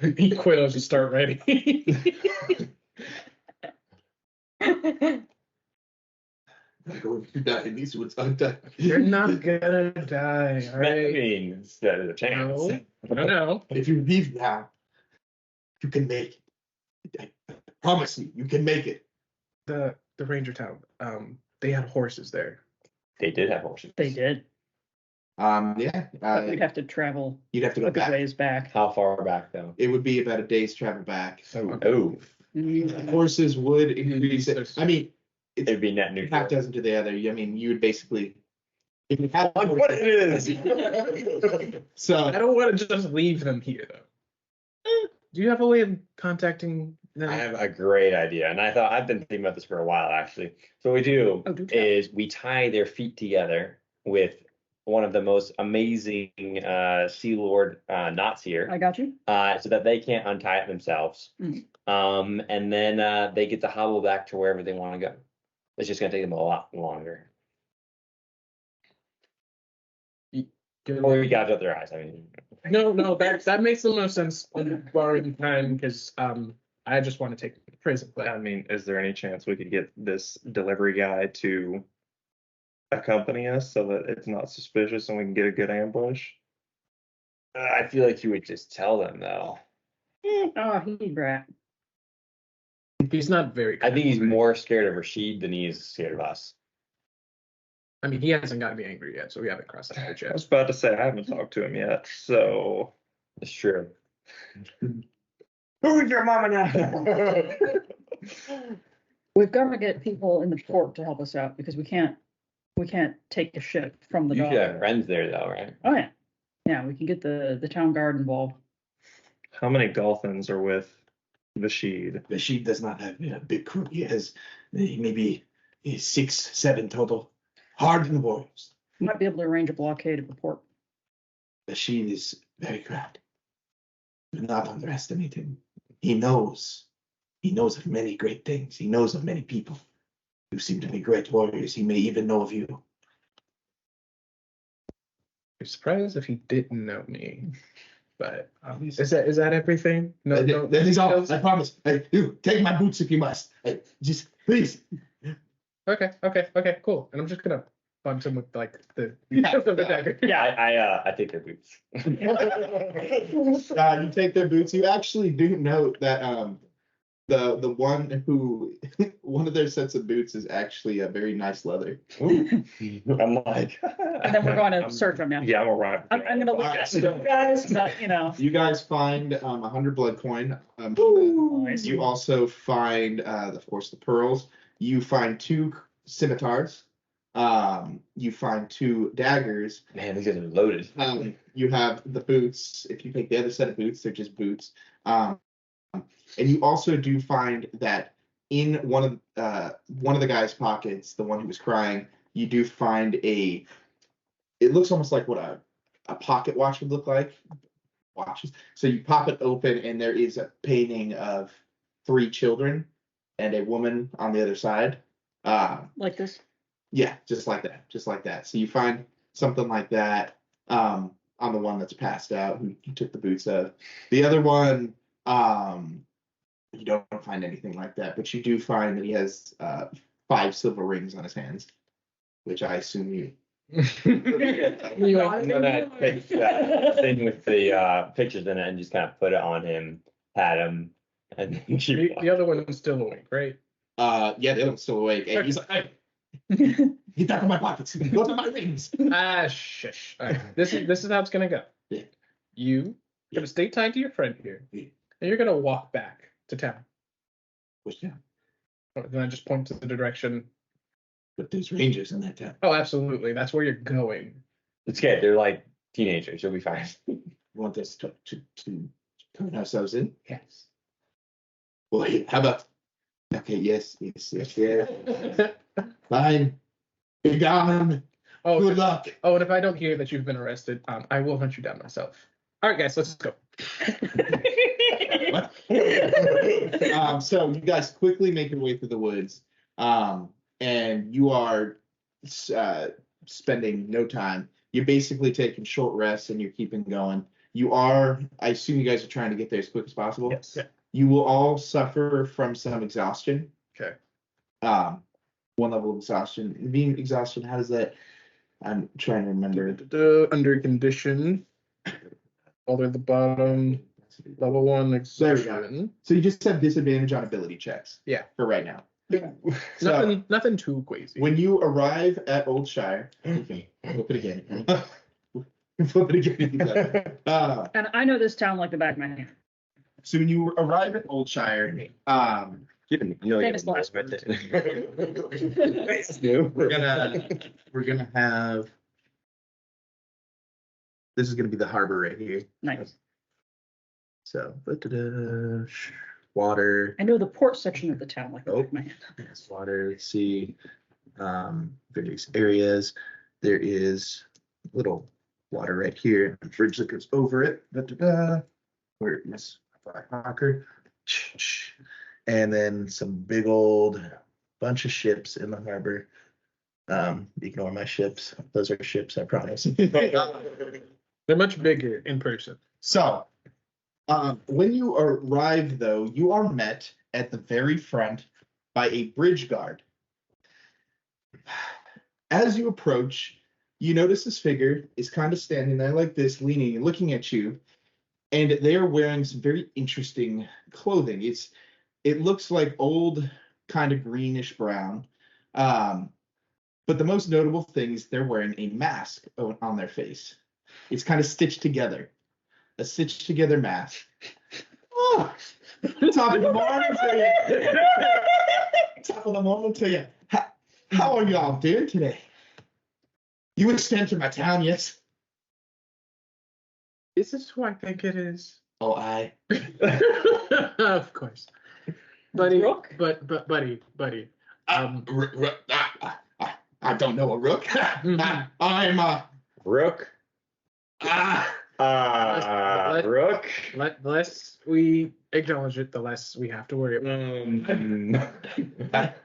and Quill to start writing. I'm going to die in these woods. I'm dying. You're not going to die, all I right? mean, there's a chance. No. If you leave now, you can make it. I promise you can make it. The Ranger Town, they had horses there. They did have horses. They did. Yeah. But we'd have to travel You'd have to a go good back. ways back. How far back though? It would be about a day's travel back. Oh, Horses would increase it. I mean, it'd be net neutral. half dozen to the other. I mean, you would basically. If you have What it is? I So don't want to just leave them here, though. Do you have a way of contacting them? I have a great idea, and I've been thinking about this for a while actually. So what we do Oh, do tell. is we tie their feet together with one of the most amazing Sea Lord knots here, I got you. so that they can't untie it themselves. And then they get to hobble back to wherever they want to go. It's just going to take them a lot longer. Or you gouge out their eyes. I mean, No, that makes the most sense on borrowing time because I just want to take the prison. I But mean, is there any chance we could get this delivery guy to accompany us so that it's not suspicious and we can get a good ambush? I feel like you would just tell them though. Oh, he brat. he's not very. I think he's kind. more scared of Rashid than he is scared of us. I mean, he hasn't gotten me angry yet, so we haven't crossed that bridge I was yet. about to say I haven't talked to him yet, so It's true. Who's your mama now? We've got to get people in the port to help us out because we can't take a ship from the You should have dock. friends there though, right? Oh yeah. Yeah, we can get the town guard involved. how many Golthans are with Vashid? Rashid does not have a big crew. He has maybe 6, 7 total. Hardened warriors. Might be able to arrange a blockade of the port. Rashid is very crafty. Do not underestimate him. He knows. He knows of many great things. He knows of many people. You seem to be great warriors. He may even know of you. I'm surprised if he didn't know me. But is that everything? No, That is all. I promise. You take my boots if you must. Just please. Okay, cool. And I'm just gonna punch him with like the dagger. I take their boots. You take their boots. You actually do note that the one of their sets of boots is actually a very nice leather. I'm like, And then we're going to search them now. yeah, I'm alright. I'm going to look at you guys, but You guys find 100 blood coin. Nice. You also find, of course, the pearls. You find 2 scimitars. You find 2 daggers. Man, these guys are loaded. You have the boots. If you take the other set of boots, they're just boots. And you also do find that in one of the guy's pockets, the one who was crying, you do find it looks almost like what a pocket watch would look like. Watches. So you pop it open and there is a painting of 3 children and a woman on the other side. like this. Yeah, just like that. So you find something like that on the one that's passed out, who you took the boots of. The other one, you don't find anything like that, but you do find that he has 5 silver rings on his hands, which I assume you. You know that thing with the pictures in it and just kind of put it on him, pat him, and then The other one is still awake, right? Yeah, the other one's still awake. And he's like, hey, get back in my pockets. Go to my rings. Shush. All right. This is how it's gonna go. Yeah. You're gonna stay tied to your friend here, Yeah. and you're gonna walk back to town. Which town? Then I just point to the direction. But there's rangers in that town. Oh, absolutely. That's where you're going. it's okay. They're like teenagers. You'll be fine. You want us to turn ourselves in? Yes. Well, how about? Okay, yes. Fine. Be gone. Oh, Good luck. oh, and if I don't hear that you've been arrested, I will hunt you down myself. All right, guys, let's go. So you guys quickly make your way through the woods, and you are spending no time. You're basically taking short rests and you're keeping going. I assume you guys are trying to get there as quick as possible. Yes. You will all suffer from some exhaustion. Okay. 1 level of exhaustion. Being exhaustion, how does that? I'm trying to remember. Under condition, all the way at the bottom, level 1 There we go. exhaustion. So you just have disadvantage on ability checks. Yeah. For right now. So Nothing too crazy. when you arrive at Old Shire, okay, flip it again. Flip it again. And I know this town like the back of my hand. So when you arrive at Old Shire, Famous last We're we're gonna have. This is gonna be the harbor right here. Nice. So water. I know the port section of the town like the back of my hand. Yes, water. Let's see. Various areas. There is a little water right here. A bridge that goes over it. Where is Black Hawker? And then some big old bunch of ships in the harbor. Ignore my ships. Those are ships, I promise. They're much bigger in person. So, when you arrive, though, you are met at the very front by a bridge guard. As you approach, you notice this figure is kind of standing there like this, leaning and looking at you, and they are wearing some very interesting clothing. It looks like old, kind of greenish brown. But the most notable thing is they're wearing a mask on their face. It's kind of stitched together. A stitched together mask. Oh, top of the morning to you. Top of the morning to you. How are y'all doing today? You wish to enter my town, yes? Is this who I think it is? Oh, I. Of course. Buddy, Rook? but buddy. I don't know a rook. I'm Rook. Rook. The less we acknowledge it, the less we have to worry about it.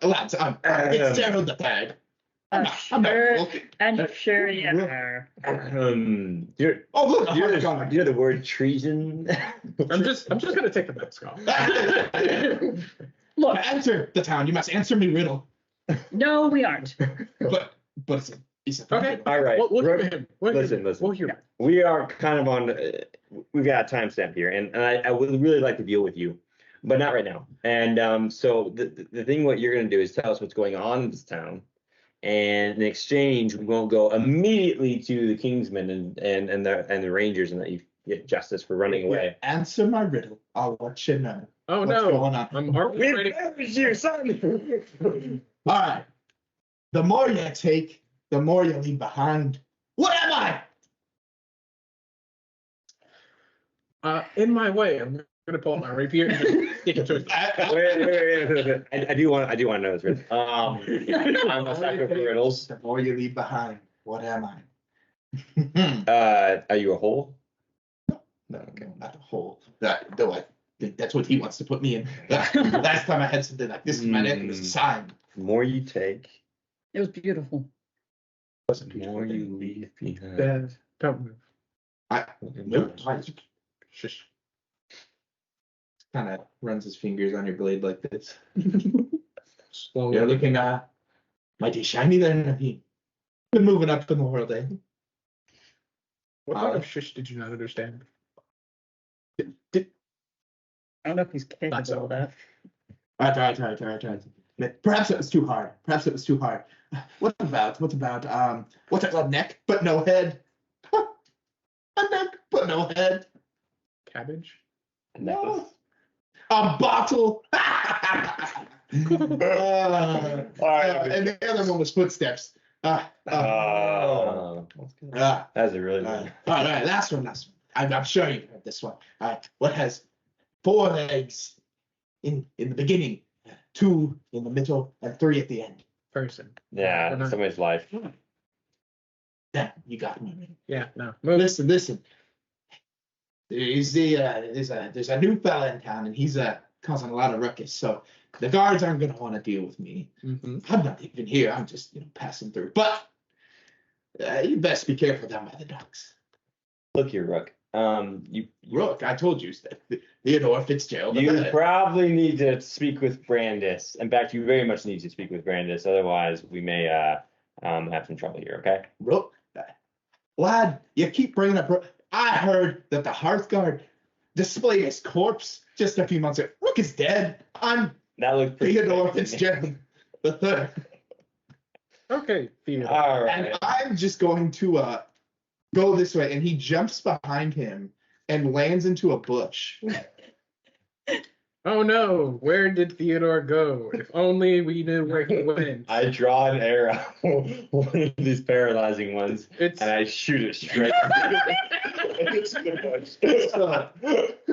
Lads, it's Gerald the Third. I'm not a rook. And sure you are. Oh, look, a you're hard guard. the word treason. I'm just gonna take the mask off. Look, Answer the town. You must answer me riddle. no, we aren't. But it's a Okay. All right. We'll hear Rook, him. listen. We'll hear him. We are kind of on. We've got a timestamp here, and I would really like to deal with you, but not right now. And so the thing, what you're going to do is tell us what's going on in this town, and in exchange, we won't go immediately to the Kingsmen and the Rangers, and that you get justice for running away. Answer my riddle. I'll let you know. Oh What's no. going on? I'm already. you, son. All right. The more you take, the more you leave behind. What am I? In my way, I'm gonna pull out my rapier and just stick it to his. Wait. I do want to know this riddle. I'm a sucker for riddles. The more you leave behind. What am I? Are you a hole? No, okay, not a hole. Though I think that's what he wants to put me in. Last time I had something like this in my neck, it was a sign. The more you take, It was beautiful. Wasn't the more you leave behind. Don't move. Shush. Kind of runs his fingers on your blade like this. Slowly. You're looking mighty shiny there, Naveem. Been moving up in the world, eh? What kind of shush did you not understand? I don't know if he's capable That's all. of that. All right. Perhaps it was too hard. What about a neck but no head? A neck but no head. Cabbage? No. A bottle. And the other one was footsteps. That's a really good. All right, last one. I'm sure you've heard this one. All right, what has 4 legs in the beginning, 2 in the middle, and 3 at the end? Person. Yeah, somebody's life. Yeah, you got me. Yeah, no. Move. Listen. There's a new fella in town, and he's causing a lot of ruckus. So the guards aren't gonna want to deal with me. Mm-hmm. I'm not even here. I'm just passing through. But you best be careful down by the docks. Look here, Rook. Rook, I told you, Theodore Fitzgerald. You probably need to speak with Brandis. In fact, you very much need to speak with Brandis. Otherwise, we may have some trouble here. Okay. Rook, lad, you keep bringing up. I heard that the Hearthguard displayed his corpse just a few months ago. Rook is dead. I'm That looks pretty Theodore fake to me. Fitzgerald the Third, Okay, Theo. All right. and I'm just going to go this way. And he jumps behind him and lands into a bush. Oh no, where did Theodore go? If only we knew where he went. I draw an arrow, one of these paralyzing ones, It's and I shoot it straight into the bush. So,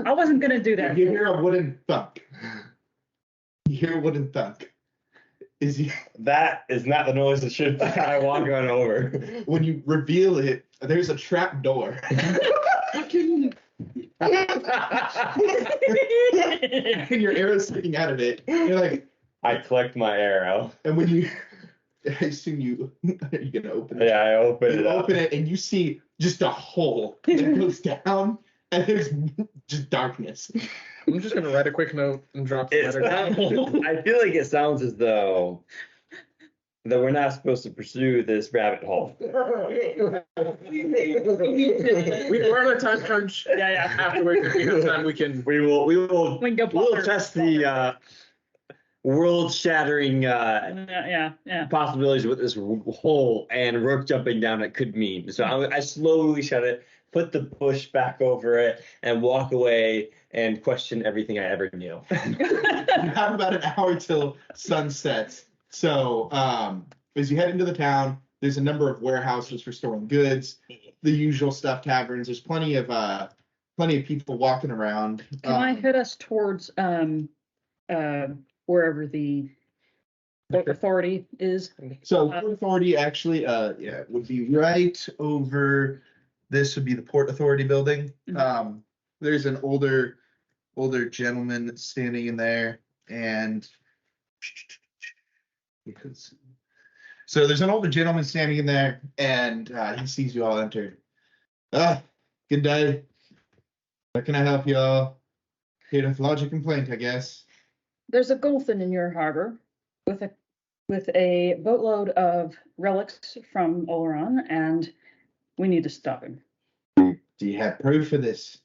I wasn't gonna do that. you hear a wooden thunk. Is he? That is not the noise that should. I walk on over. When you reveal it, there's a trap door. And your arrow's sticking out of it. You're like, I collect my arrow. and when you, I assume are you gonna open it? Yeah, I open You it up. open it and you see just a hole that goes down, and there's just darkness. I'm just gonna write a quick note and drop the letter down. I feel like it sounds as though that we're not supposed to pursue this rabbit hole. We're on a time crunch. Yeah. Afterwards, if we have time, we can. We will We can go we'll bother- test the world-shattering Yeah. possibilities with this hole and rope jumping down it could mean. So I slowly shut it, put the bush back over it, and walk away and question everything I ever knew. You have about an hour till sunset. So as you head into the town, there's a number of warehouses for storing goods, the usual stuff, taverns. There's plenty of people walking around. Can I head us towards wherever the Port Authority is? So Port Authority actually, would be right over. This would be the Port Authority building. There's an older gentleman standing in there, and so there's an older gentleman standing in there, and he sees you all enter. Good day. How can I help you all? Here to lodge a complaint, I guess. There's a dolphin in your harbor with a boatload of relics from Halorin, and we need to stop him. Do you have proof of this?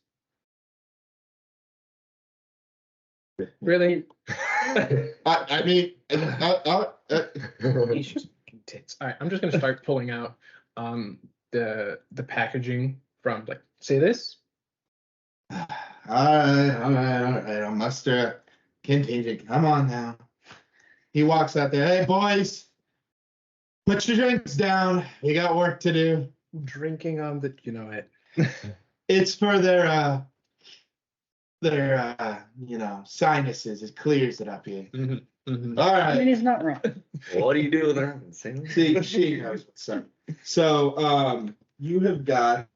Really? I mean, He's just tits. All right, I'm just gonna start pulling out the packaging from, like, say this. all right. I'll muster a contingent. Come on now. He walks out there. Hey, boys, put your drinks down. We got work to do. Drinking on the, you know it. It's for their sinuses. It clears it up here. All I right. mean, he's not wrong. What do you do with her? See, she knows what's up. So, you have got.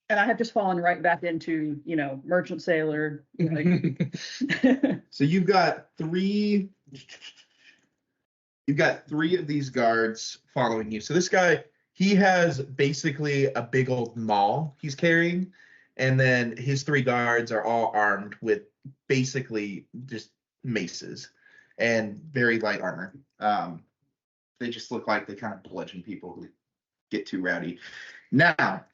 And I have just fallen right back into, merchant sailor. Like, So you've got three. You've got three of these guards following you. So this guy, he has basically a big old maul he's carrying, and then his three guards are all armed with basically just maces and very light armor. They just look like they kind of bludgeon people who get too rowdy. Now,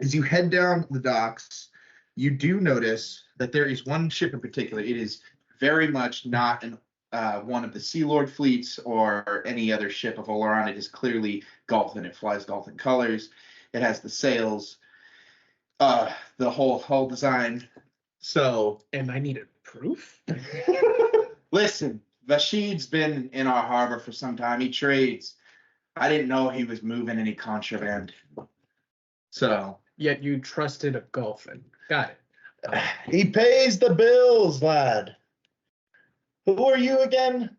as you head down the docks, you do notice that there is one ship in particular. It is very much not one of the Sea Lord fleets or any other ship of Halorin. It is clearly Golfin. It flies Golfin colors. It has the sails, the whole hull design. So, And I needed proof. listen, Vashid's been in our harbor for some time. He trades. I didn't know he was moving any contraband. So, Yet you trusted a Golfin. Got it. he pays the bills, lad. Who are you again?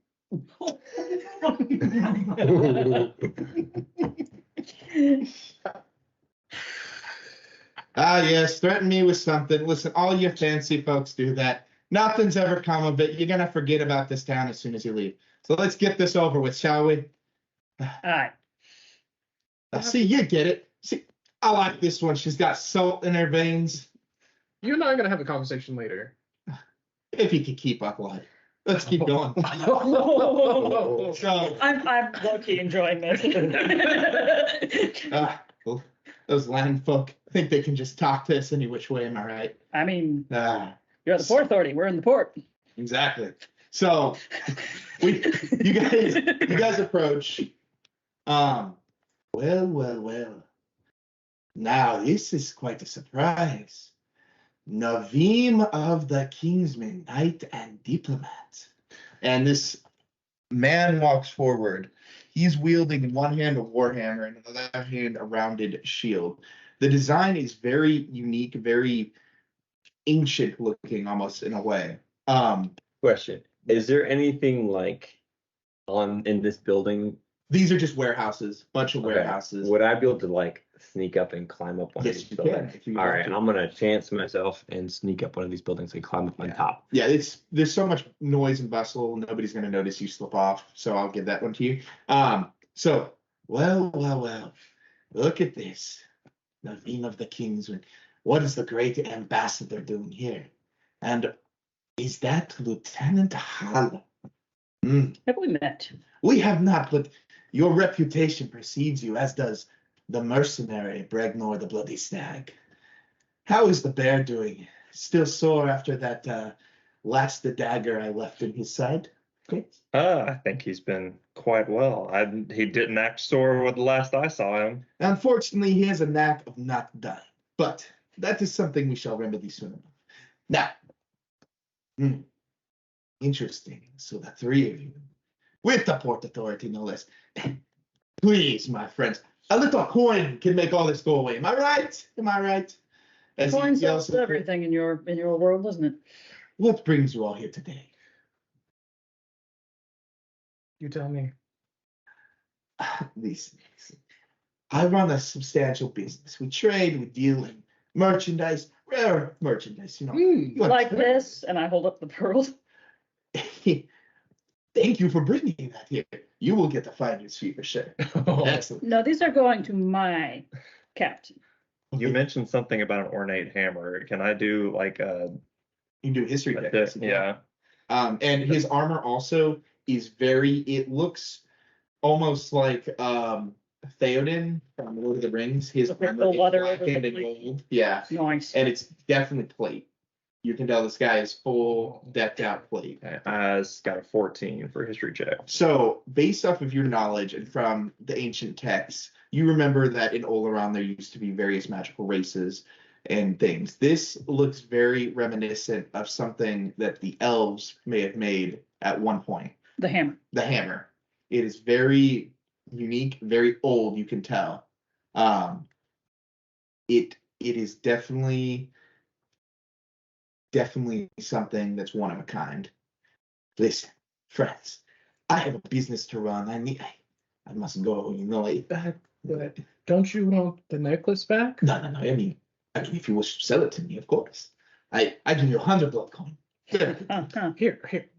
Yes, threaten me with something. Listen, all you fancy folks do that. Nothing's ever come of it. You're going to forget about this town as soon as you leave. So let's get this over with, shall we? all right. See, you get it. See, I like this one. She's got salt in her veins. You and I are gonna have a conversation later. If you could keep up, lad. Let's keep going. So, I'm low-key enjoying this. well, those land folk think they can just talk to us any which way, am I right? I mean, Ah, you're the Port Authority. We're in the port. exactly. So you guys approach. Well. Now this is quite a surprise. Naveem of the Kingsmen, knight and diplomat. And this man walks forward. He's wielding in one hand a warhammer and in the other hand a rounded shield. The design is very unique, very ancient looking almost in a way. Question: is there anything like in this building? These are just warehouses, bunch of Okay, warehouses. would I be able to like sneak up and climb up one Yes, of these you can, buildings? if you All want right, to. I'm gonna chance myself and sneak up one of these buildings and climb up on Yeah. top. Yeah, there's so much noise and bustle, nobody's gonna notice you slip off, so I'll give that one to you. So, well. Look at this. Naveem of the Kingsmen. What is the great ambassador doing here? And is that Lieutenant Hollo? Have we met? We have not, but your reputation precedes you, as does the mercenary Bregnor the Bloody Stag. How is the bear doing? Still sore after that last dagger I left in his side? I think he's been quite well. He didn't act sore with the last I saw him. Unfortunately, he has a knack of not dying, but that is something we shall remedy soon enough. Now, interesting. So the three of you, with the Port Authority, no less. Please, my friends, a little coin can make all this go away. Am I right? Am I right? As he Coin yells sells everything in your world, doesn't it? What brings you all here today? You tell me. Listen. I run a substantial business. We trade, we deal in merchandise, rare merchandise, you know. You Like understand? this, and I hold up the pearls. Thank you for bringing that here. You will get the finder's fee for sure. Excellent. No, these are going to my captain. You mentioned something about an ornate hammer. Can I do like a You can do history checks. yeah? And his armor also is it looks almost like Theoden from Lord of the Rings. His With the armor is leather black over the and in plate. gold. Yeah. Nice. And it's definitely plate. You can tell this guy is full decked out plate. I's got a 14 for history check. So, based off of your knowledge and from the ancient texts, you remember that in Oleron there used to be various magical races and things. This looks very reminiscent of something that the elves may have made at one point. The hammer. The hammer. It is very unique, very old, you can tell. It is definitely something that's one of a kind. Listen, friends, I have a business to run. I must go, you know. But don't you want the necklace back? No. I mean, if you wish to sell it to me, of course. I give you 100 blood coin. Here.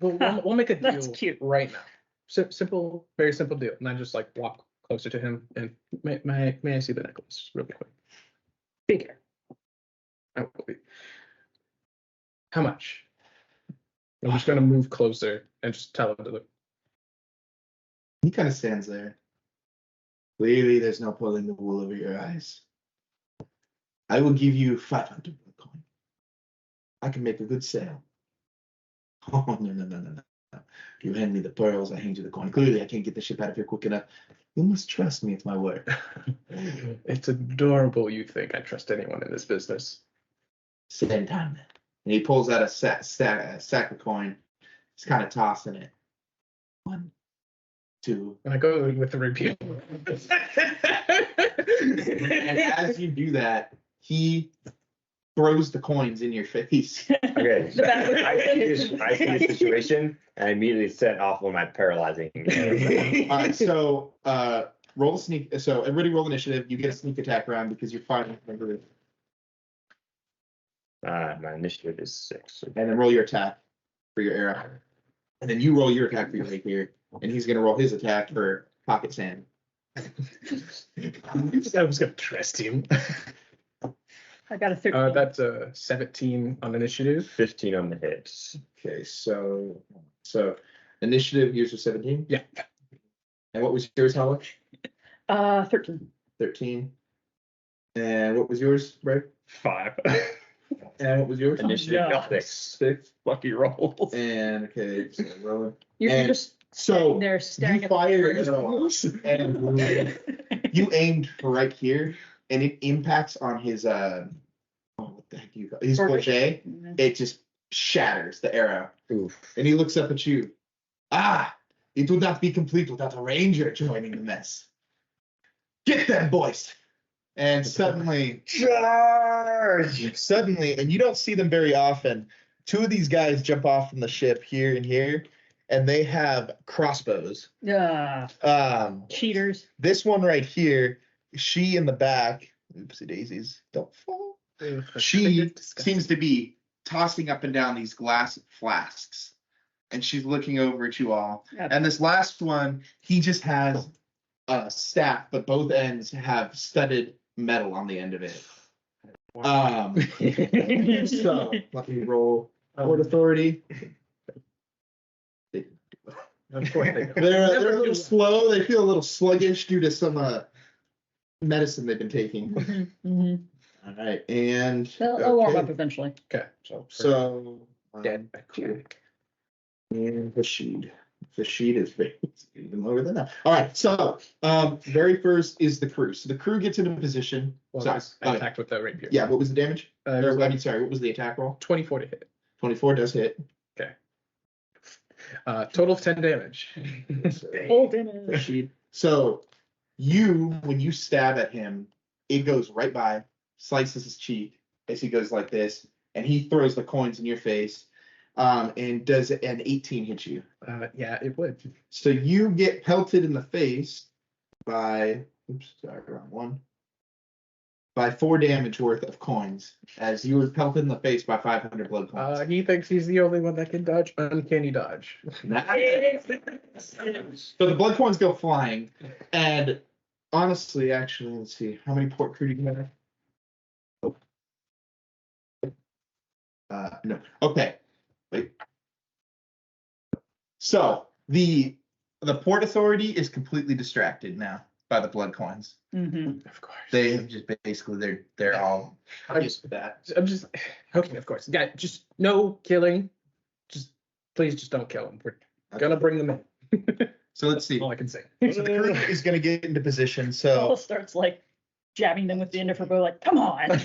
We'll make a deal That's cute. right now. Simple, very simple deal. And I just like walk closer to him and may I see the necklace really quick? Bigger. How much? I'm just gonna move closer and just tell him to look. He kind of stands there. Clearly, there's no pulling the wool over your eyes. I will give you 500 blood coin. I can make a good sale. Oh, no. You hand me the pearls, I hand you the coin. Clearly, I can't get the ship out of here quick enough. You must trust me, it's my word. It's adorable you think I trust anyone in this business. Same time then. And he pulls out a sack of coin. He's kind of tossing it. 1, 2. And I go with the repeat. And as you do that, he throws the coins in your face. Okay. The back- I see the situation and I immediately set off one of my paralyzing. All right, so roll a sneak. So everybody roll initiative. You get a sneak attack round because you're fighting. My initiative is 6. And then roll your attack for your arrow. And then you roll your attack for your rapier. And he's going to roll his attack for pocket sand. I was gonna trust him. I got a 13. That's a 17 on initiative. 15 on the hits. Okay, so initiative, yours was 17? Yeah. And what was yours, Hollo? 13. 13. And what was yours, Brad? 5. And what was yours? Initiative yeah. 6. 6 lucky rolls. And okay, so Rowan. You're And just So there you staring at fire the and you aimed for right here, and it impacts on his what the heck do you call it? His crochet. It just shatters the arrow. Oof. And he looks up at you. It would not be complete without a ranger joining the mess. Get them, boys! And suddenly, and you don't see them very often, 2 of these guys jump off from the ship here and here, and they have crossbows. Cheaters. This one right here, she in the back, oopsie daisies, don't fall. She seems to be tossing up and down these glass flasks, and she's looking over at you all. Yeah. And this last one, he just has staff, but both ends have studded metal on the end of it. So let me roll Port Authority. They're a little slow. They feel a little sluggish due to some medicine they've been taking. All right, and They'll warm up eventually. Okay. so Dead. and the sheet. The sheet is even lower than that. All right, so very first is the crew. So the crew gets into position. Well, I attacked with the rapier. Yeah, what was the damage? It Or, was I mean, sorry, what was the attack roll? 24 to hit. 24 does hit. Okay. Total of 10 damage. Full damage. So when you stab at him, it goes right by, slices his cheek as he goes like this, and he throws the coins in your face. And does an 18 hit you? Yeah, it would. So you get pelted in the face by, wrong one. By 4 damage worth of coins, as you were pelted in the face by 500 blood coins. He thinks he's the only one that can dodge uncanny dodge. So the blood coins go flying, and honestly, actually, let's see, how many port crew do you have? No. Okay. Wait. So the Port Authority is completely distracted now by the blood coins. Of course. They have just basically they're all used to that. I'm just okay. Of course, guy. Just no killing. Please, just don't kill him. We're gonna bring them in. So let's see. All I can say. So the crew is gonna get into position. Hollo So starts like jabbing them with the end of her bow, like, come on.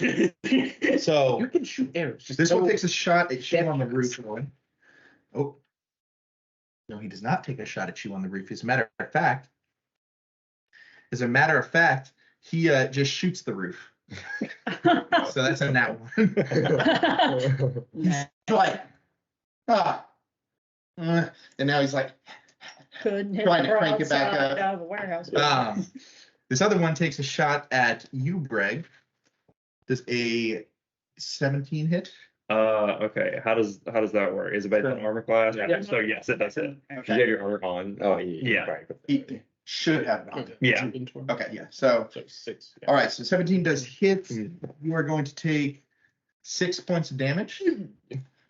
so You can shoot arrows. Just this no- one takes a shot at you on the deaths. roof. Oh. No, he does not take a shot at you on the roof. As a matter of fact, he just shoots the roof. So that's a nat one. He's like, and now he's like, Couldn't hit Trying the to crank it back broadside up. out of the warehouse. this other one takes a shot at you, Breg. Does a 17 hit? Okay. How does that work? Is it based on Sure. armor class? Yeah. So yes, it does hit. You have your armor on. Oh, Yeah. Right. He should have it on. Yeah. Okay, yeah. So, So 6. Yeah. all right. So 17 does hit. You are going to take 6 points of damage.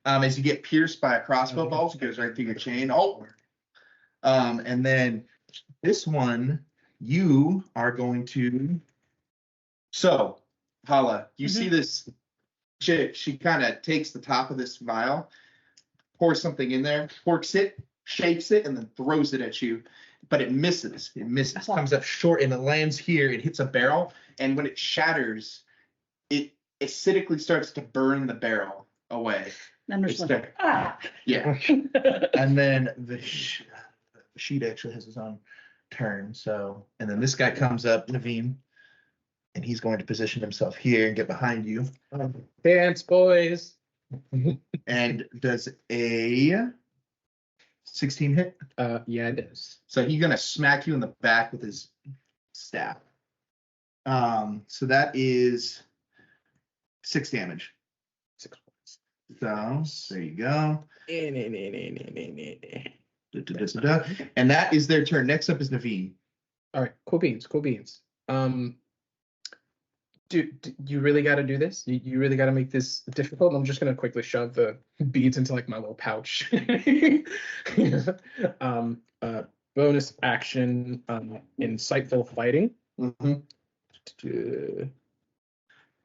As you get pierced by a crossbow bolt, it goes right through your chain. Oh. And then this one, you are going to. So, Hala, you see this chick? She kind of takes the top of this vial, pours something in there, corks it, shakes it, and then throws it at you. But it misses. It misses. Comes up short, and it lands here. It hits a barrel, and when it shatters, it acidically starts to burn the barrel away. I'm It's just there. like, Yeah. And then the sheet actually has his own turn. So, and then this guy comes up, Naveem, and he's going to position himself here and get behind you. Dance, boys. And does a 16 hit? Yeah, it is. So he's gonna smack you in the back with his staff. So that is 6 damage. 6 points. So there you go. And that is their turn. Next up is Naveem. All right, cool beans. Do you really got to do this? You really got to make this difficult? I'm just gonna quickly shove the beads into like my little pouch. Bonus action, insightful fighting.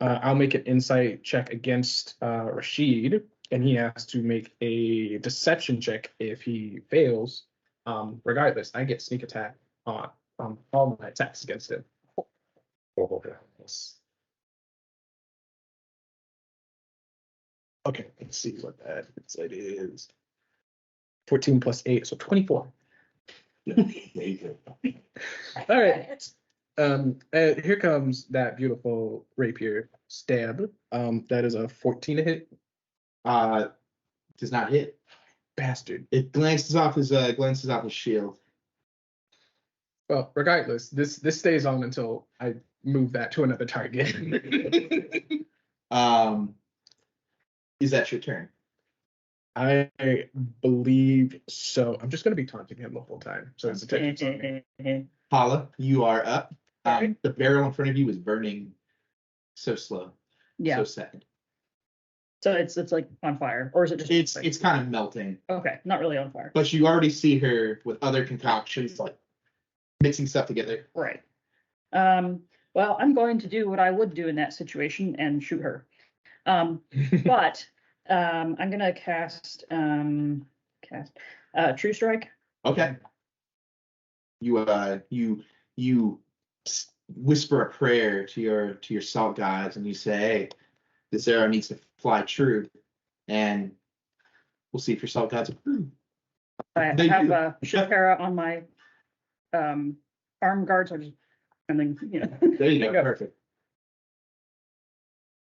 I'll make an insight check against Rashid, and he has to make a deception check. If he fails, regardless, I get sneak attack on all my attacks against him. Okay, let's see what that insight is. 14 plus 8, so 24. All right. Here comes that beautiful rapier stab. That is a 14 to hit. Does not hit. Bastard. It glances off his shield. Well, regardless, this stays on until I move that to another target. Is that your turn? I believe so. I'm just gonna be taunting him the whole time. So his attention's on me. Hollo, you are up. Alright. The barrel in front of you is burning so slow, Yeah. so sad. So it's like on fire, or is it just? It's kind of melting, Okay, not really on fire. but you already see her with other concoctions, like mixing stuff together. Right. Well, I'm going to do what I would do in that situation and shoot her. But I'm gonna cast True Strike. Okay. You whisper a prayer to your salt guys, and you say, "Hey, this arrow needs to fly true," and we'll see if your salt guys approve. I They have do. Shakara on my arm guards. I just and then There you go. Go. Perfect.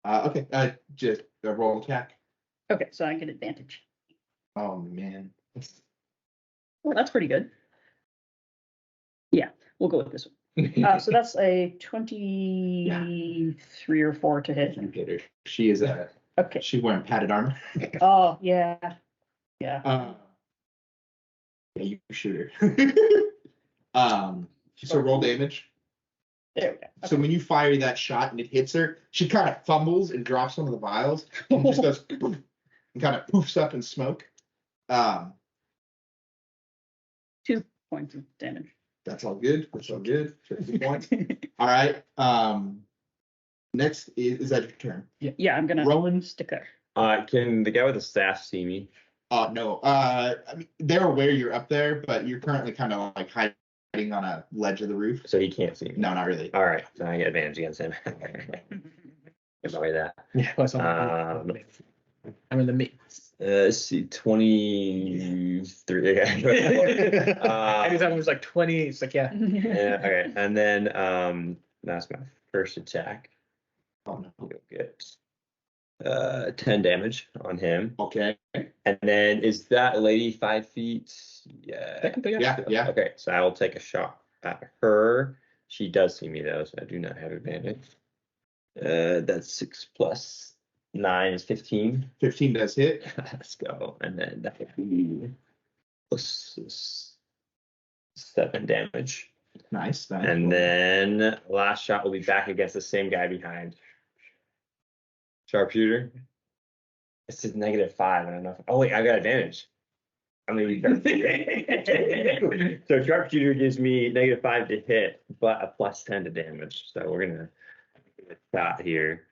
Okay. Just a roll attack. Okay, so I get advantage. Oh man. Well, that's pretty good. Yeah, we'll go with this one. So that's a 23 or 4 to hit. You get her. She is Okay. she's wearing padded armor. Oh yeah, yeah. Yeah, you shoot her. So roll damage. There we go. So when you fire that shot and it hits her, she kind of fumbles and drops one of the vials and just goes poof, and kind of poofs up in smoke. 2 points of damage. That's all good. That's all good. 50 points. All right. Next is that your turn? Yeah, I'm gonna Rowan. stick there. Can the guy with the staff see me? No. I mean, they're aware you're up there, but you're currently kind of like hiding on a ledge of the roof. So he can't see me. No, not really. All right, so I get advantage against him. Enjoy that. Yeah, plus I'm in the mix. Let's see, 23. Okay. Anytime it was like 20, it's like, yeah. Yeah, okay. And then that's my first attack. Oh no. You'll get 10 damage on him. Okay. And then is that lady 5 feet? Yeah. Technically, Yeah. Okay, so I will take a shot at her. She does see me though, so I do not have advantage. That's 6 plus 9 is 15. 15 does hit. Let's go. And then that would be plus 7 damage. Nice. And then last shot will be back against the same guy behind. Sharpshooter. It's just -5. I don't know. Oh wait, I got advantage. I'm gonna use sharpshooter. So sharpshooter gives me -5 to hit, but a plus 10 to damage. So we're gonna give a shot here.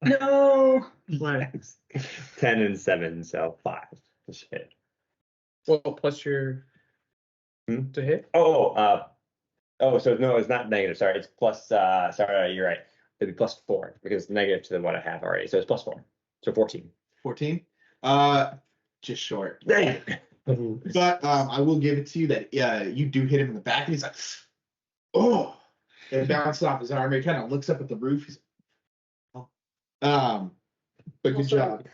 No. 10 and 7, so 5 to hit. Well, plus your to hit. So no, it's not negative. Sorry, it's plus. Sorry, you're right. It'd be plus 4 because it's negative to what I have already. So it's plus 4. So 14. 14. Just short. Dang. But I will give it to you that you do hit him in the back, and he's like, oh, and it bounces off his armor. He kind of looks up at the roof. He's like, oh. But good Also, job.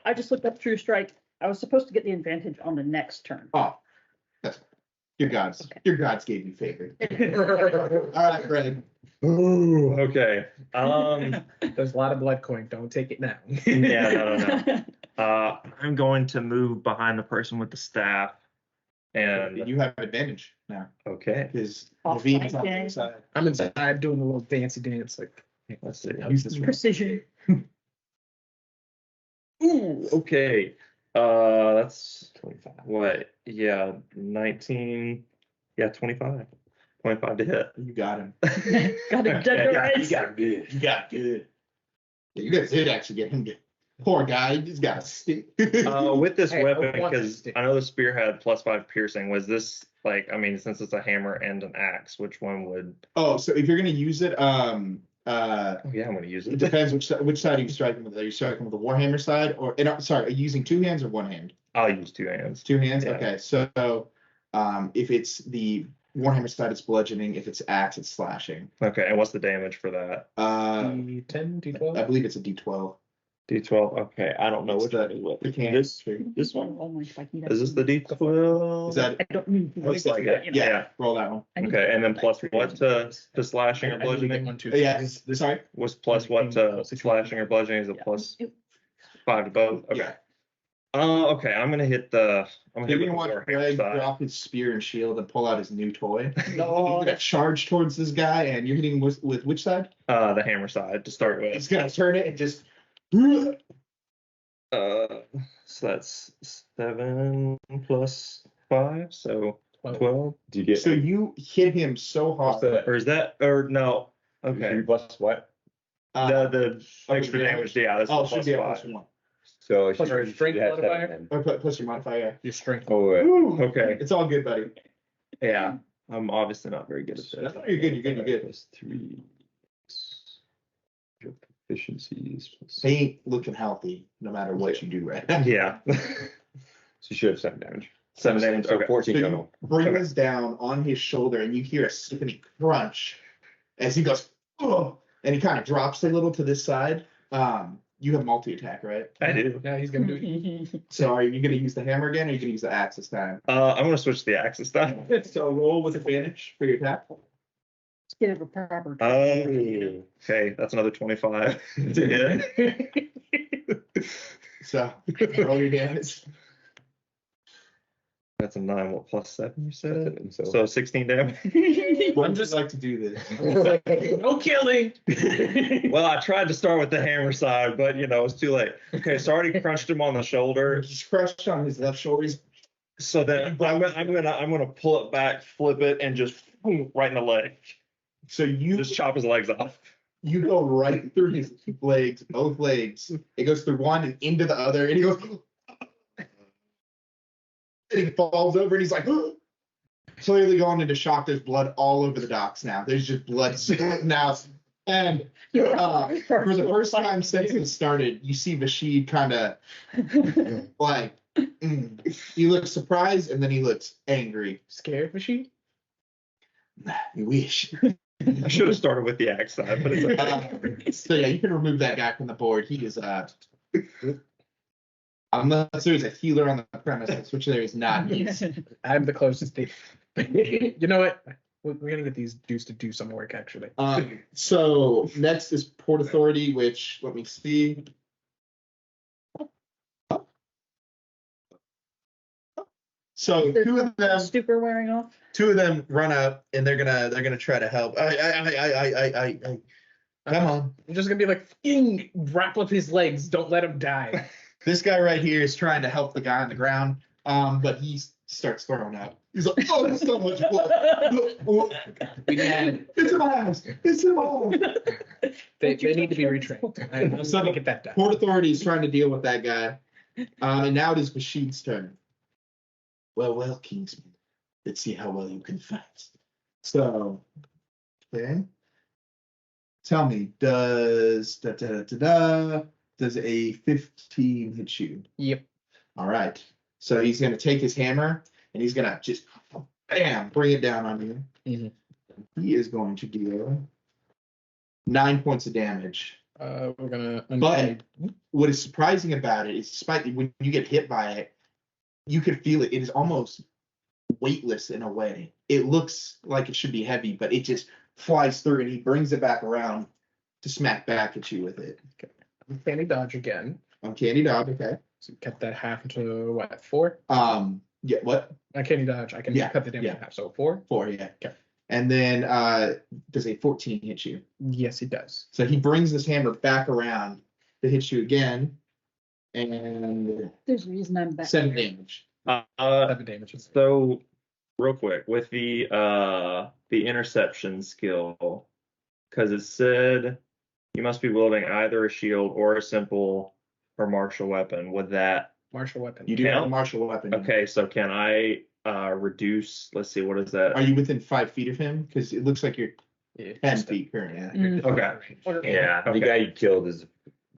I just looked up True Strike. I was supposed to get the advantage on the next turn. Oh, that's your gods. Okay. Your gods gave you favor. All right, Greg. Ooh, okay. There's a lot of blood coin. Don't take it now. Yeah, no. I'm going to move behind the person with the staff, and You have advantage now Okay. because Off Naveem's my on the game. other side. I'm inside doing a little fancy dance. Like, Let's see. Use this one. Precision. Ooh, okay. That's 25. what? Yeah, 19. Yeah, 25. 25 to hit. You got him. Got it done right. You got him good. You got good. Yeah, you guys did actually get him good. Poor guy, he's got a stick. With this Hey, weapon, what's because a stick? I know the spear had +5 piercing. Was this like? I mean, since it's a hammer and an axe, which one would? Oh, so if you're gonna use it, Oh yeah, I'm gonna use it it. depends which side are you striking with. Are you striking with the Warhammer side, or sorry, are you using 2 hands or 1 hand? I'll use 2 hands. 2 hands. Yeah. Okay, so if it's the Warhammer side, it's bludgeoning. If it's axe, it's slashing. Okay, and what's the damage for that? D10, I D12. believe it's a D12. D12. Okay, I don't know It's which the- one is what. the can. This one. Only if I can Is this the D12? Is that I don't need to. Looks like it. yeah? Yeah. Roll that one. I need Okay, to- and then plus what to slashing or I usually get bludgeoning? 1, 2, Yeah. 3. Sorry. Was plus what to slashing or bludgeoning? Is it Yeah. plus 5 to both? Okay. Yeah. Okay, I'm gonna hit the. I'm You're gonna hit gonna watch the Greg side. drop his spear and shield and pull out his new toy. No. He's gonna charge towards this guy, and you're hitting with which side? The hammer side to start He's with. gonna turn it and just. So that's 7 plus 5, so 12. Do you get So you hit him so hard. Or is that or no? okay. Okay. Plus what? The oh, extra yeah. damage, yeah, that's Oh, plus should be a 5. plus 1. So it Plus should- our you strength should have modifier? 7 Or plus your modifier. Your strength. then. Oh, wait. Woo. Okay. It's all good, buddy. Yeah, I'm obviously not very good at No, that. you're good. You're good. You're good. Plus 3. Your proficiencies. They ain't looking healthy no matter what you do right now. Yeah. So you should have 7 damage. 7 damage. So Okay. 14 So you total. bring Okay. this down on his shoulder, and you hear a sickening crunch as he goes, oh, and he kind of drops a little to this side. You have multi-attack, right? I do. Yeah, he's gonna do it. So are you going to use the hammer again, or are you going to use the axe this time? I'm gonna switch the axis time. So roll with advantage for your attack. Let's get it a proper. Okay, that's another 25 to hit. So roll your damage. That's a 9. What plus 7? You said. And so, So 16 damage. I'm just like to do this. No killing. Well, I tried to start with the hammer side, but it's too late. Okay, so I already crunched him on the shoulder. Just crushed on his left shoulder. He's So then I'm gonna pull it back, flip it, and just right in the leg. So you Just chop his legs off. you go right through his legs, both legs. It goes through one and into the other, and he goes. And he falls over, and he's like, clearly going into shock. There's blood all over the docks now. There's just blood now. And for the first time since it started, you see Bashid kind of like, he looks surprised, and then he looks angry. Scared machine? You wish. I should have started with the axe side, but it's okay. So yeah, you can remove that guy from the board. He is unless there's a healer on the premises, which there is not. I'm the closest thing. You know what? We're gonna get these dudes to do some work actually. So next is Port Authority, which let me see. So two of them Stupor wearing off. run up and they're gonna try to help. I come on. I'm just gonna be like, "Fucking wrap up his legs. Don't let him die." This guy right here is trying to help the guy on the ground. But he starts throwing up. He's like, oh, there's so much blood. It's in my house. It's in my home. They need to be retrained. I'm So- gonna get that done. Port Authority is trying to deal with that guy. And now it is Bashid's turn. Well, Kingsman. Let's see how well you can fight. So, okay. Tell me, does a 15 hit you? Yep. All right. So he's going to take his hammer and he's going to just bam, bring it down on you. Mhm. He is going to deal 9 points of damage. We're gonna. But what is surprising about it is, despite when you get hit by it, you can feel it. It is almost weightless in a way. It looks like it should be heavy, but it just flies through, and he brings it back around to smack back at you with it. Uncanny dodge again. Uncanny dodge, okay. So cut that half into what? 4? Yeah, what? Uncanny dodge. I can Yeah, cut the damage yeah. in half. So 4. 4, yeah. Okay. And then does a 14 hit you? Yes, it does. So he brings this hammer back around to hit you again, and There's a reason I'm back. 7 damage. 7 damage. So real quick with the interception skill, because it said you must be wielding either a shield or a simple or martial weapon. Would that Martial weapon. You do have a Yeah. martial weapon. okay? So can I reduce? Let's see, what is that? Are you within 5 feet of him? Because it looks like you're Yeah, 10 just a- feet currently. Mm. Okay. yeah, Okay. the guy you killed is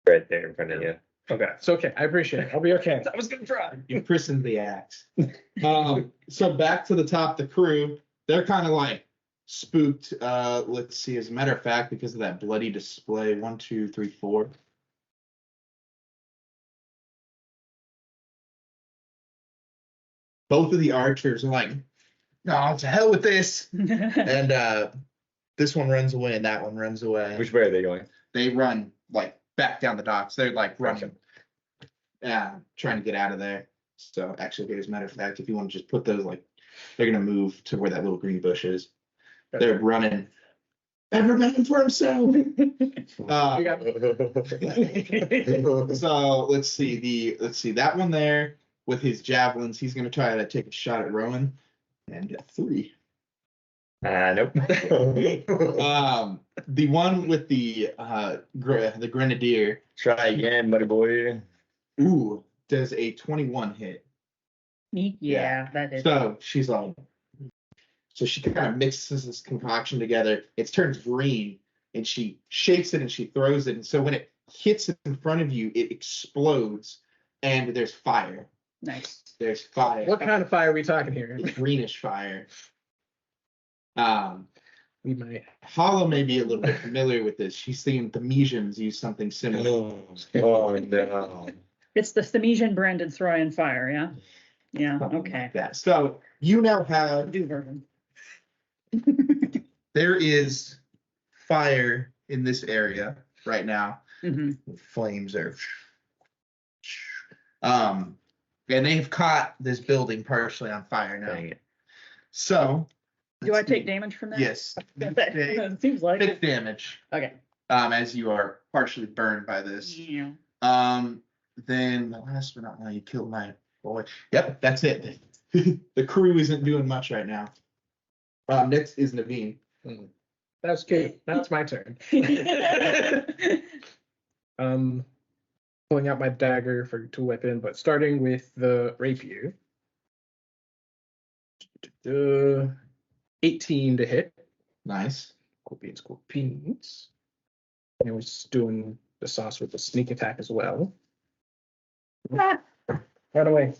right there in front of you. Okay. It's okay. I appreciate it. I'll be okay. I was gonna try. You christened the axe. So back to the top, the crew, they're kind of like spooked. Let's see, as a matter of fact, because of that bloody display, 1, 2, 3, 4. Both of the archers are like, no, to hell with this. And this one runs away and that one runs away. Which way are they going? They run like back down the docks. They're like running. trying to get out of there. So actually, okay, as a matter of fact, if you want to just put those like, they're gonna move to where that little green bush is. They're running. Everybody for himself. So let's see that one there with his javelins. He's gonna try to take a shot at Rowan and get 3. Nope. The one with the grenadier. Try again, buddy boy. Ooh, does a 21 hit. Yeah, that is. So she's like, so she kind of mixes this concoction together. It turns green, and she shakes it and she throws it. And so when it hits in front of you, it explodes, and there's fire. Nice. There's fire. What kind of fire are we talking here? Greenish fire. We might. Hollo may be a little bit familiar with this. She's seen the Themesians use something similar. Oh no. It's the Themesian branded Throyan fire, yeah? Yeah, Something okay. like that. So you now have, Do version. there is fire in this area right now. Mhm. Flames are, and they've caught this building partially on fire now. Dang it. So. Do I take damage from that? Yes. It seems like it. 6 damage. Okay. As you are partially burned by this. Yeah. Then the last but not least, you killed my boy. Yep, that's it. The crew isn't doing much right now. Next is Naveem. That was cute. Now it's my turn. Pulling out my dagger for 2 weapon, but starting with the rapier. 18 to hit. Nice. Cool beans. And we're just doing the sauce with the sneak attack as well. Right away.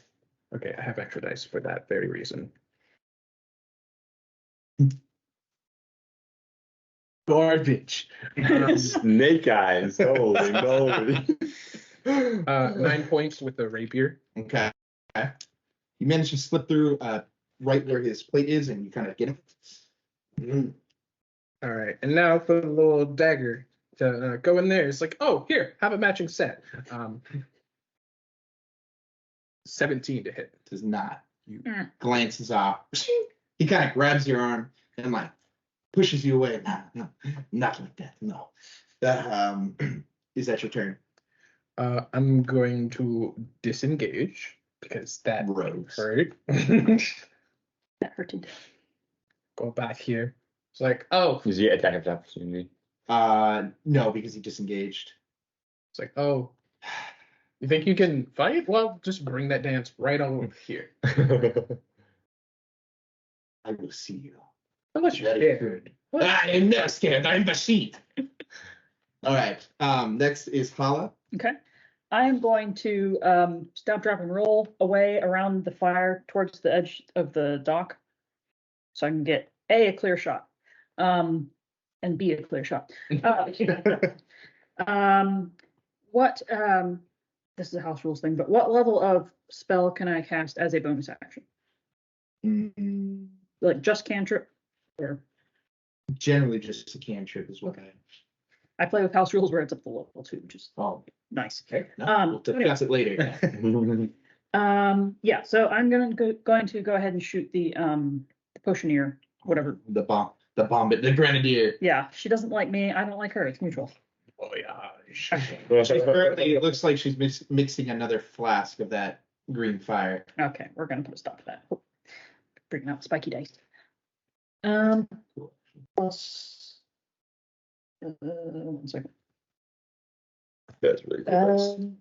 Okay, I have extra dice for that very reason. Garbage. Snake eyes. Holy moly. 9 points with the rapier. Okay. You managed to slip through right where his plate is, and you kind of get him. All right, and now for the little dagger to go in there. It's like, oh, here, have a matching set. 17 to hit. Does not. You glances off. He kind of grabs your arm and like pushes you away. No, not like that. No. Is that your turn? I'm going to disengage because that Rogues. hurt. That hurted. Go back here. It's like, oh, Was he attack of opportunity? No, because he disengaged. it's like, oh, you think you can fight? Well, just bring that dance right over here. I will see you. Unless you're Very scared. I am not scared. I'm Bashid. All right. Next is Hala. Okay. I am going to stop, drop, and roll away around the fire towards the edge of the dock, so I can get a clear shot, and B, a clear shot. What? This is a house rules thing, but what level of spell can I cast as a bonus action? Like just cantrip, or Generally, just a cantrip is what I play with house rules where it's up to level 2, which is nice. Okay. No, we'll discuss it later. Yeah, so I'm going to go ahead and shoot the potioneer, whatever. The the grenadier. Yeah, she doesn't like me. I don't like her. It's mutual. Oh, yeah. Currently, it looks like she's mixing another flask of that green fire. Okay, we're going to put a stop to that. Oh, bringing out spiky dice. Plus, 1 second. That's really cool.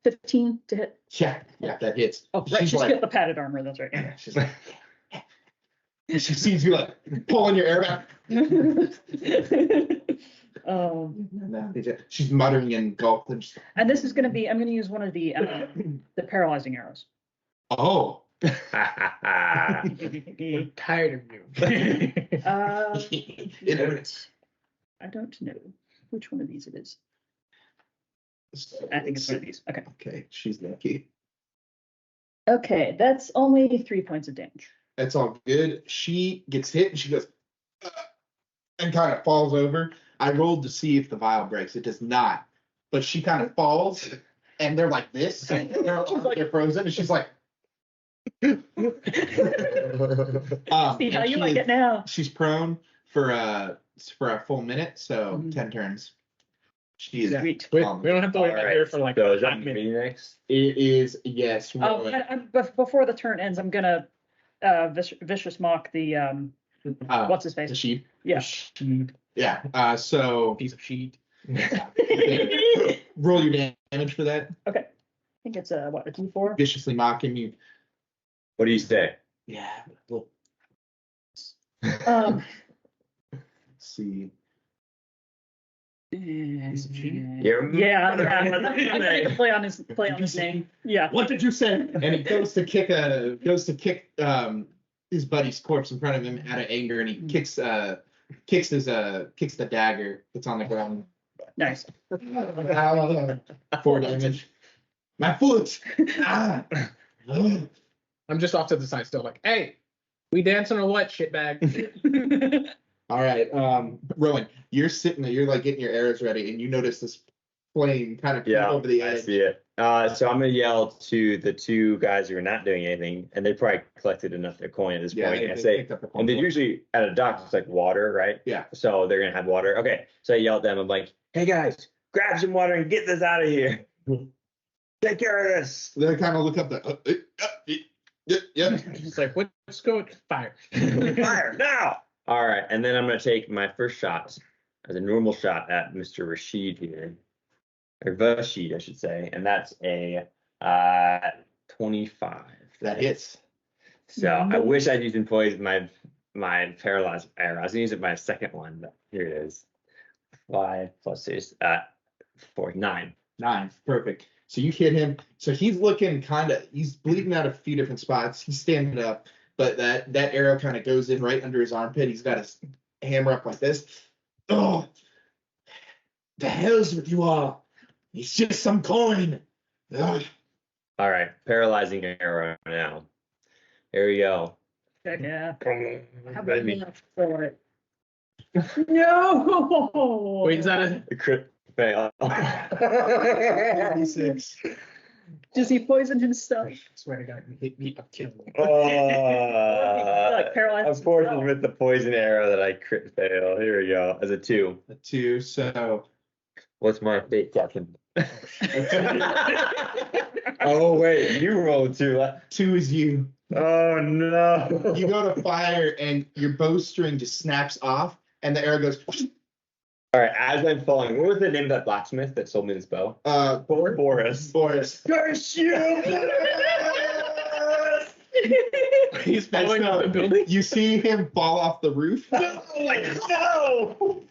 15 to hit. Yeah, that hits. Oh, right, she's like, got the padded armor. That's right. Yeah. she's like, she sees you like pulling your air back. She's muttering and gulping. And this is going to be, I'm going to use one of the paralyzing arrows. Oh. I'm tired of you. I don't know which one of these it is. I think it's one of these. Okay. Okay, she's lucky. Okay, that's only 3 points of damage. That's all good. She gets hit and she goes and kind of falls over. I rolled to see if the vial breaks. It does not. But she kind of falls and they're like this, and they're frozen, and she's like, See how and you like it now. she's prone for a full minute, so Mhm. 10 turns. She is. Sweet. We don't have to wait Alright, here for like So is that 5 minutes. me next? It is, yes. Before the turn ends, I'm gonna vicious mock the what's his face? The sheep. Yeah. Yeah. So Piece of sheet. roll your damage for that. Okay. I think it's a D4. Viciously mocking you. What do you say? Yeah. Let's Um. see. You're Yeah. I'm gonna play on his name. Yeah. What did you say? And he goes to kick his buddy's corpse in front of him out of anger, and he kicks the dagger that's on the ground. Nice. 4 damage. My foot. Ah. I'm just off to the side still like, hey, we dancing or what, shitbag? All right, Rowan, you're sitting there, you're like getting your arrows ready, and you notice this flame kind of come over the I edge. see it. So I'm gonna yell to the two guys who are not doing anything, and they probably collected enough their coin at this point. And say, picked up the and they coin. usually at a dock it's like water, right? Yeah. So they're gonna have water. Okay. So I yell at them. I'm like, hey guys, grab some water and get this out of here. Take care of this. They kind of look up yeah. It's like, let's go fire. Fire now. All right, and then I'm gonna take my first shot as a normal shot at Mr. Rashid here, or Rashid, I should say, and that's a 25. That hits. So I wish I'd used poison my paralyzed arrow. I was gonna use it my second one, but here it is. 5 plus 6, 4, 9. 9. Perfect. So you hit him. So he's looking he's bleeding out a few different spots. He's standing up, but that arrow kind of goes in right under his armpit. He's got his hammer up like this. Oh, the hell's with you all? It's just some coin. Ugh. All right, paralyzing arrow now. Here we go. Yeah. How about Baby. enough for it? No. Wait, is that A crit fail. 26. Does he poison himself? I swear to God, you hit me, I'm killing you. Like paralyzed Unfortunately, himself. with the poison arrow that I crit fail. Here we go. As a 2. A 2. So What's my fate, Captain? Oh wait, you rolled 2. 2 is you. Oh no. You go to fire and your bowstring just snaps off, and the arrow goes. All right, as I'm falling, what was the name of that blacksmith that sold me this bow? Boris. Curse you! He's falling off the building. You see him fall off the roof. No!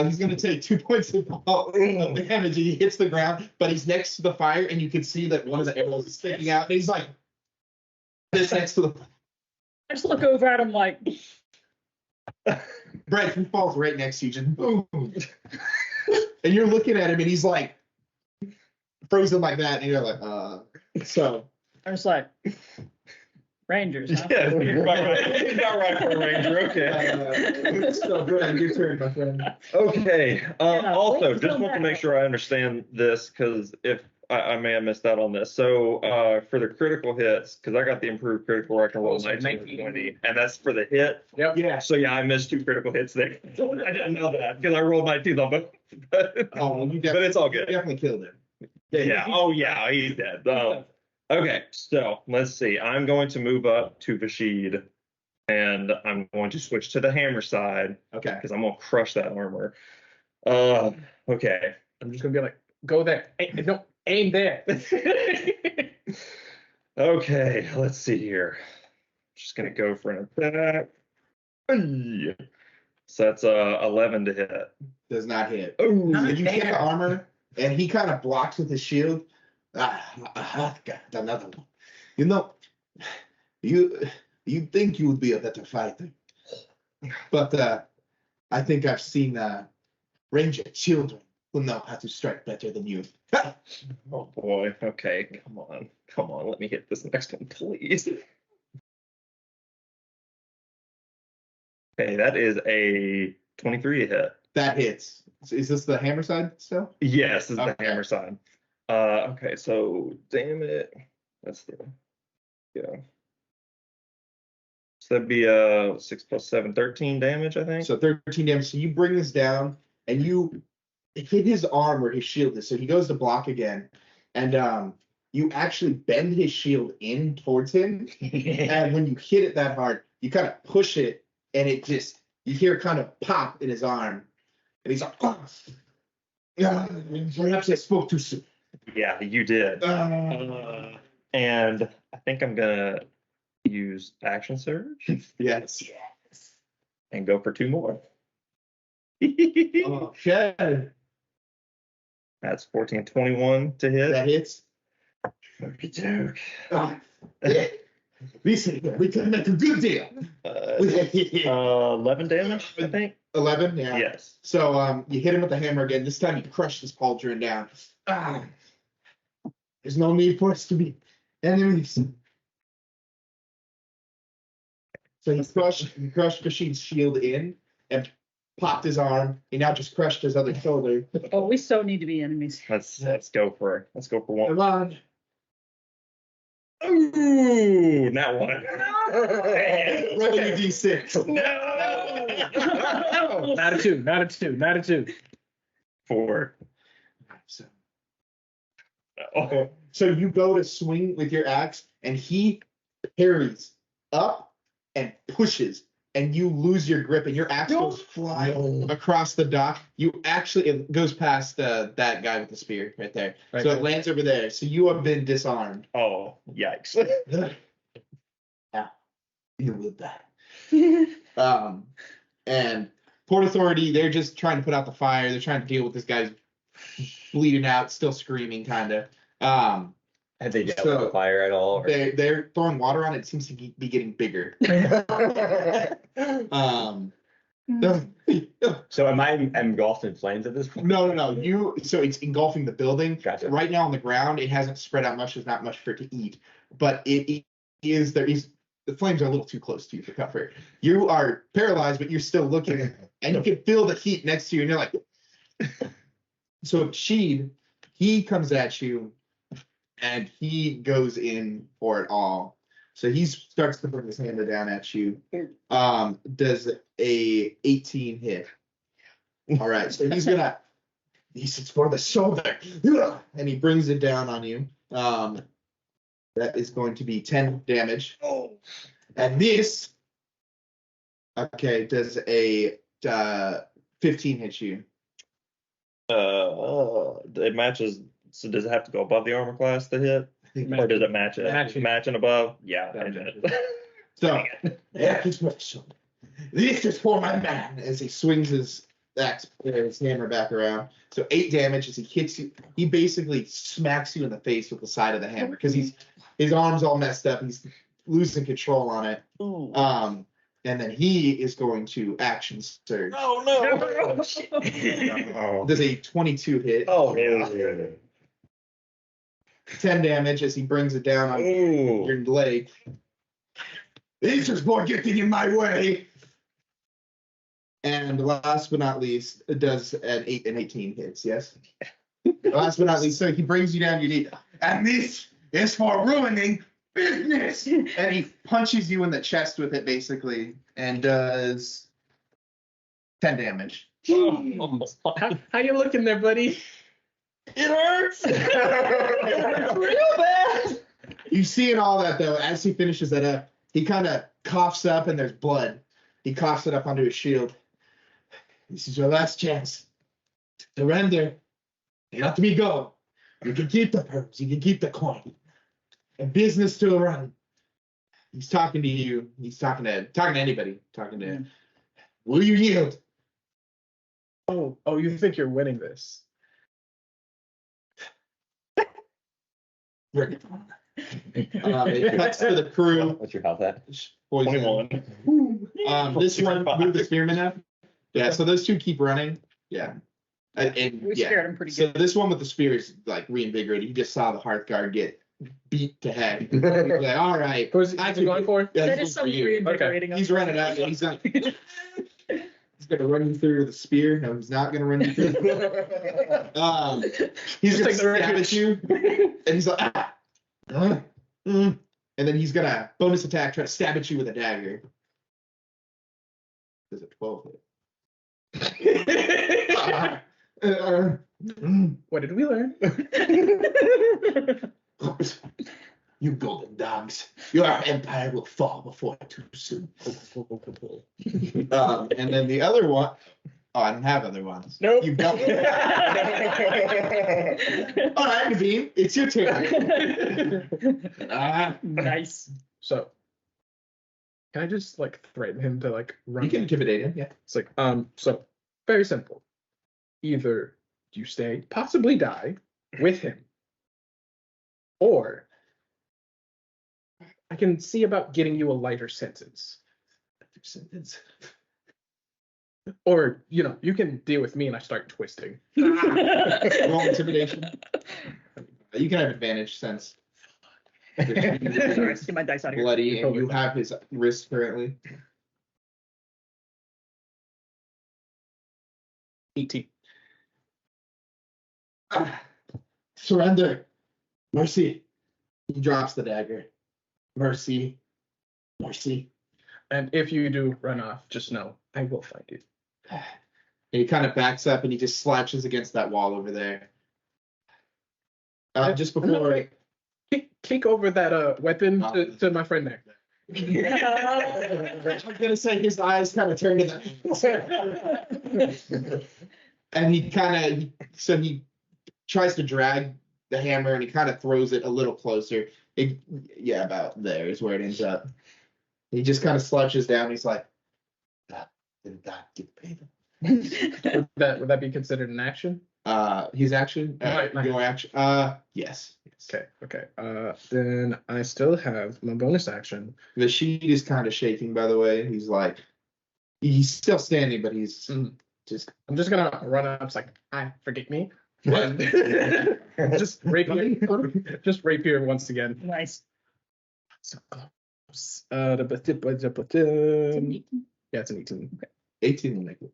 He's going to take 2 points of damage. He hits the ground, but he's next to the fire, and you can see that one of the arrows is sticking out. And he's like, this next to the. I just look over at him like, Brett, he falls right next to you, just boom. And you're looking at him, and he's like frozen like that, and you're like, So. I'm just like, Rangers. Huh? Yeah, you're not right for a ranger. Okay. So go ahead, your turn, my friend. Okay. Also, roll just want to make sure I understand this because if I may have missed out on this. So for the critical hits, because I got the improved critical where I can roll 19 or 20, and that's for the hit. Yep. Yeah. So yeah, I missed 2 critical hits there. I didn't know that because I rolled 19 on both. But Oh, you but it's all good. definitely killed him. Yeah. Oh yeah, he's dead. Okay, so let's see. I'm going to move up to Vashid, and I'm going to switch to the hammer side Okay. because I'm gonna crush that armor. Okay. I'm just gonna be like, go there. Don't aim there. Okay, let's see here. Just gonna go for an attack. Ay. So that's 11 to hit. Does not hit. Oh, And you hit the armor, and he kind of blocks with his shield. God, another one. You know, you think you would be a better fighter, but I think I've seen ranger children who know how to strike better than you. oh boy. Okay, come on. Let me hit this next one, please. Okay, that is a 23 hit. That hits. Is this the hammer side still? Yes, this is the Okay. hammer side. Okay, so damn it. That's the yeah. So that'd be 6 + 7, 13 damage, I think. So 13 damage. So you bring this down and you hit his arm where his shield is. So he goes to block again. And you actually bend his shield in towards him. And when you hit it that hard, you kind of push it and it just, you hear kind of pop in his arm. And he's like, oh, perhaps I spoke too soon. Yeah, you did. And I think I'm gonna use action surge Yes. and go for 2 more. Okay. That's 14, 21 to hit. That hits. Okey-doke. Yeah. Listen, we can make a good deal. 11 damage, I think. 11, yeah. Yes. So you hit him with the hammer again. This time you crush this pauldron down. There's no need for us to be enemies. So he crushed Kashin's shield in and popped his arm. He now just crushed his other shoulder. Oh, we so need to be enemies. Let's go for one. Come on. Ooh, not one. Roll your D6. No. Not a two. 4. So, Oh. so you go to swing with your axe, and he parries up and pushes, and you lose your grip, and your axe goes flying across the dock. It goes past that guy with the spear right there. Right So there. it lands over there. So you have been disarmed. Oh, yikes. Yeah, deal with that. And Port Authority, they're just trying to put out the fire. They're trying to deal with this guy's bleeding out, still screaming, kind of. Have they dealt with the fire at all? Or? They're throwing water on it. It seems to be getting bigger. So am I engulfed in flames at this point? No. So it's engulfing the building. Gotcha. Right now on the ground, it hasn't spread out much. There's not much for it to eat. But the flames are a little too close to you for comfort. You are paralyzed, but you're still looking, and you can feel the heat next to you, and you're like. So Sheed, he comes at you, and he goes in for it all. So he starts to bring his hammer down at you. Does a 18 hit? All right, so he's for the shoulder, and he brings it down on you. That is going to be 10 damage. And this, does a 15 hit you? It matches. So does it have to go above the armor class to hit, or does it match it? Matching above? Yeah. I did. So, this is for my man. As he swings his hammer back around. So 8 damage as he hits you. He basically smacks you in the face with the side of the hammer because his arm's all messed up. He's losing control on it. Ooh. And then he is going to action surge. Oh no! Does a 22 hit? Oh, 10 damage as he brings it down on your leg. This is for getting in my way. And last but not least, it does an 18 hits, yes? Last but not least, so he brings you down your knee. And this is for ruining business. And he punches you in the chest with it, basically, and does 10 damage. How you looking there, buddy? It hurts. Real bad. You see in all that, though, as he finishes that up, he kind of coughs up and there's blood. He coughs it up onto his shield. This is your last chance. Surrender. You let me go. You can keep the pearls. You can keep the coin. And business to run. He's talking to you. He's talking to anybody. Will you yield? Oh, you think you're winning this? It cuts to the crew. What's your health at? 21. This one moved the spearman up. Yeah, so those two keep running. Yeah. We scared him pretty So good. this one with the spear is like reinvigorated. He just saw the Hearthguard get beat to heck. He's like, all right. Who's he going for? Yeah, That he's is so going for you. reinvigorating. He's running out. He's going gonna run you through with a spear. No, he's not gonna run you through. He's Just gonna take the stab wreckage. at you, and he's like, and then he's gonna bonus attack, try to stab at you with a dagger. Does it 12 hit? What did we learn? You golden dogs, your empire will fall before too soon. And then the other one, I don't have other ones. Nope. You got it. All right, Naveem, it's your turn. Nice. So, can I just like threaten him to like run? You can intimidate him, yeah. It's like, so very simple. Either you stay, possibly die with him, or I can see about getting you a lighter sentence. Or, you know, you can deal with me and I start twisting. Roll intimidation. You can have advantage since Sorry, let's get my dice out of here. bloody and you have his wrist currently. 18. Surrender. Mercy. He drops the dagger. Mercy. Mercy. And if you do run off, just know I will find you. And he kind of backs up and he just slouches against that wall over there. Just before. Kick over that weapon to my friend there. I'm gonna say his eyes kind of turn to the. And he tries to drag the hammer and he kind of throws it a little closer. Yeah, about there is where it ends up. He just kind of slouches down. He's like, did that get paid? Would that be considered an action? His action? Right. Your action? Yes. Okay. Then I still have my bonus action. The sheet is kind of shaking, by the way. He's like, he's still standing, but he's just. I'm just gonna run up. It's like, hi, forget me. And just rapier once again. Nice. So close. Yeah, it's an 18. Okay. 18 will make it.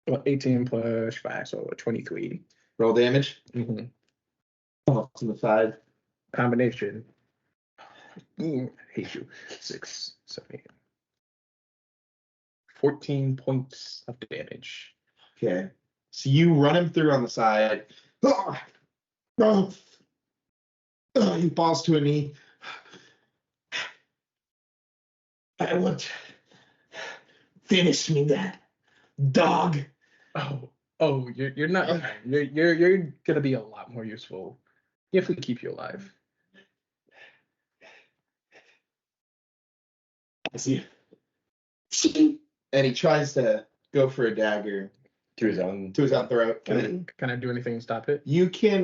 Well, 18 plus 5, so 23. Roll damage. Mm-hmm. Oh, it's on the side. Combination. Hate you. 6, 7, 8. 14 points of damage. Okay. So you run him through on the side. He falls to a knee. I want finish me, that dog. Oh, you're not. You're gonna be a lot more useful if we keep you alive. I see. And he tries to go for a dagger To his own. to his own throat. Can I do anything to stop it? You can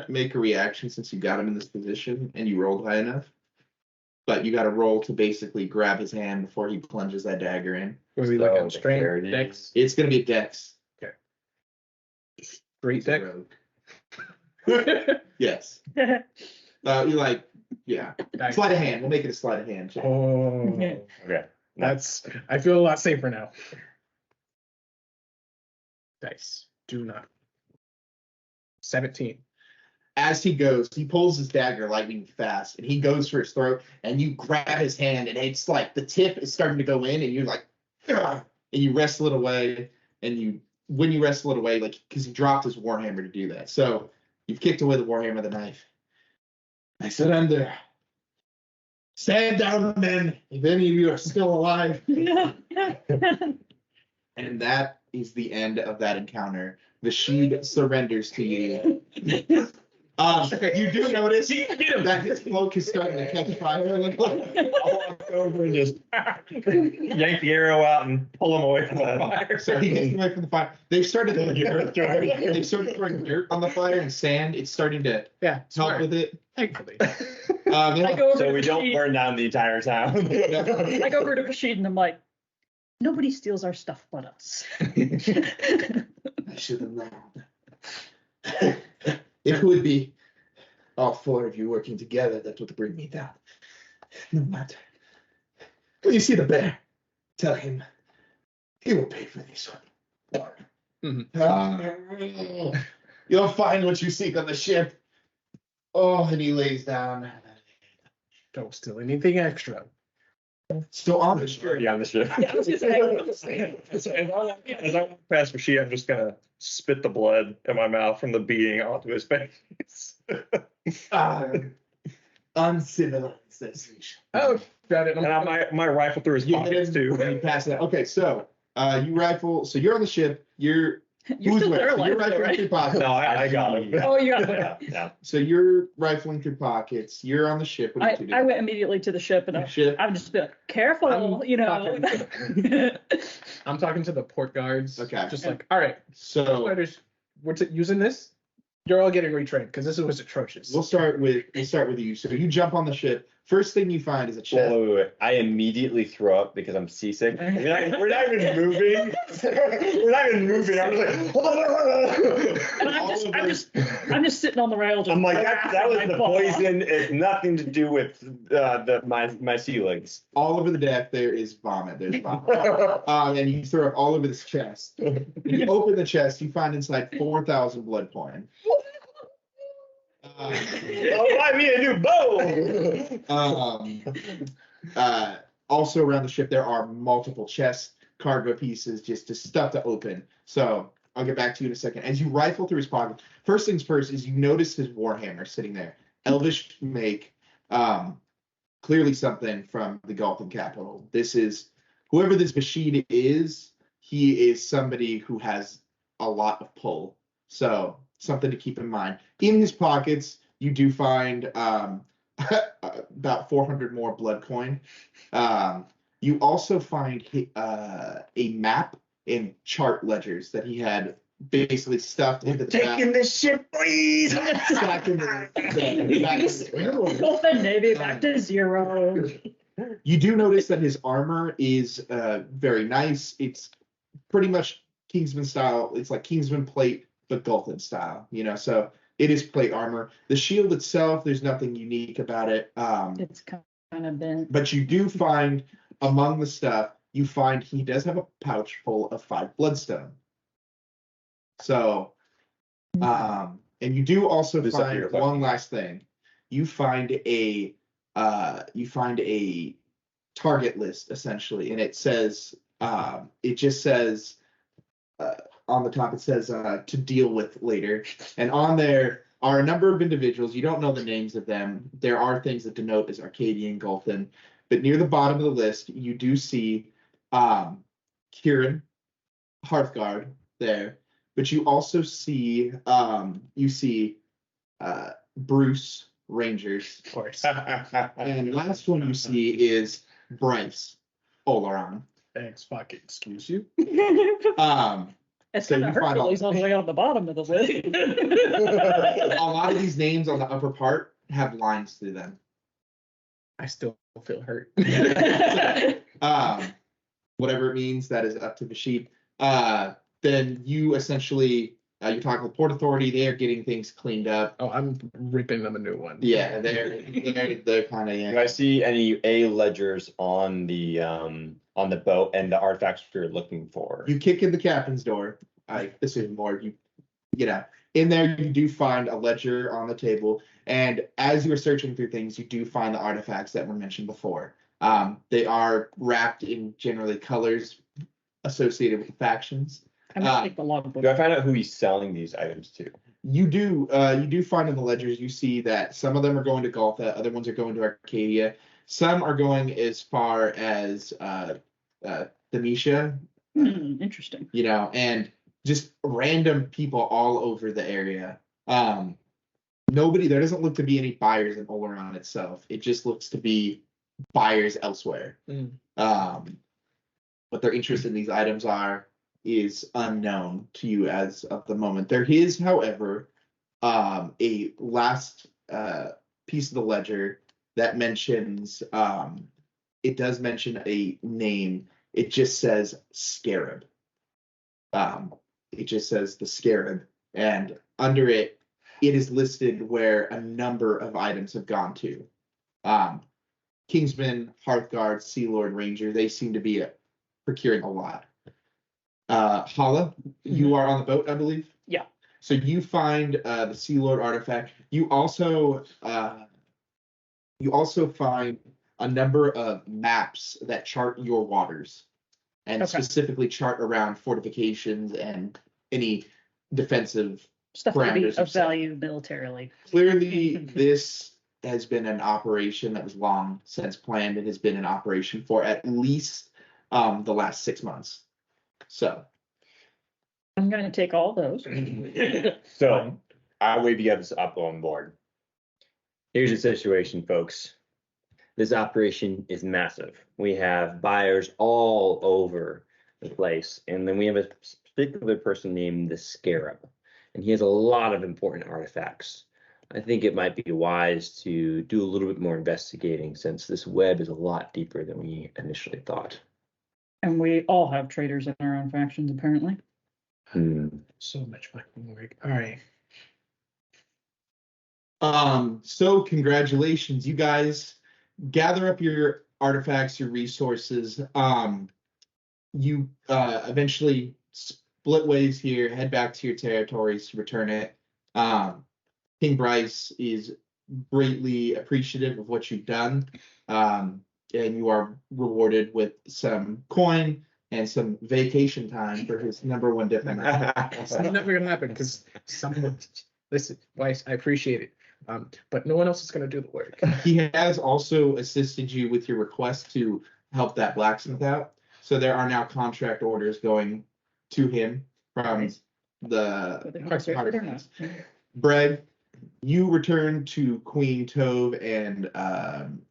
make a reaction since you got him in this position and you rolled high enough. But you got to roll to basically grab his hand before he plunges that dagger in. Was he So, looking strength, dexterity. dex, It's gonna be a dex. straight dex? Yes. You like, yeah. Sleight of hand. We'll make it a sleight of hand. check. Oh, Okay. I feel a lot safer now. Dice. Do not. 17. As he goes, he pulls his dagger lightning fast, and he goes for his throat, and you grab his hand, and it's like the tip is starting to go in, and you're like, "Ugh," and you wrestle it away, and when you wrestle it away, like, because he dropped his warhammer to do that, so you've kicked away the warhammer, the knife. I surrender. Stand down, men, if any of you are still alive. And that is the end of that encounter. The Sheed surrenders to you. You do notice that his cloak is starting to catch fire. I'll walk over and just yank the arrow out and pull him away from the fire. So he gets away from the fire. They've started throwing dirt on the fire and sand. It's starting to Yeah, help smart. with it. Thankfully. I go over So to we don't Rashid. burn down the entire town. I go over to Rashid and I'm like, nobody steals our stuff but us. I should have known. It would be all four of you working together that would bring me down. No matter. When you see the bear, tell him He will pay for this one. Mhm. You'll find what you seek on the ship. Oh, and he lays down. Don't steal anything extra. So on the ship, Already on the ship. Yeah, I was just saying. As I walk past Rashid, I'm just gonna spit the blood in my mouth from the beating onto his face. uncivilized sensation. Oh, got it. And my rifle through his You hit pockets him, too. and you pass it. Okay, so you rifle. So you're on the ship. You're You're who's still with? So paralyzed, you're though, rifling right? through pockets. No, I got him. Oh, you got Yeah, it. yeah. So you're rifling through pockets. You're on the ship. What do you do? I went immediately to the ship and Ship. I'm just like, careful, I'm you know. I'm talking to the port guards. Okay. Just like, all right, So fighters, we're using this. You're all getting retrained because this was atrocious. we'll start with you. So you jump on the ship. First thing you find is a chest. Wait. I immediately throw up because I'm seasick. We're not even moving. We're not even moving. I'm just like, And I'm just sitting on the rail. Just I'm like, that was laughing the my butt off. poison. It's nothing to do with my sea legs. All over the deck there is vomit. There's vomit. And you throw up all over this chest. When you open the chest, you find inside 4,000 blood coin. Oh, buy me a new bow. Also around the ship there are multiple chests, cargo pieces, just to stuff to open. So I'll get back to you in a second. As you rifle through his pocket, first things first is you notice his warhammer sitting there. Elvish make, clearly something from the Galton capital. This is whoever this Bashid is. He is somebody who has a lot of pull. So something to keep in mind. In his pockets, you do find about 400 more blood coin. You also find a map and chart ledgers that he had basically stuffed into the back. Taking this ship, please. Back in the Open Navy back to zero. You do notice that his armor is very nice. It's pretty much Kingsman style. It's like Kingsman plate, but Gulfin style, so it is plate armor. The shield itself, there's nothing unique about it. It's kind of bent. But you do find among the stuff, you find he does have a pouch full of 5 bloodstone. So, and you do also This find up here, one last thing. You find a target list essentially, and it says it just says on the top it says to deal with later, and on there are a number of individuals. You don't know the names of them. There are things that denote as Arcadian Gulfin, but near the bottom of the list you do see Kieran, Hearthguard there, but you also see Bruce, Rangers, Of course. and last one you see is Bryce, Halorin. Thanks, fucking excuse you. It's So kind of you find Hercules all- all the way on the bottom of the list. A lot of these names on the upper part have lines through them. I still feel hurt. Whatever it means, that is up to the sheep. Then you essentially, you're talking with Port Authority. They are getting things cleaned up. Oh, I'm ripping them a new one. Yeah, they're kind of Do I see any A ledgers on the boat and the artifacts you're looking for? You kick in the captain's door. I assume more. In there you do find a ledger on the table, and as you are searching through things, you do find the artifacts that were mentioned before. They are wrapped in generally colors associated with the factions. I'm gonna take the logbook. Do I find out who he's selling these items to? You do find in the ledgers, you see that some of them are going to Galtha, other ones are going to Arcadia, some are going as far as Demetia, Interesting. and just random people all over the area. There doesn't look to be any buyers in Halorin itself. It just looks to be buyers elsewhere. What their interest in these items is unknown to you as of the moment. There is, however, a last piece of the ledger that mentions, it does mention a name. It just says Scarab. It just says the Scarab, and under it, it is listed where a number of items have gone to. Kingsman, Hearthguard, Sea Lord, Ranger, they seem to be procuring a lot. Hollo, you are on the boat, I believe. Yeah. So you find the Sea Lord artifact. You also find a number of maps that chart your waters, and Okay. specifically chart around fortifications and any defensive Stuff that would be parameters of set. value militarily. Clearly, this has been an operation that was long since planned. It has been in operation for at least the last 6 months. So I'm going to take all those. So I wave you guys up on board. Here's the situation, folks. This operation is massive. We have buyers all over the place, and then we have a particular person named the Scarab, and he has a lot of important artifacts. I think it might be wise to do a little bit more investigating, since this web is a lot deeper than we initially thought. And we all have traders in our own factions, apparently. So much fucking work. All right. So congratulations, you guys. Gather up your artifacts, your resources. You eventually split ways here, head back to your territories to return it. King Bryce is greatly appreciative of what you've done, and you are rewarded with some coin and some vacation time for his #1 diplomat. It's never gonna happen because someone. Listen, Weiss, I appreciate it, but no one else is gonna do the work. He has also assisted you with your request to help that blacksmith out. So there are now contract orders going to him from Whether the he deserves it or not. Breg, you return to Queen Tove and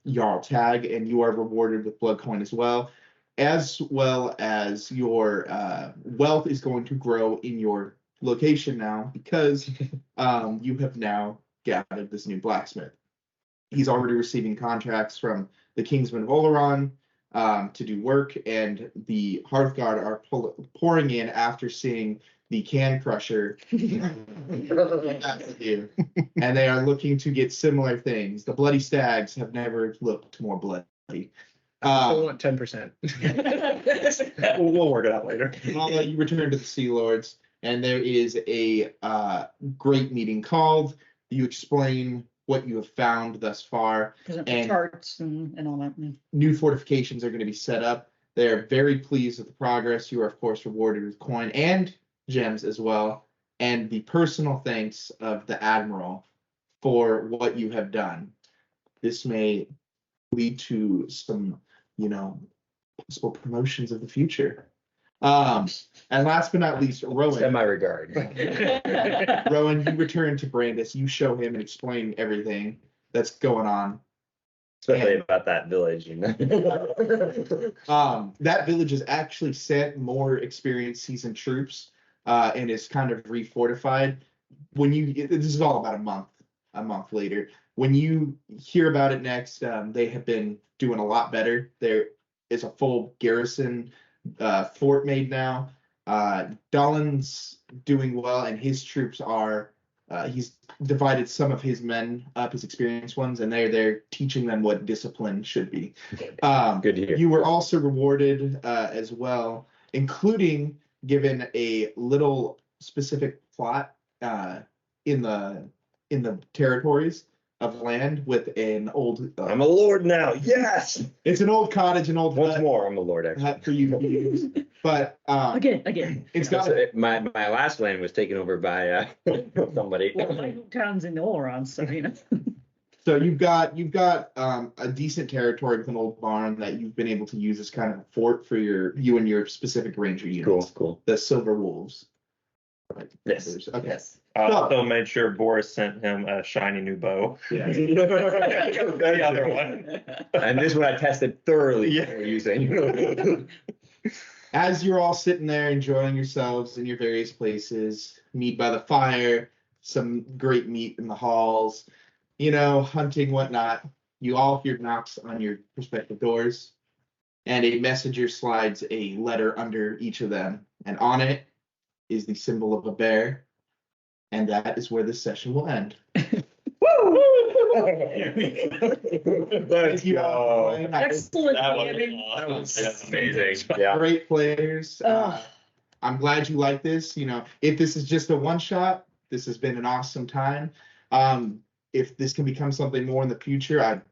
Jarl Tag, and you are rewarded with blood coin as well as your wealth is going to grow in your location now because you have now gathered this new blacksmith. He's already receiving contracts from the Kingsmen of Halorin to do work, and the Hearthguard are pouring in after seeing the Can Crusher and they are looking to get similar things. The Bloody Stags have never looked more bloody. I still want 10%. We'll work it out later. Hollo, you return to the Sea Lords, and there is a great meeting called. You explain what you have found thus far. Present And- the charts and all that. New fortifications are going to be set up. They are very pleased with the progress. You are, of course, rewarded with coin and gems as well. And the personal thanks of the Admiral for what you have done. This may lead to some, possible promotions of the future. And last but not least, Rowan. Send my regard. Rowan, you return to Brandis. You show him and explain everything that's going on. Especially about that village. That village has actually sent more experienced seasoned troops and is kind of refortified. This is all about a month later. When you hear about it next, they have been doing a lot better. There is a full garrison fort made now. Dahlon's doing well, and his troops are. He's divided some of his men up, his experienced ones, and they're teaching them what discipline should be. Good to hear. You were also rewarded as well, including given a little specific plot in the territories of land with an old. I'm a lord now. Yes. It's an old cottage, an old Once hut, more, I'm a lord. Actually, hut for you to use, but Again. it's got. So my last land was taken over by somebody. Well, my town's in the Halorin, so So you've got a decent territory with an old barn that you've been able to use as kind of a fort for you and your specific ranger units. Cool. The Silver Wolves. Yes. Okay. yes. I also made sure Boris sent him a shiny new bow. Yeah. The other one. And this one I tested thoroughly Yeah. before using. As you're all sitting there enjoying yourselves in your various places, meat by the fire, some great meat in the halls, hunting, whatnot, you all hear knocks on your respective doors, and a messenger slides a letter under each of them, and on it is the symbol of a bear, and that is where this session will end. Let's Thank you all for playing. Excellent That was gaming. awesome. That was amazing. Yeah. Great players. Oh. I'm glad you like this. You know, if this is just a one shot, this has been an awesome time. If this can become something more in the future, I'd